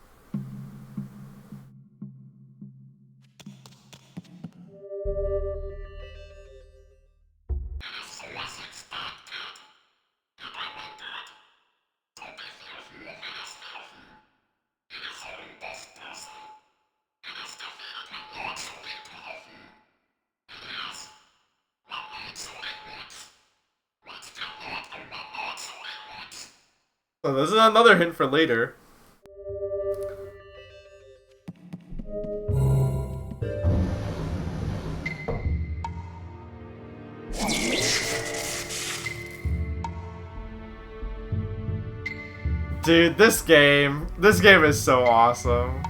So this is another hint for later. Dude, this game is so awesome.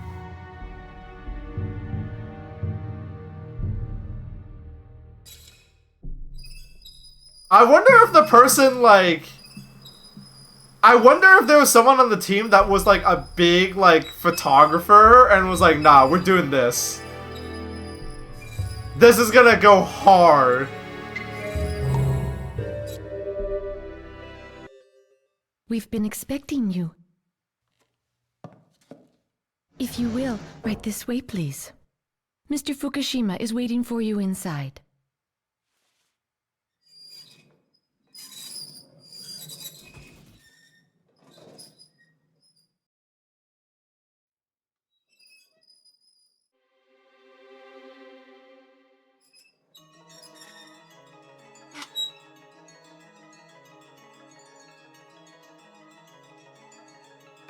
I wonder if the person like, I wonder if there was someone on the team that was like a big like photographer and was like, nah, we're doing this. This is gonna go hard. We've been expecting you. If you will, right this way, please. Mr. Fukushima is waiting for you inside.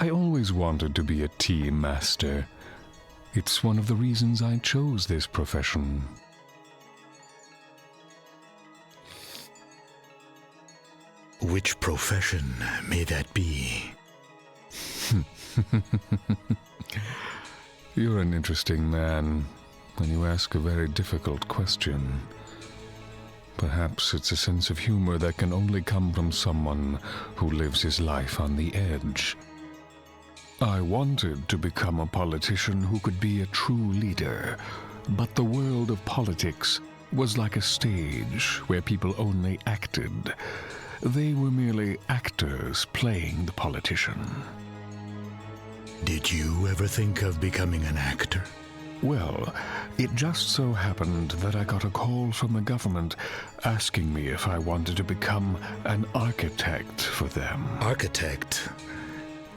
I always wanted to be a tea master. It's one of the reasons I chose this profession. Which profession may that be? You're an interesting man, and you ask a very difficult question. Perhaps it's a sense of humor that can only come from someone who lives his life on the edge. I wanted to become a politician who could be a true leader, but the world of politics was like a stage where people only acted. They were merely actors playing the politician. Did you ever think of becoming an actor? Well, it just so happened that I got a call from the government asking me if I wanted to become an architect for them. Architect?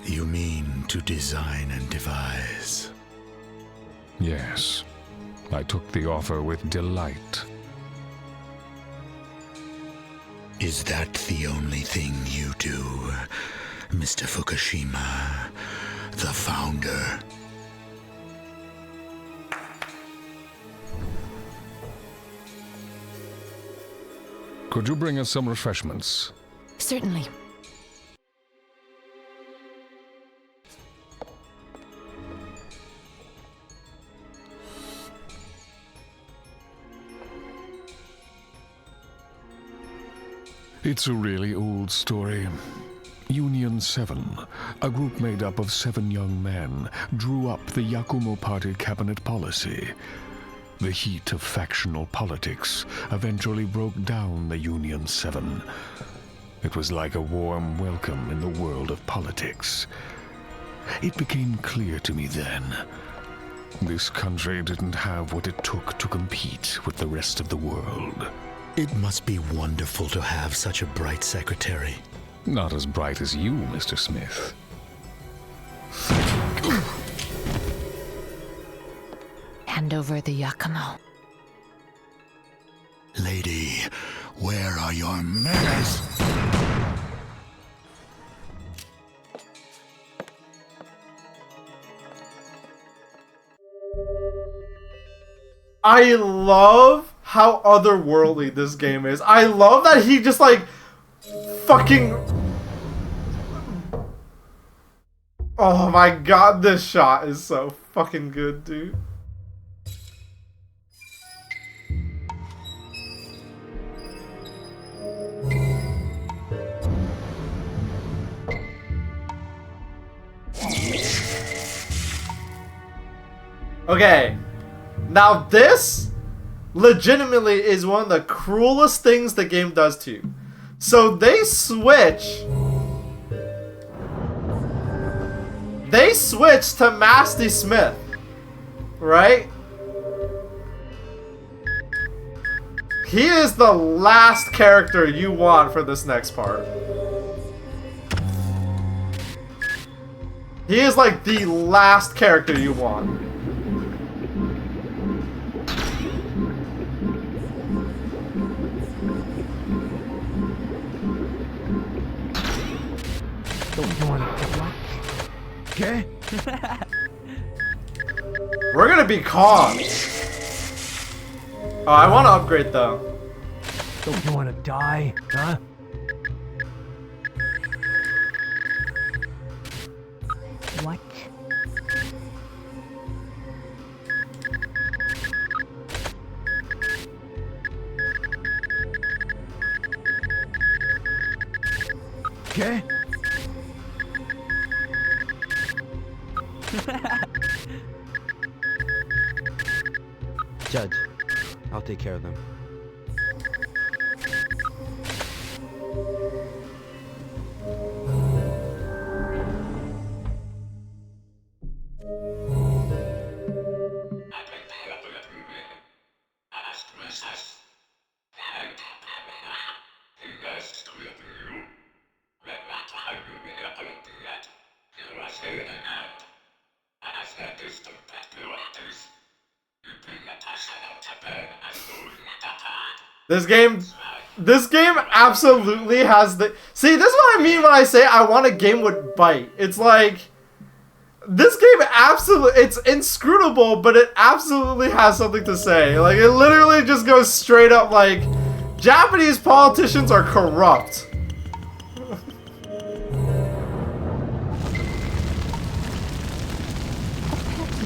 You mean to design and devise? Yes. I took the offer with delight. Is that the only thing you do, Mr. Fukushima, the founder? Could you bring us some refreshments? Certainly. It's a really old story. Union 7, a group made up of 7 young men, drew up the Yakumo Party cabinet policy. The heat of factional politics eventually broke down the Union 7. It was like a warm welcome in the world of politics. It became clear to me then, this country didn't have what it took to compete with the rest of the world. It must be wonderful to have such a bright secretary. Not as bright as you, Mr. Smith. Hand over the Yakumo. Lady, where are your manners? I love how otherworldly this game is. I love that he just like fucking... Oh my god, this shot is so fucking good, dude. Okay, now this legitimately is one of the cruelest things the game does to you. So they switch to Masty Smith, right? He is the last character you want for this next part. He is like the last character you want. Okay. We're gonna be calm. Oh, I want to upgrade though. Don't you want to die, huh? What? Okay. Judge, I'll take care of them. This game absolutely has the... See, this is what I mean when I say I want a game with bite. It's like... This game absolutely, it's inscrutable, but it absolutely has something to say. Like, it literally just goes straight up like, Japanese politicians are corrupt.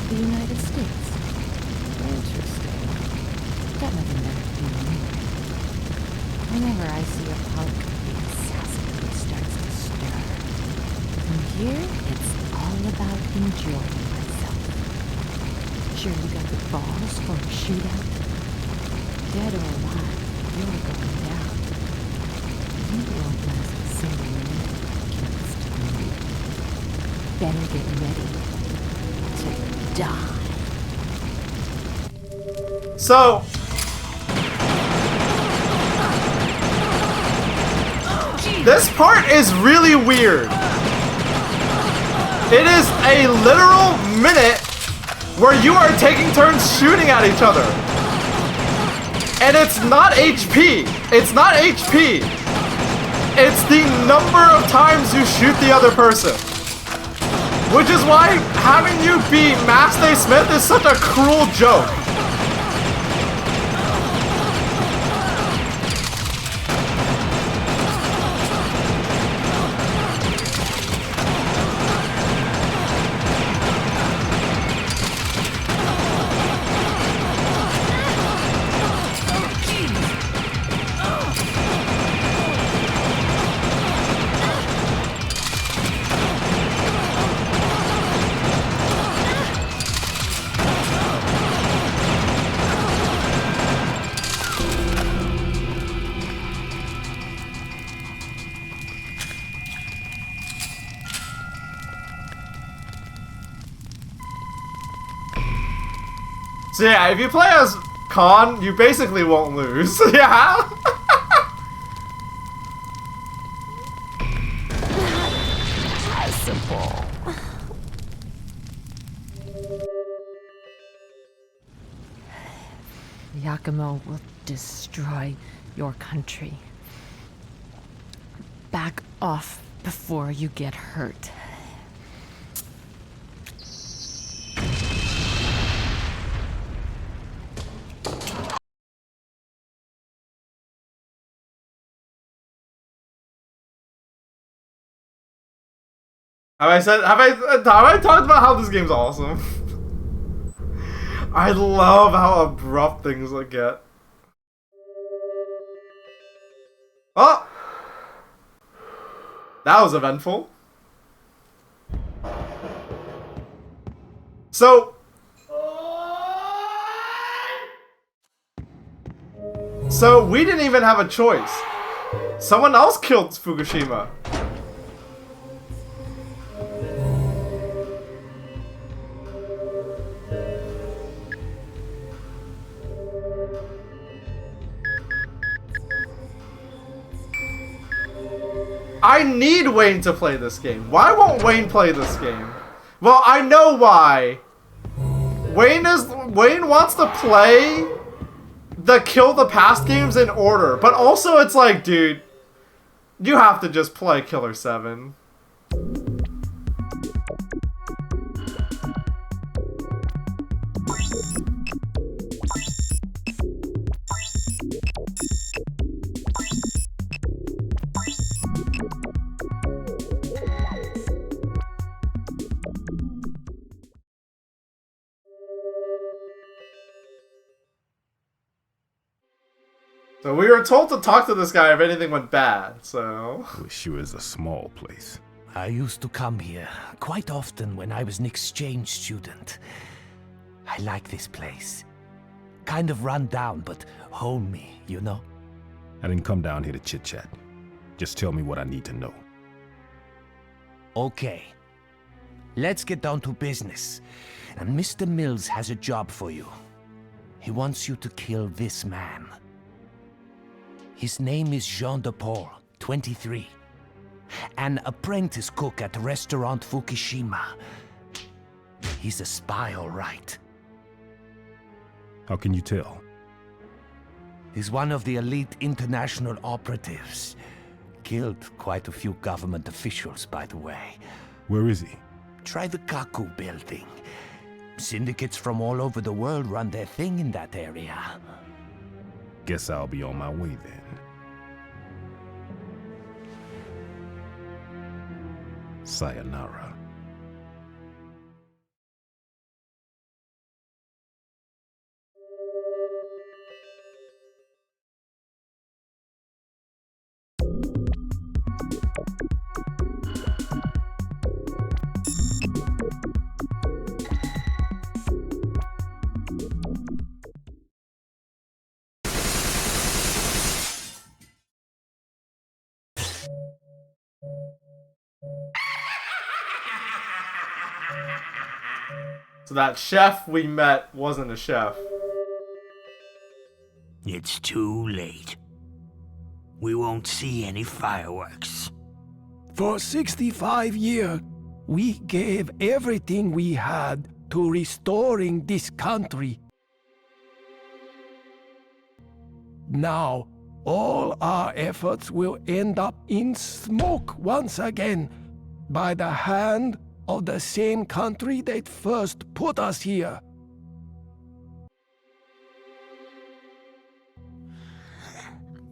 The United States. Interesting. Got nothing better to do anyway. Whenever I see a punk, the assassin starts to stir. From here, it's all about enjoying myself. Sure, you got the balls for a shootout? Dead or alive, you're going down. You won't last a single minute against me. Better get ready to die. So, this part is really weird. It is a literal minute where you are taking turns shooting at each other. And it's not HP. It's not HP. It's the number of times you shoot the other person. Which is why having you be Master Smith is such a cruel joke. So yeah, if you play as Khan, you basically won't lose. Yeah. Possible. Yakumo will destroy your country. Back off before you get hurt. Have I talked about how this game's awesome? I love how abrupt things get. Oh! That was eventful. So we didn't even have a choice. Someone else killed Fukushima. I need Wayne to play this game. Why won't Wayne play this game? Well, I know why. Wayne wants to play the Kill the Past games in order, but also it's like, dude, you have to just play Killer 7. So we were told to talk to this guy if anything went bad, so... Wish it was a small place. I used to come here quite often when I was an exchange student. I like this place. Kind of run down, but homey, you know? I didn't come down here to chit-chat. Just tell me what I need to know. Okay. Let's get down to business. And Mr. Mills has a job for you. He wants you to kill this man. His name is Jean de Paul, 23. An apprentice cook at Restaurant Fukushima. He's a spy, all right. How can you tell? He's one of the elite international operatives. Killed quite a few government officials, by the way. Where is he? try the Kaku building. Syndicates from all over the world run their thing in that area. Guess I'll be on my way then. Sayonara. So that chef we met wasn't a chef. It's too late. We won't see any fireworks. For 65 years, we gave everything we had to restoring this country. Now, all our efforts will end up in smoke once again by the hand of the same country that first put us here.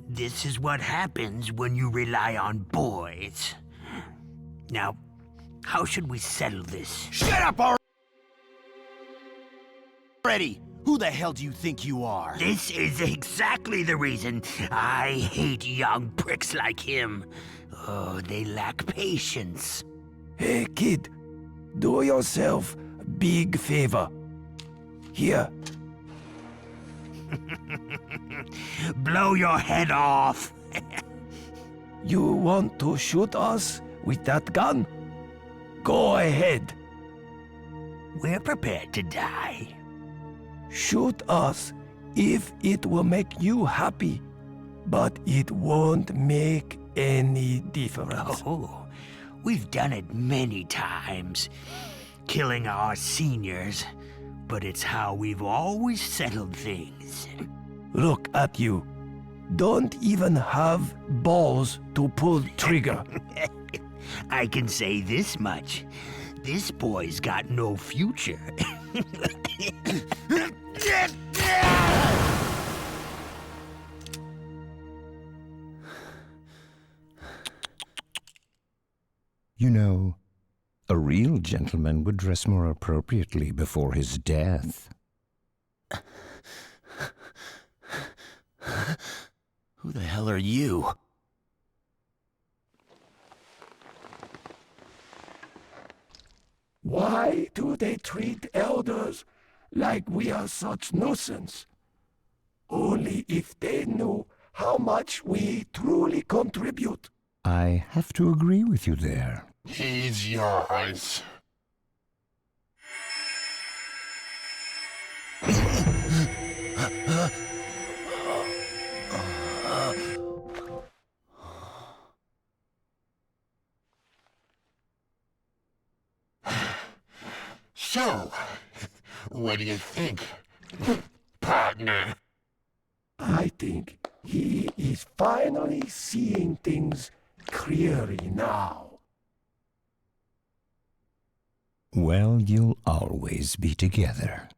This is what happens when you rely on boys. Now, how should we settle this? Shut up already! Who the hell do you think you are? This is exactly the reason I hate young pricks like him. Oh, they lack patience. Hey kid, do yourself a big favor. Here. Blow your head off. You want to shoot us with that gun? Go ahead. We're prepared to die. Shoot us if it will make you happy, but it won't make any difference. Oh, we've done it many times, killing our seniors, but it's how we've always settled things. Look at you. Don't even have balls to pull trigger. I can say this much. This boy's got no future. You know, a real gentleman would dress more appropriately before his death. Who the hell are you? Why do they treat elders like we are such nuisance? Only if they knew how much we truly contribute. I have to agree with you there. He's yours. So, what do you think, partner? I think he is finally seeing things clearly now. Well, you'll always be together.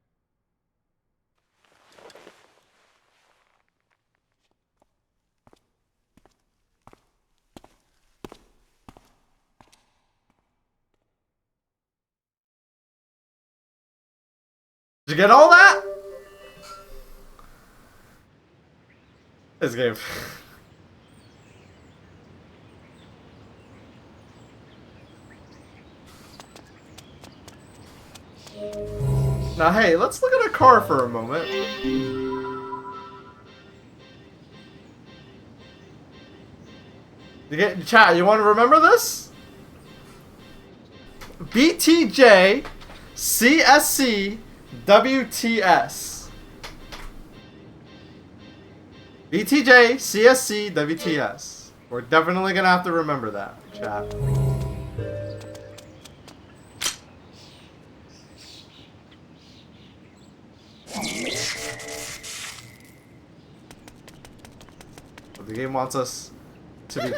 Did you get all that? This game. Now, hey, let's look at a car for a moment. Chat, you want to remember this? BTJ CSC WTS. BTJ CSC WTS. We're definitely gonna have to remember that, chat. The game wants us to be.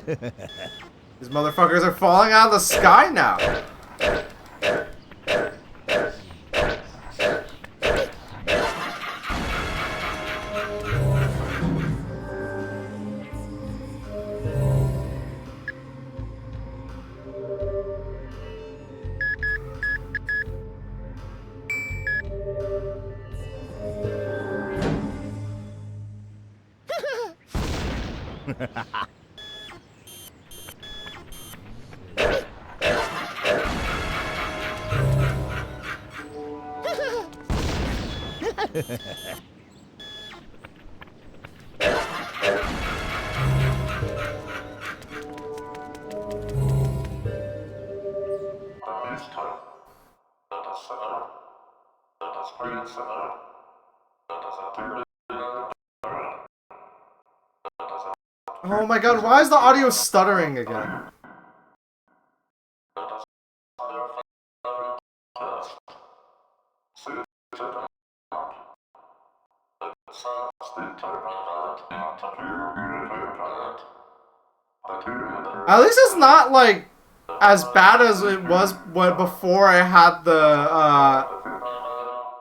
These motherfuckers are falling out of the sky now. Oh my god, why is the audio stuttering again? At least it's not like as bad as it was when before I had the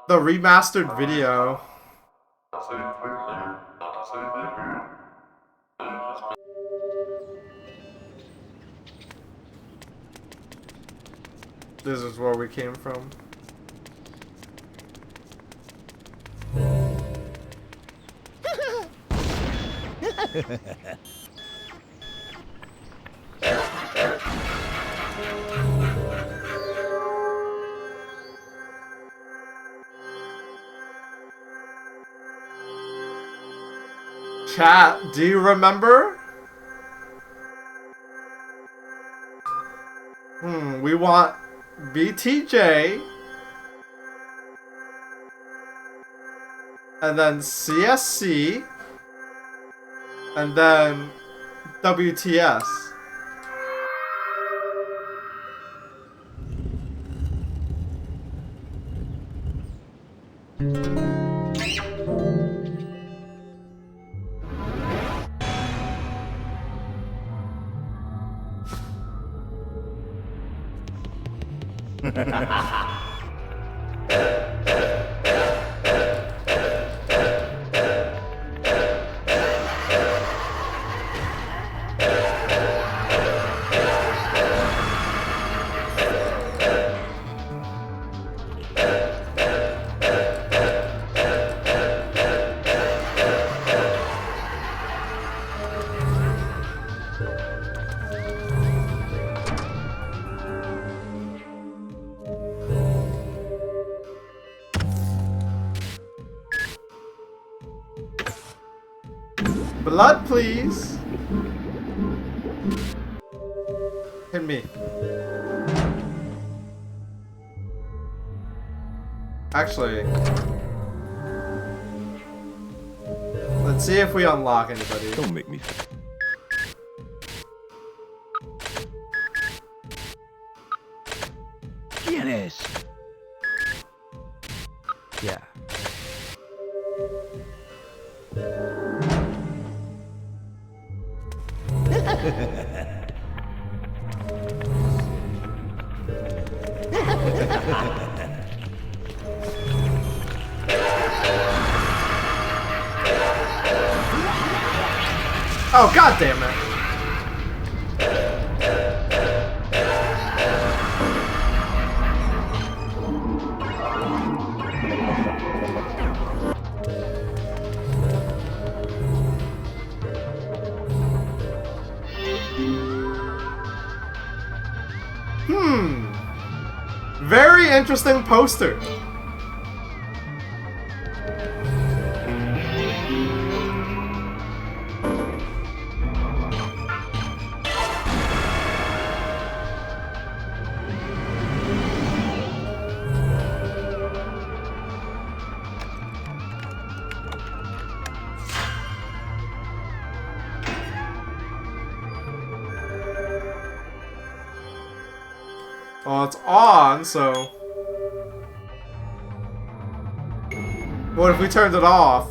remastered video. This is where we came from. Chat, do you remember? We want BTJ. And then CSC. And then WTS. Blood, please. Hit me. Actually, let's see if we unlock anybody. Don't make me. Guinness. Yeah. Oh, god damn it. Very interesting poster. Well, it's on, so... What if we turned it off?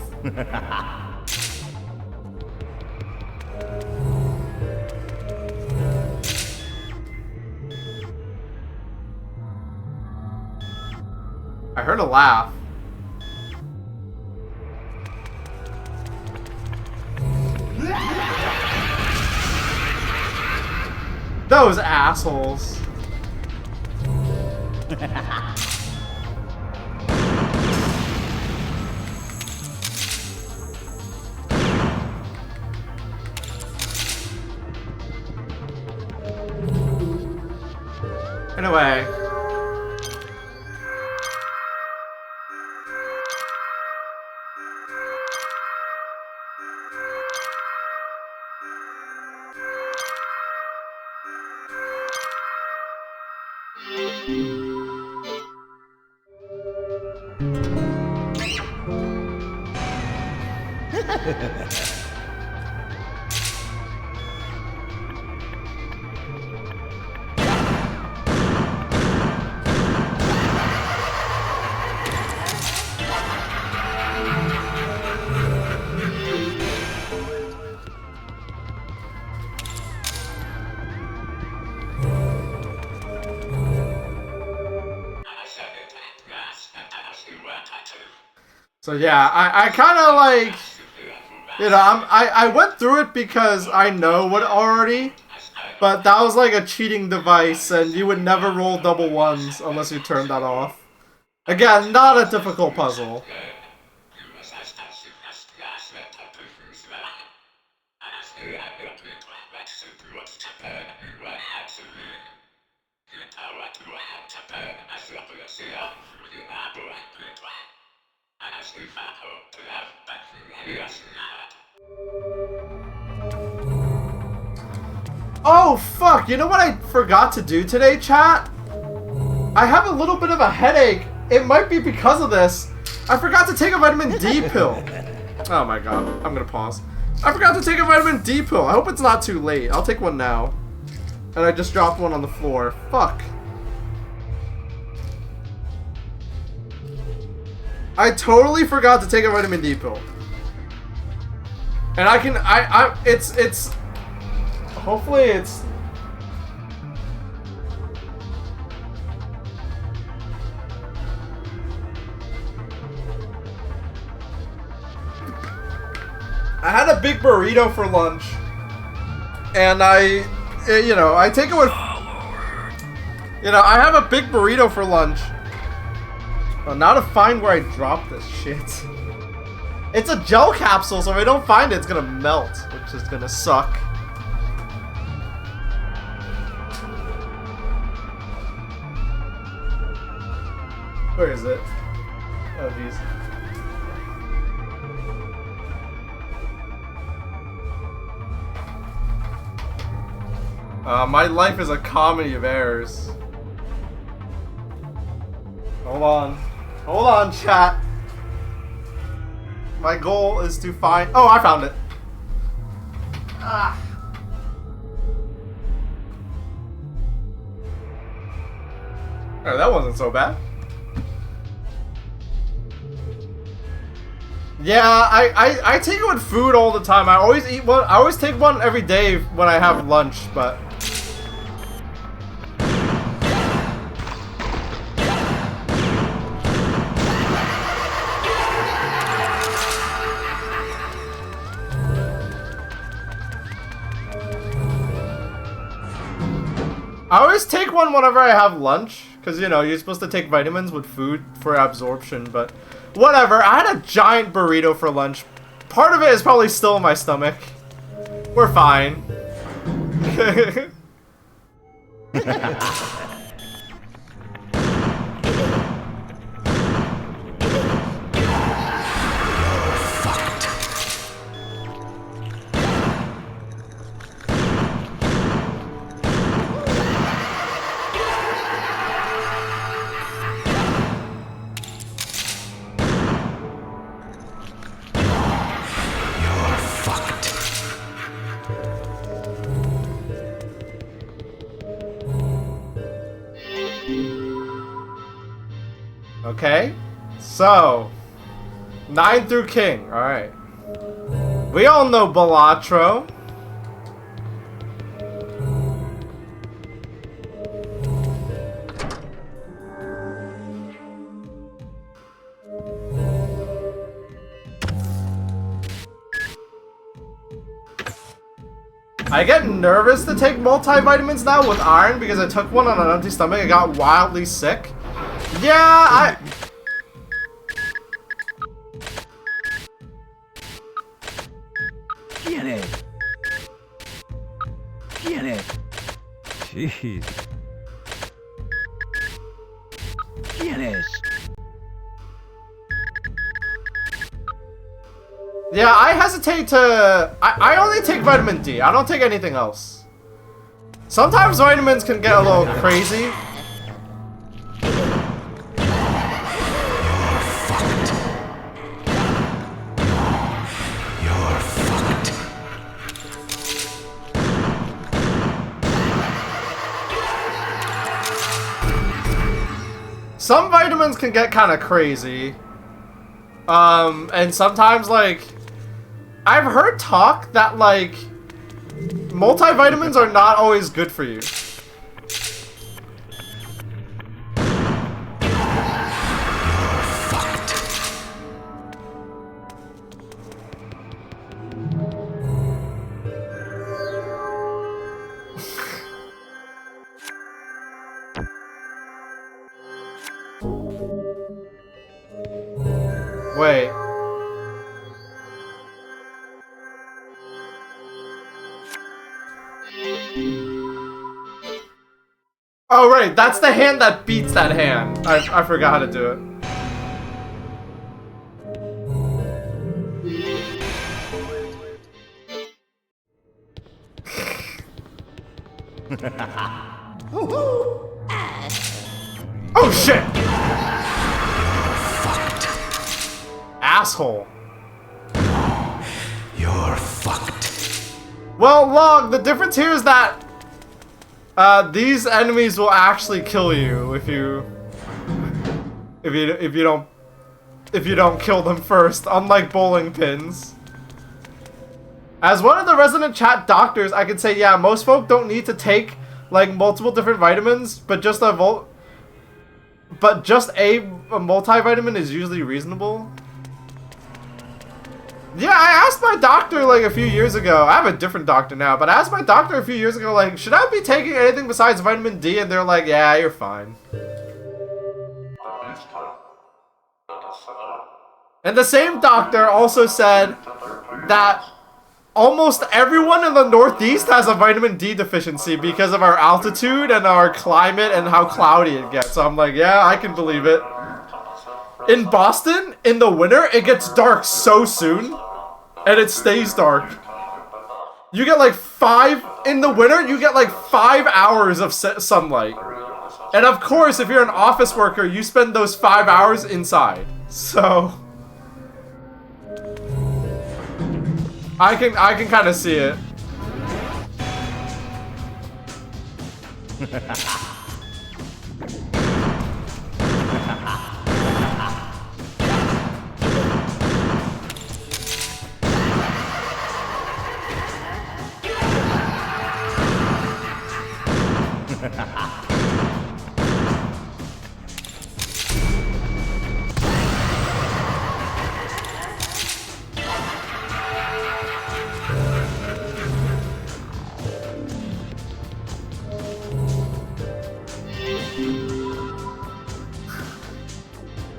I heard a laugh. Those assholes. Anyway. So yeah, I kind of like, you know, I went through it because I know what already, but that was like a cheating device, and you would never roll double ones unless you turned that off. Again, not a difficult puzzle. Oh fuck, you know what I forgot to do today, chat? I have a little bit of a headache. It might be because of this. I forgot to take a vitamin D pill. Oh my god, I'm gonna pause. I forgot to take a vitamin D pill. I hope it's not too late. I'll take one now. And I just dropped one on the floor. Fuck. I totally forgot to take a vitamin D pill. And it's hopefully it's I had a big burrito for lunch, and I take it with, I have a big burrito for lunch. Oh, now to find where I dropped this shit. It's a gel capsule, so if I don't find it, it's gonna melt, which is gonna suck. Where is it? Oh, jeez. My life is a comedy of errors. Hold on. Hold on, chat. My goal is to find... Oh, I found it. Ah. Oh, that wasn't so bad. Yeah, I take it with food all the time. I always eat one. I always take one every day when I have lunch, but... I always take one whenever I have lunch, because, you know, you're supposed to take vitamins with food for absorption, but whatever. I had a giant burrito for lunch. Part of it is probably still in my stomach. We're fine. Okay, so 9 through King. All right, we all know Balatro. I get nervous to take multivitamins now with iron because I took one on an empty stomach and got wildly sick. Yeah, Get it! Get it! Jeez. Get it! Yeah, I hesitate to... I only take vitamin D. I don't take anything else. Sometimes vitamins can get a little crazy. You're fucked. Some vitamins can get kind of crazy. And sometimes, like... I've heard talk that, like, multivitamins are not always good for you. Wait. Oh, right, that's the hand that beats that hand. I forgot how to do it. Oh, shit! Asshole. You're fucked. Well, Log, the difference here is that these enemies will actually kill you if you don't kill them first, unlike bowling pins. As one of the resident chat doctors, I could say, yeah, most folk don't need to take like multiple different vitamins, but just a multivitamin is usually reasonable. Yeah, I asked my doctor like a few years ago. I have a different doctor now, but I asked my doctor a few years ago, like, should I be taking anything besides vitamin D? And they're like, yeah, you're fine. And the same doctor also said that almost everyone in the Northeast has a vitamin D deficiency because of our altitude and our climate and how cloudy it gets. So I'm like, yeah, I can believe it. In Boston, in the winter, it gets dark so soon, and it stays dark. You get like in the winter, you get like 5 hours of sunlight. And of course, if you're an office worker, you spend those 5 hours inside. So I can kind of see it.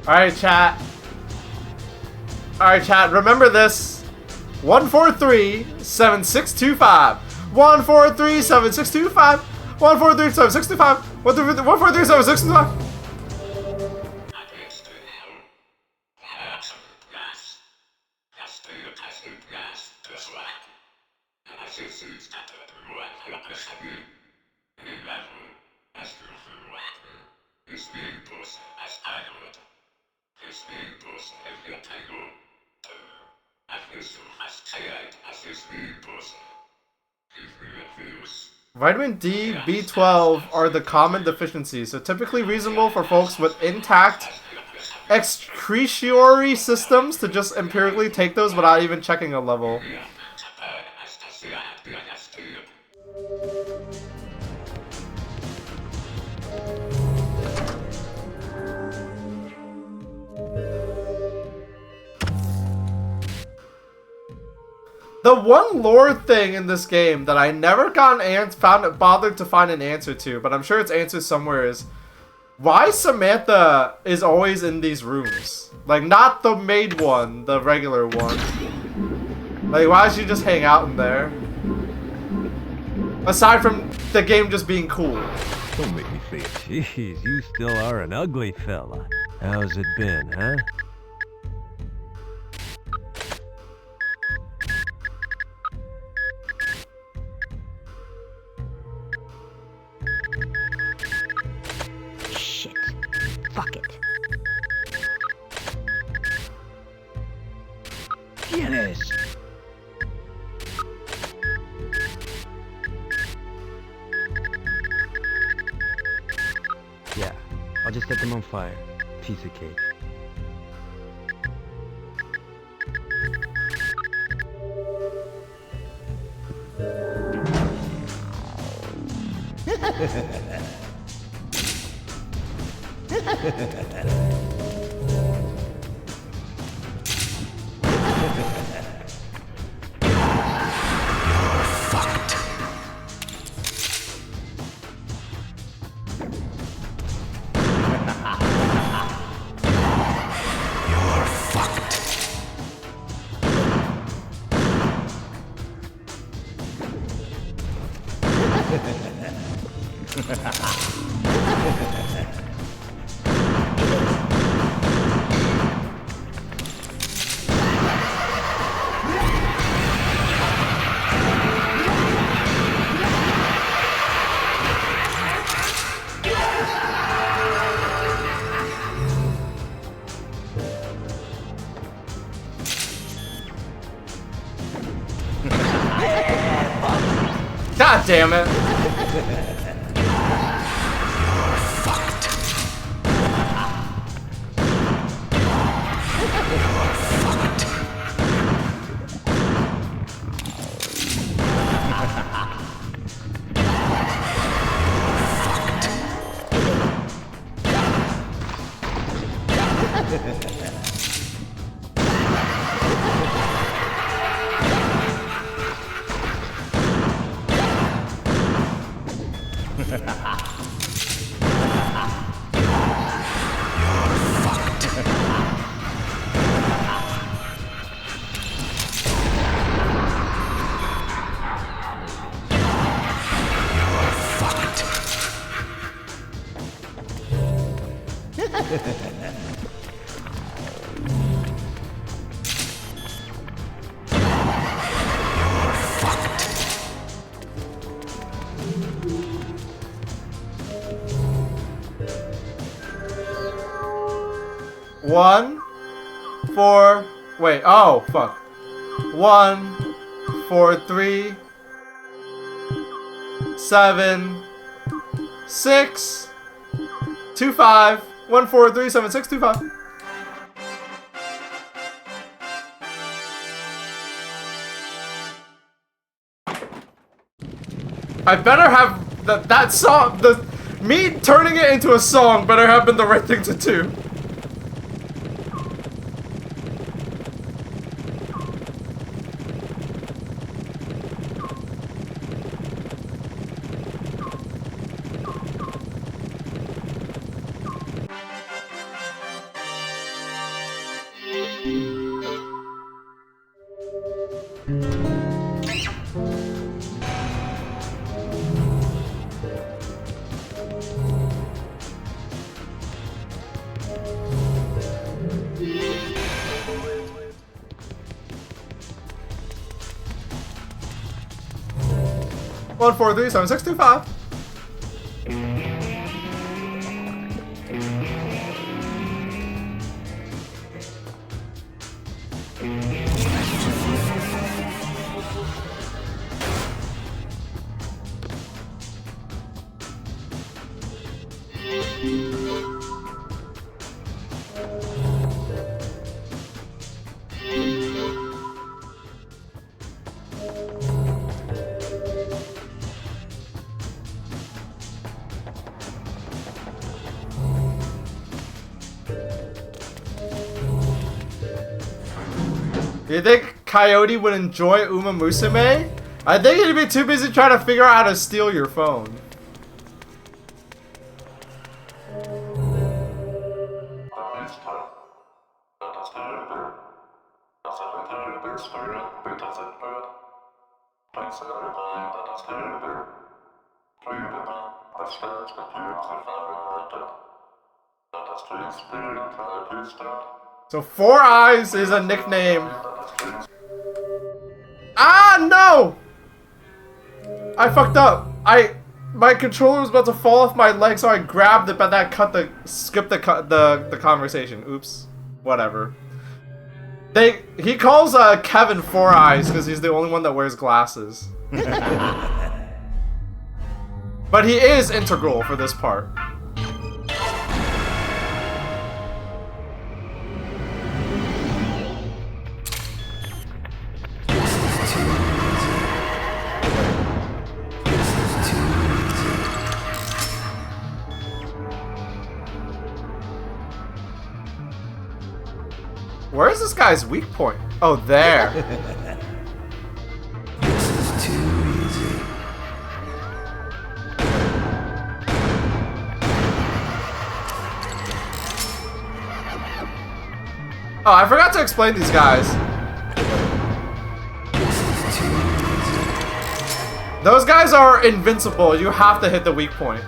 Alright, chat. Alright, chat. Remember this. 143-7625. 143-7625. 143-7625. 143-7625. Vitamin D, B12 are the common deficiencies, so typically reasonable for folks with intact excretory systems to just empirically take those without even checking a level. The one lore thing in this game that I never bothered to find an answer to, but I'm sure it's answered somewhere, is why Samantha is always in these rooms. Like, not the maid one, the regular one. Like, why does she just hang out in there? Aside from the game just being cool. Don't make me say it. Jeez, you still are an ugly fella. How's it been, huh? Shit. Fuck it. Guinness! Yeah, I'll just set them on fire. Piece of cake. God damn it. One, four, wait, oh, fuck. 1, 4, 3, 7, 6, 2, 5, 1, 4, 3, 7, 6, 2, 5. I better have that song, me turning it into a song better have been the right thing to do. One, 4, 3, 7, 6, 2, 5. Do you think Coyote would enjoy Uma Musume? I think he'd be too busy trying to figure out how to steal your phone. So Four Eyes is a nickname. Ah, no! I fucked up. My controller was about to fall off my leg, so I grabbed it, but that skipped the conversation. Oops. Whatever. He calls Kevin Four Eyes because he's the only one that wears glasses. But he is integral for this part. Where is this guy's weak point? Oh, there. This is too easy. Oh, I forgot to explain these guys. Those guys are invincible. You have to hit the weak point.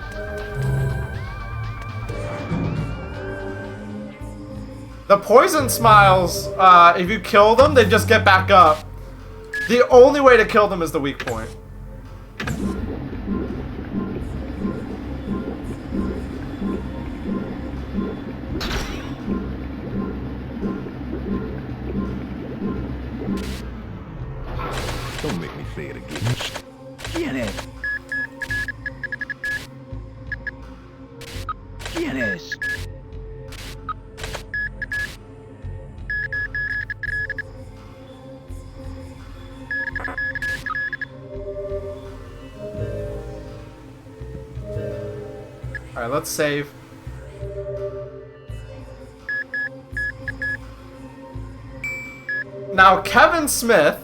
The poison smiles, if you kill them, they just get back up. The only way to kill them is the weak point. Don't make me say it again. Get it. Get it. Alright, let's save. Now, Kevin Smith.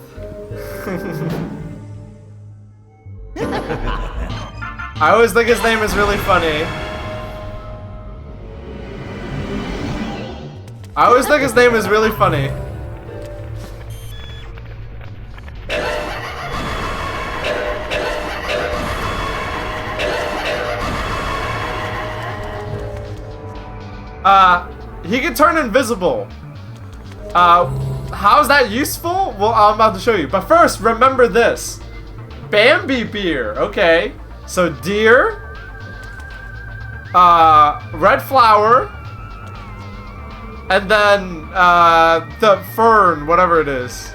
I always think his name is really funny. I always think his name is really funny. He can turn invisible. How's that useful? Well, I'm about to show you. But first, remember this. Bambi beer. Okay. So, deer. Red flower. And then, the fern, whatever it is.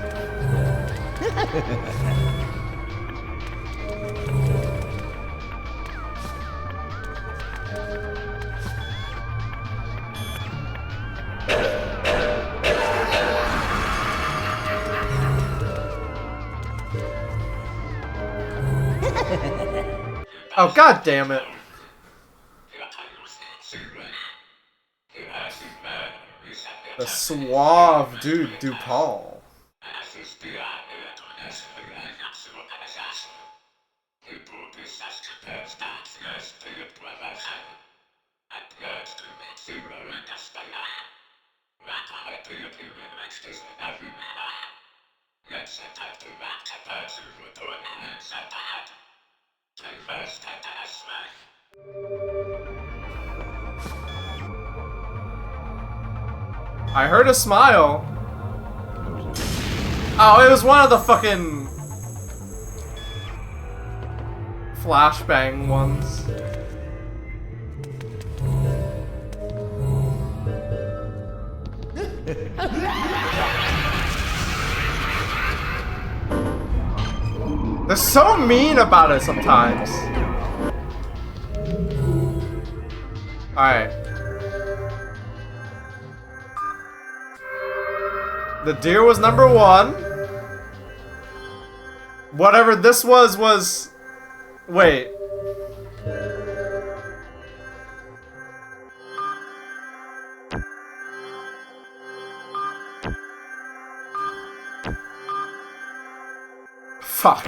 Oh, god damn it. The suave dude DuPaul. I heard a smile. Oh, it was one of the fucking flashbang ones. They're so mean about it sometimes. Alright. The deer was number 1. Whatever this was... Wait. Fuck.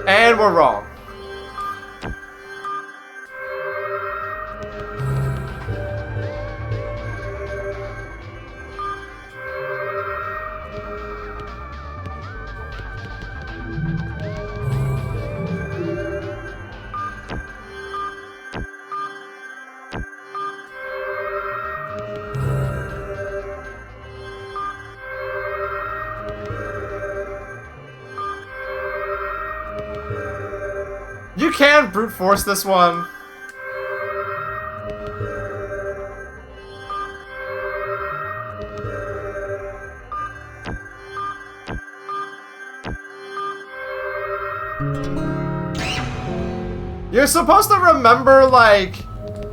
And we're wrong. You can brute force this one. You're supposed to remember, like,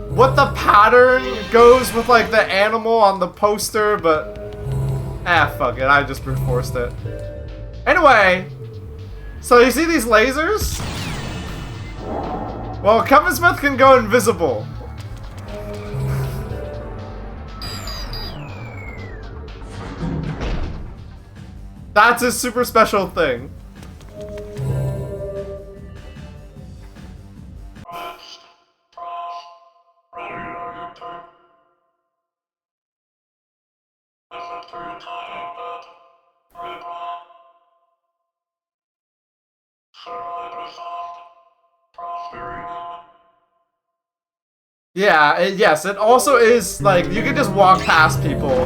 what the pattern goes with, like, the animal on the poster, but... fuck it, I just brute forced it. Anyway, so you see these lasers? Well, Kevin Smith can go invisible. That's his super special thing. Yeah, yes, it also is, like, you can just walk past people.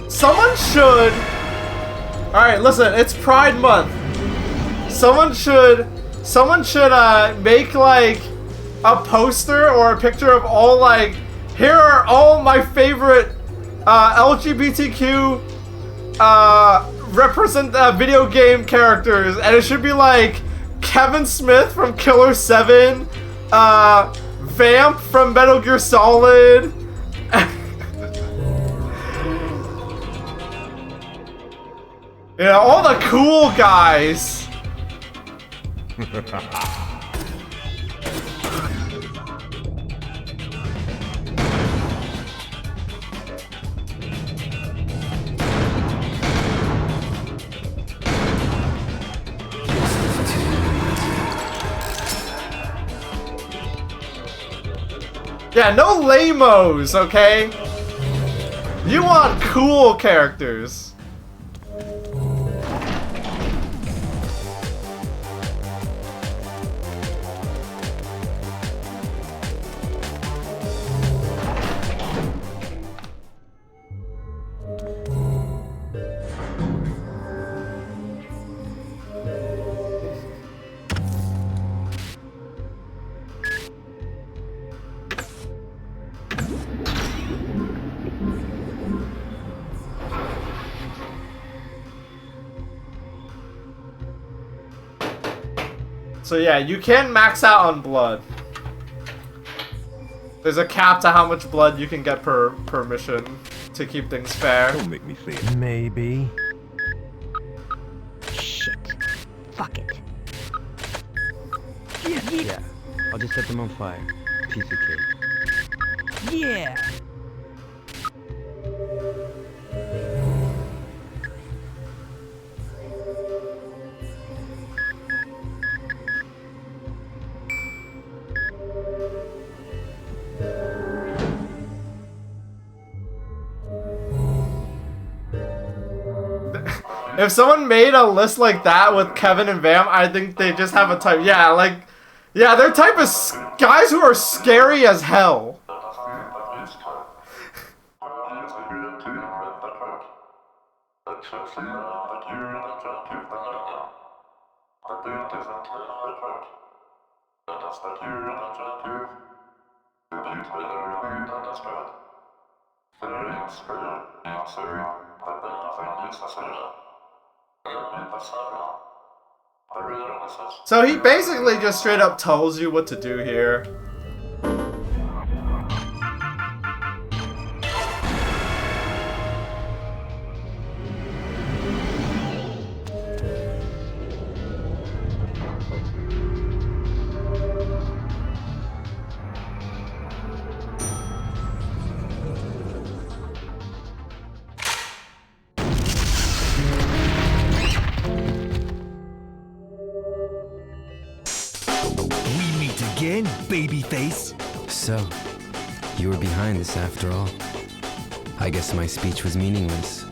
Someone should... Alright, listen, it's Pride Month. Someone should make, like, a poster or a picture of all, like, here are all my favorite LGBTQ video game characters, and it should be like Kevin Smith from Killer 7, Vamp from Metal Gear Solid. You know, all the cool guys. Yeah, no lamos, okay? You want cool characters. So yeah, you can max out on blood. There's a cap to how much blood you can get per mission to keep things fair. Don't make me say it. Maybe. Shit. Fuck it. Yeah, I'll just set them on fire. Piece of cake. Yeah. If someone made a list like that with Kevin and Vam, I think they just have a type. Yeah, like, yeah, they're type of guys who are scary as hell. So he basically just straight up tells you what to do here. We meet again, babyface. So, you were behind this after all. I guess my speech was meaningless.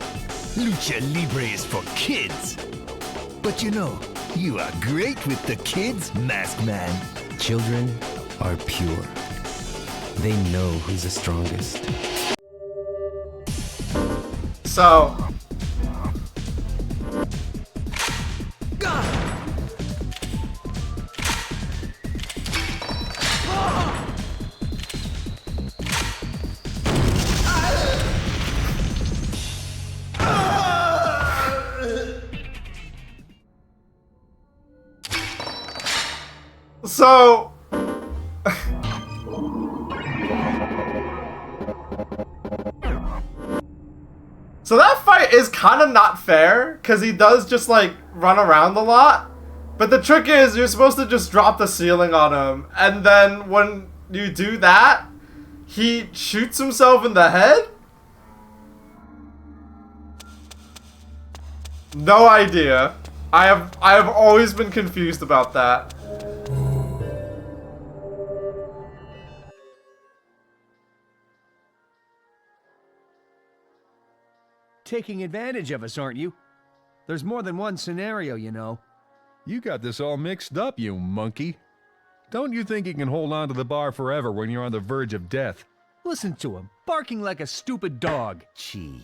Lucha Libre is for kids. But you know, you are great with the kids, Masked Man. Children are pure. They know who's the strongest. So... So... So that fight is kind of not fair, because he does just, like, run around a lot. But the trick is, you're supposed to just drop the ceiling on him, and then when you do that, he shoots himself in the head? No idea. I have always been confused about that. Taking advantage of us, aren't you? There's more than one scenario, you know. You got this all mixed up, you monkey. Don't you think you can hold on to the bar forever when you're on the verge of death? Listen to him, barking like a stupid dog. Gee.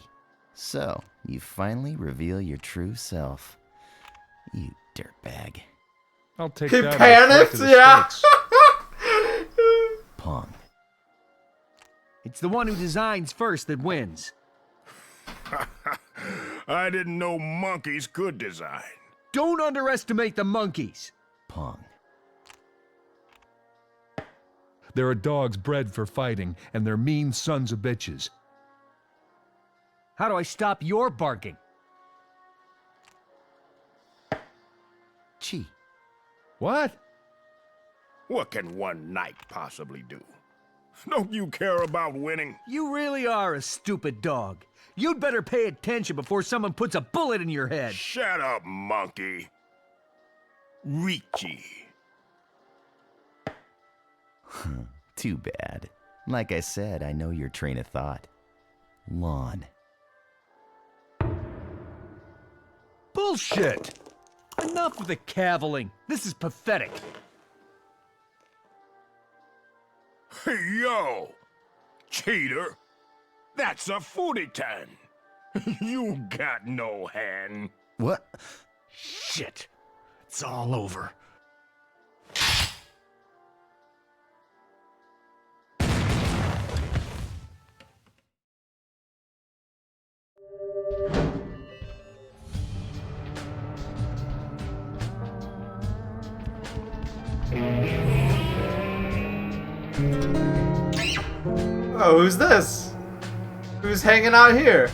So, you finally reveal your true self. You dirtbag. I'll take He that. panicked, yeah. Pong. It's the one who designs first that wins. I didn't know monkeys could design. Don't underestimate the monkeys. Pong. There are dogs bred for fighting, and they're mean sons of bitches. How do I stop your barking? Chi. What? What can one knight possibly do? Don't you care about winning? You really are a stupid dog. You'd better pay attention before someone puts a bullet in your head. Shut up, monkey. Ricci. Too bad. Like I said, I know your train of thought. Lawn. Bullshit! Enough of the caviling. This is pathetic. Hey, yo! Cheater! That's a footy-tan! You got no hand. What? Shit. It's all over. Oh, who's this? Who's hanging out here?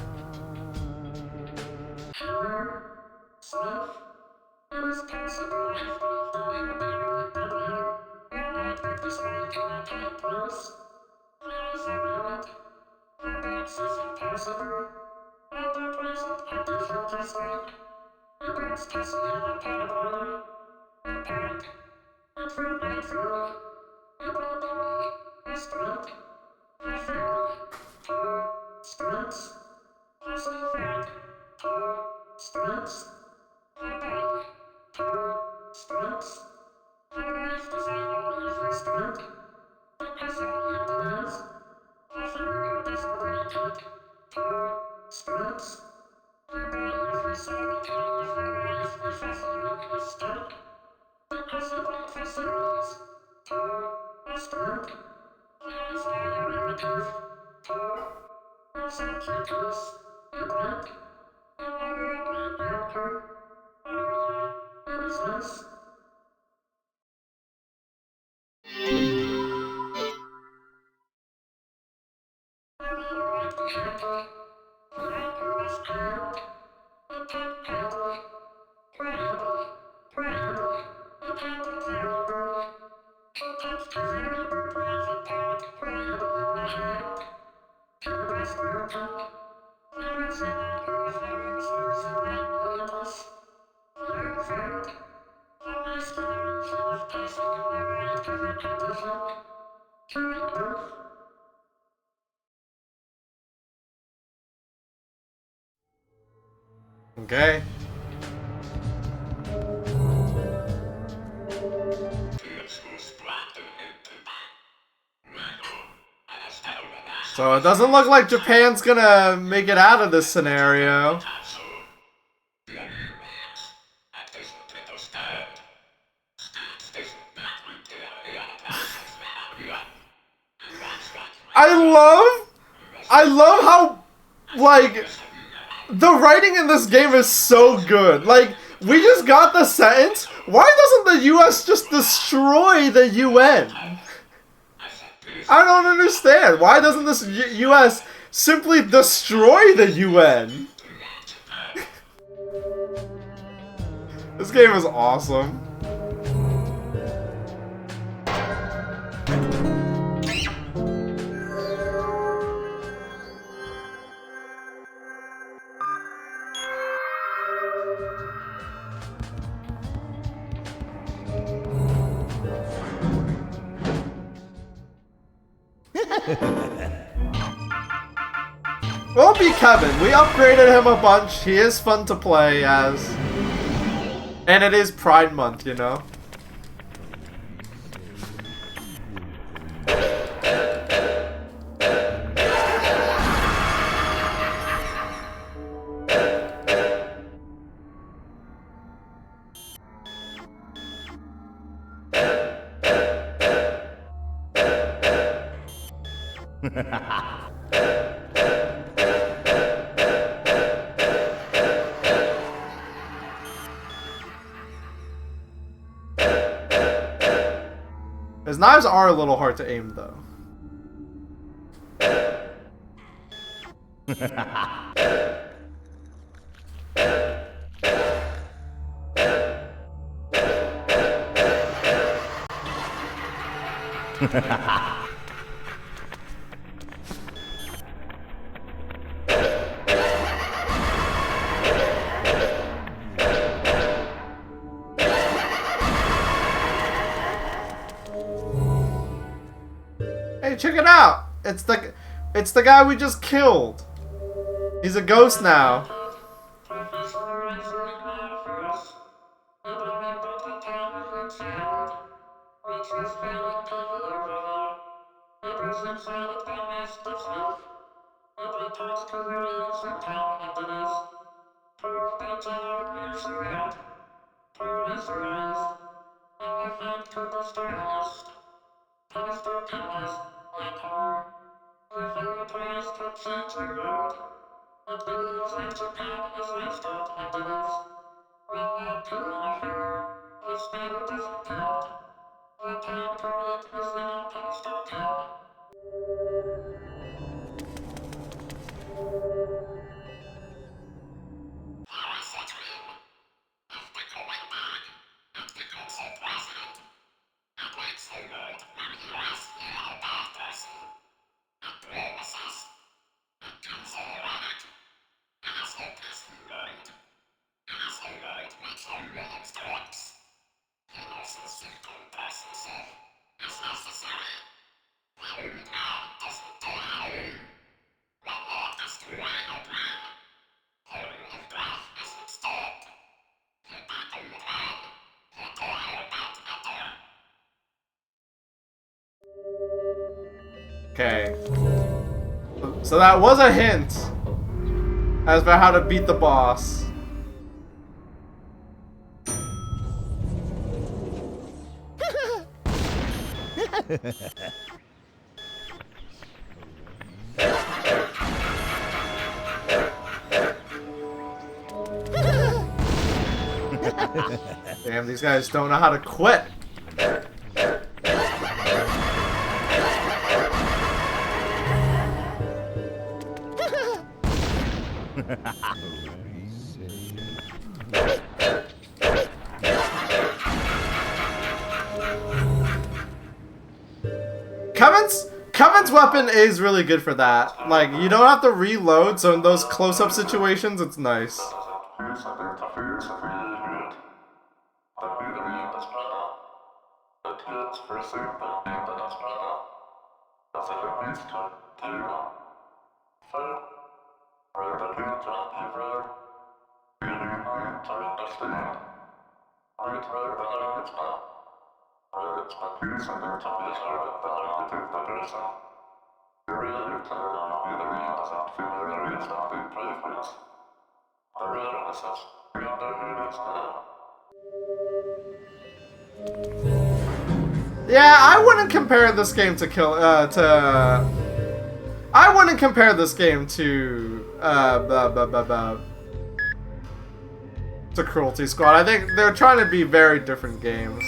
Okay. So it doesn't look like Japan's gonna make it out of this scenario. I love how, like, the writing in this game is so good. Like, we just got the sentence. Why doesn't the US just destroy the UN? I don't understand. Why doesn't this US simply destroy the UN? This game is awesome. We'll be Kevin. We upgraded him a bunch. He is fun to play as. And it is Pride Month, you know? His knives are a little hard to aim, though. Hey, check it out! It's the guy we just killed. He's a ghost now. Okay. So that was a hint as for how to beat the boss. Damn, these guys don't know how to quit. Kevin's weapon is really good for that. Like, you don't have to reload, so in those close-up situations, it's nice. Yeah, I wouldn't compare this game to I wouldn't compare this game to Cruelty Squad. I think they're trying to be very different games.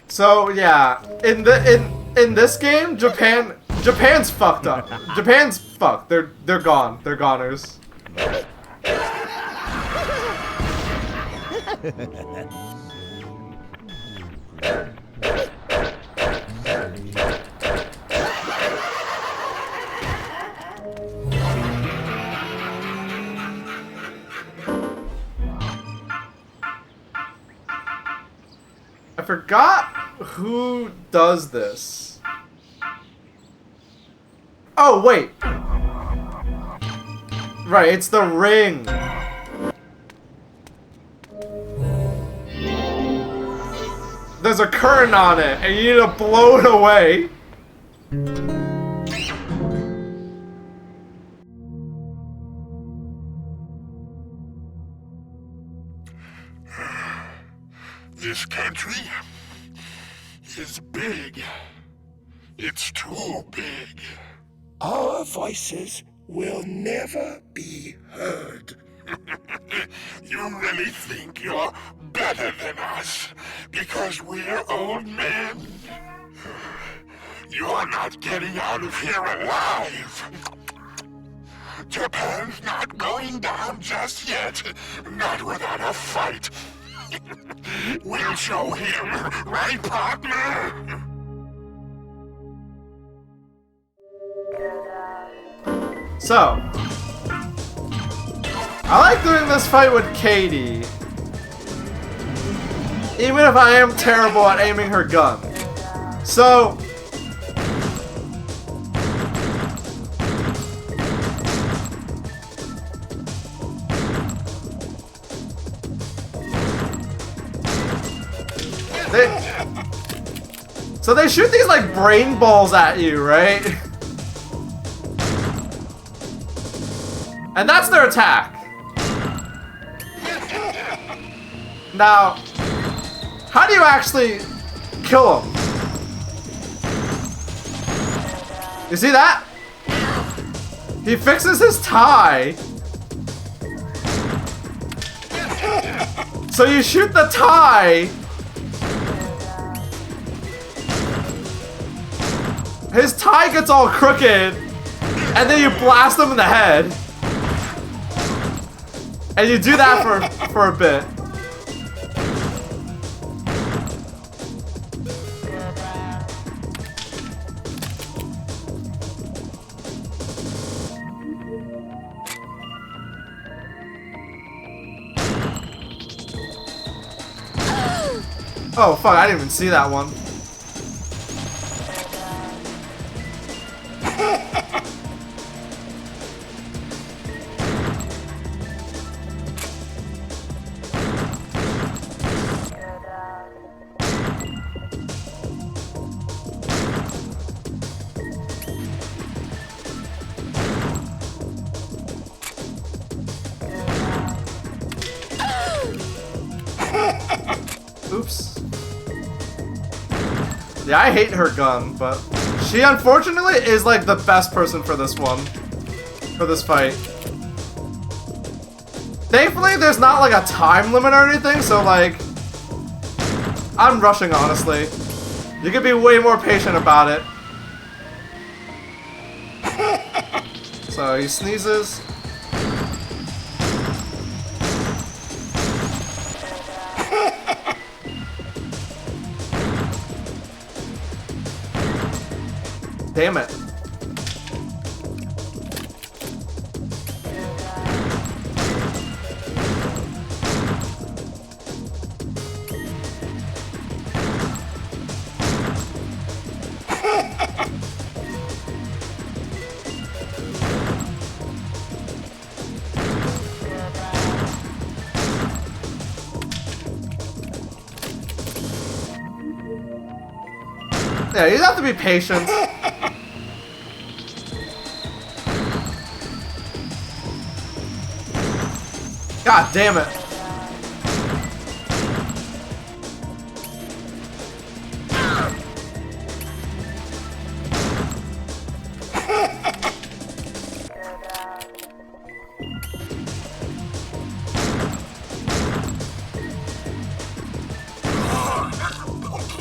So yeah, in this game, Japan's fucked up. Japan's fucked. They're gone. They're goners. I forgot who does this. Oh, wait. Right, it's the ring. There's a current on it, and you need to blow it away. This country is big. It's too big. Our voices will never be heard. You really think you're better than us because we're old men? You're not getting out of here alive. Japan's not going down just yet. Not without a fight. We'll show him, right, partner? So, I like doing this fight with Katie, even if I am terrible at aiming her gun. So, they shoot these like brain balls at you, right? And that's their attack. Now, how do you actually kill them? You see that? He fixes his tie. So you shoot the tie. His tie gets all crooked, and then you blast him in the head. And you do that for a bit. Oh fuck, I didn't even see that one. Oops. Yeah, I hate her gun, but she unfortunately is like the best person for this one. For this fight. Thankfully, there's not like a time limit or anything, so like... I'm rushing, honestly. You can be way more patient about it. So he sneezes. Damn it. Yeah, you have to be patient. God damn it.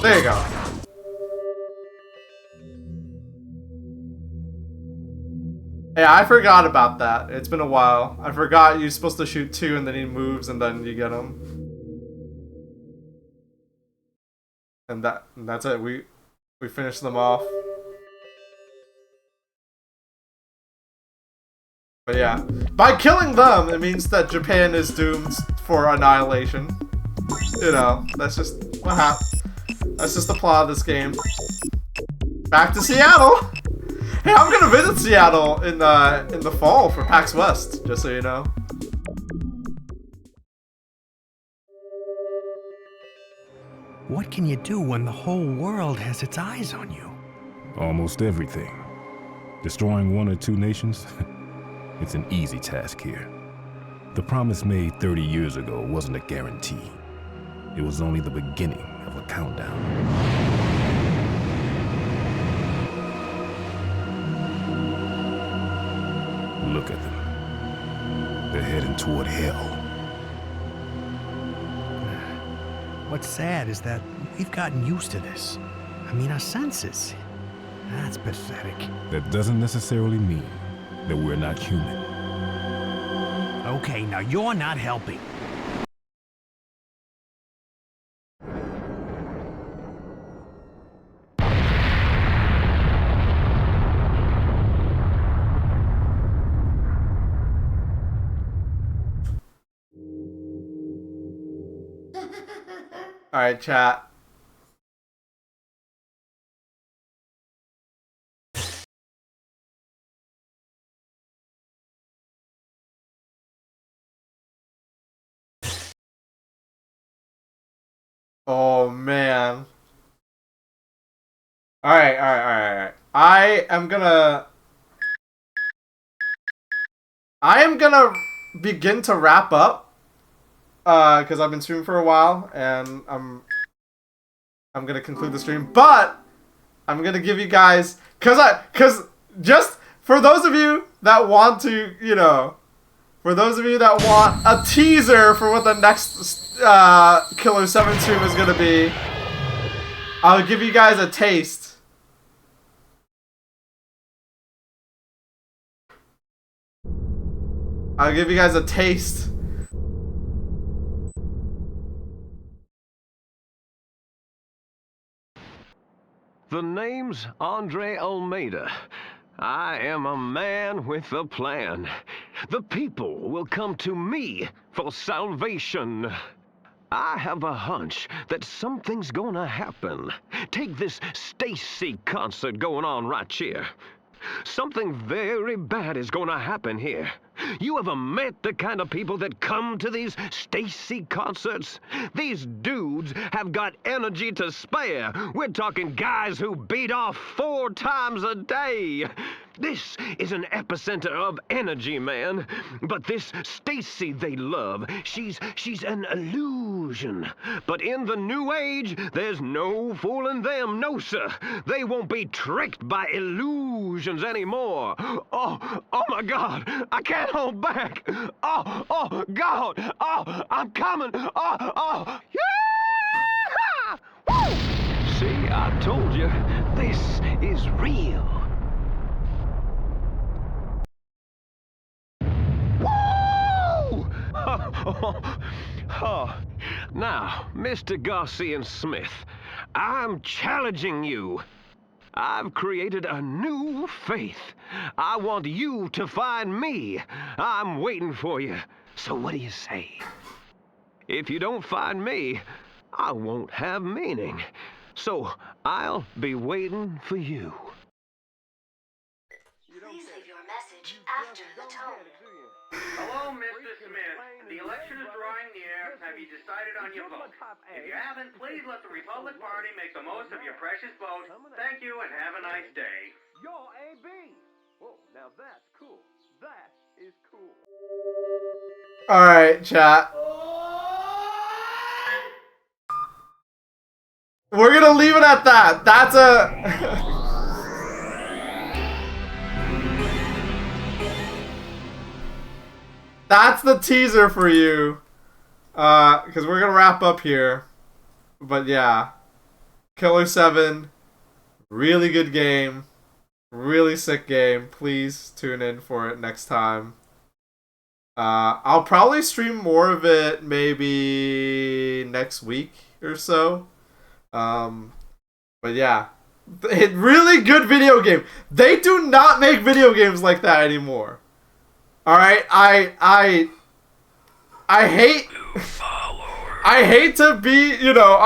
There you go. Yeah, I forgot about that. It's been a while. I forgot you're supposed to shoot two and then he moves and then you get him. And that's it. We finished them off. But yeah, by killing them, it means that Japan is doomed for annihilation. You know, that's just what happened. That's just the plot of this game. Back to Seattle. Hey, I'm gonna visit Seattle in the fall for PAX West, just so you know. What can you do when the whole world has its eyes on you? Almost everything. Destroying one or two nations? It's an easy task here. The promise made 30 years ago wasn't a guarantee. It was only the beginning of a countdown. Look at them. They're heading toward hell. What's sad is that we've gotten used to this. I mean, our senses. That's pathetic. That doesn't necessarily mean that we're not human. Okay, now you're not helping. Alright, chat. Oh man. Alright. I am gonna begin to wrap up. Because I've been streaming for a while and I'm gonna conclude the stream, but I'm gonna give you guys because just for those of you that want to, you know, for those of you that want a teaser for what the next Killer 7 stream is gonna be, I'll give you guys a taste. I'll give you guys a taste The name's Andre Almeida. I am a man with a plan. The people will come to me for salvation. I have a hunch that something's gonna happen. Take this Stacy concert going on right here. Something very bad is gonna happen here. You ever met the kind of people that come to these Stacy concerts? These dudes have got energy to spare. We're talking guys who beat off 4 times a day. This is an epicenter of energy, man. But this Stacy they love, she's an illusion. But in the new age, there's no fooling them, no sir. They won't be tricked by illusions anymore. Oh my God, I can't hold back. Oh God, I'm coming. Yeah! Woo! See, I told you, this is real. Woo! Now, Mr. Garcia Smith, I'm challenging you. I've created a new faith. I want you to find me. I'm waiting for you. So what do you say? If you don't find me, I won't have meaning. So I'll be waiting for you. Please leave your message after the tone. Hello, Mr. Smith. The election is drawing near. Have you decided on your vote? If you haven't, please let the Republican Party make the most of your precious vote. Thank you and have a nice day. You're AB. Whoa, now that's cool. That is cool. Alright, chat. We're gonna leave it at that. That's a... That's the teaser for you. Because we're gonna wrap up here. But yeah. Killer 7. Really good game. Really sick game. Please tune in for it next time. I'll probably stream more of it maybe next week or so. But yeah. Really good video game. They do not make video games like that anymore. Alright, I hate I hate to be, you know,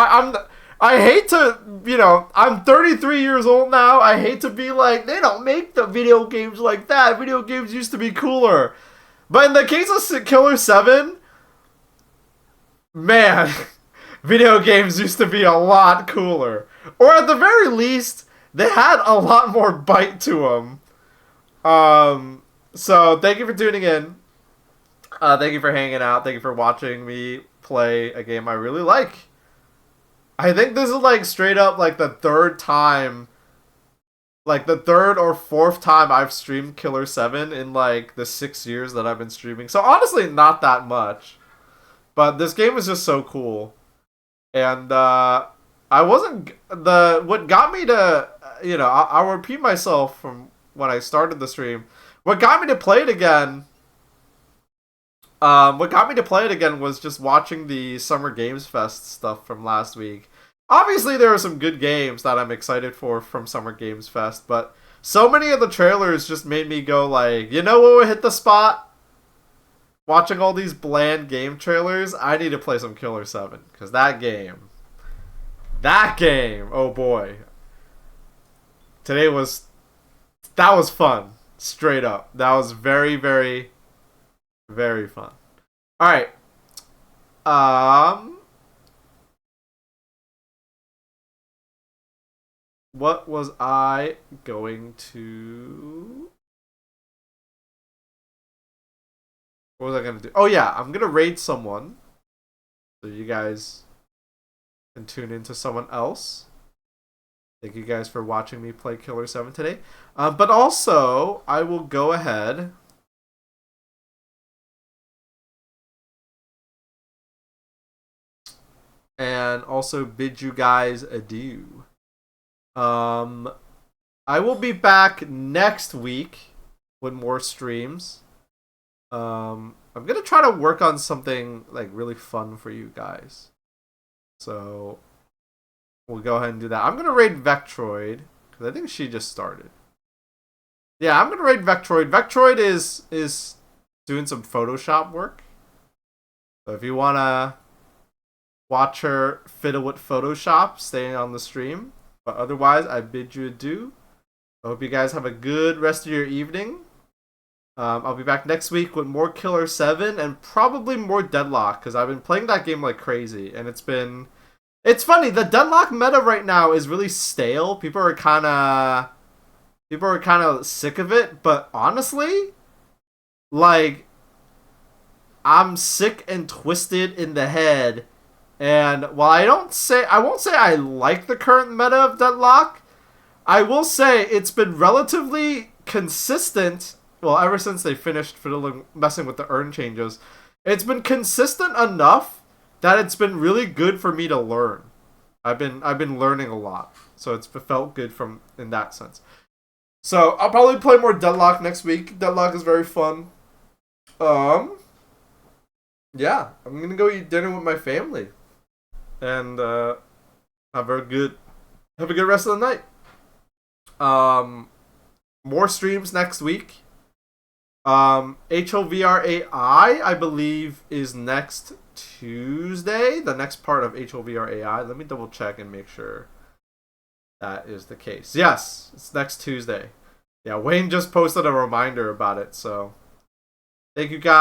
I hate to, you know, I'm 33 years old now. I hate to be like, they don't make the video games like that. Video games used to be cooler. But in the case of Killer 7, man, video games used to be a lot cooler. Or at the very least, they had a lot more bite to them. So, thank you for tuning in. Thank you for hanging out. Thank you for watching me play a game I really like. I think this is like straight up like the third time, like the third or fourth time I've streamed Killer 7 in like the 6 years that I've been streaming. So honestly, not that much. But this game is just so cool. And what got me to, you know, I'll repeat myself from when I started the stream. What got me to play it again was just watching the Summer Games Fest stuff from last week. Obviously, there are some good games that I'm excited for from Summer Games Fest, but so many of the trailers just made me go like, you know what would hit the spot? Watching all these bland game trailers, I need to play some Killer 7, because that game, oh boy. That was fun. Straight up. That was very, very, very fun. Alright. What was I going to... What was I going to do? Oh yeah, I'm going to raid someone. So you guys can tune into someone else. Thank you guys for watching me play Killer 7 today. But also, I will go ahead and also bid you guys adieu. I will be back next week with more streams. I'm gonna try to work on something like really fun for you guys. So we'll go ahead and do that. I'm gonna raid Vectroid because I think she just started. Yeah, I'm gonna raid Vectroid. Vectroid is doing some Photoshop work. So if you wanna watch her fiddle with Photoshop, stay on the stream. But otherwise, I bid you adieu. I hope you guys have a good rest of your evening. I'll be back next week with more Killer 7 and probably more Deadlock because I've been playing that game like crazy and it's funny. The Deadlock meta right now is really stale. People are kind of sick of it, but honestly, like, I'm sick and twisted in the head. And while I won't say I like the current meta of Deadlock, I will say it's been relatively consistent. Well, ever since they finished messing with the urn changes, it's been consistent enough that it's been really good for me to learn. I've been learning a lot, so it's felt good in that sense. So I'll probably play more Deadlock next week. Deadlock is very fun. Yeah, I'm gonna go eat dinner with my family, and have a good rest of the night. More streams next week. HOVRAI, I believe, is next Tuesday. The next part of HOVRAI. Let me double check and make sure that is the case. Yes, it's next Tuesday. Yeah, Wayne just posted a reminder about it, so thank you guys.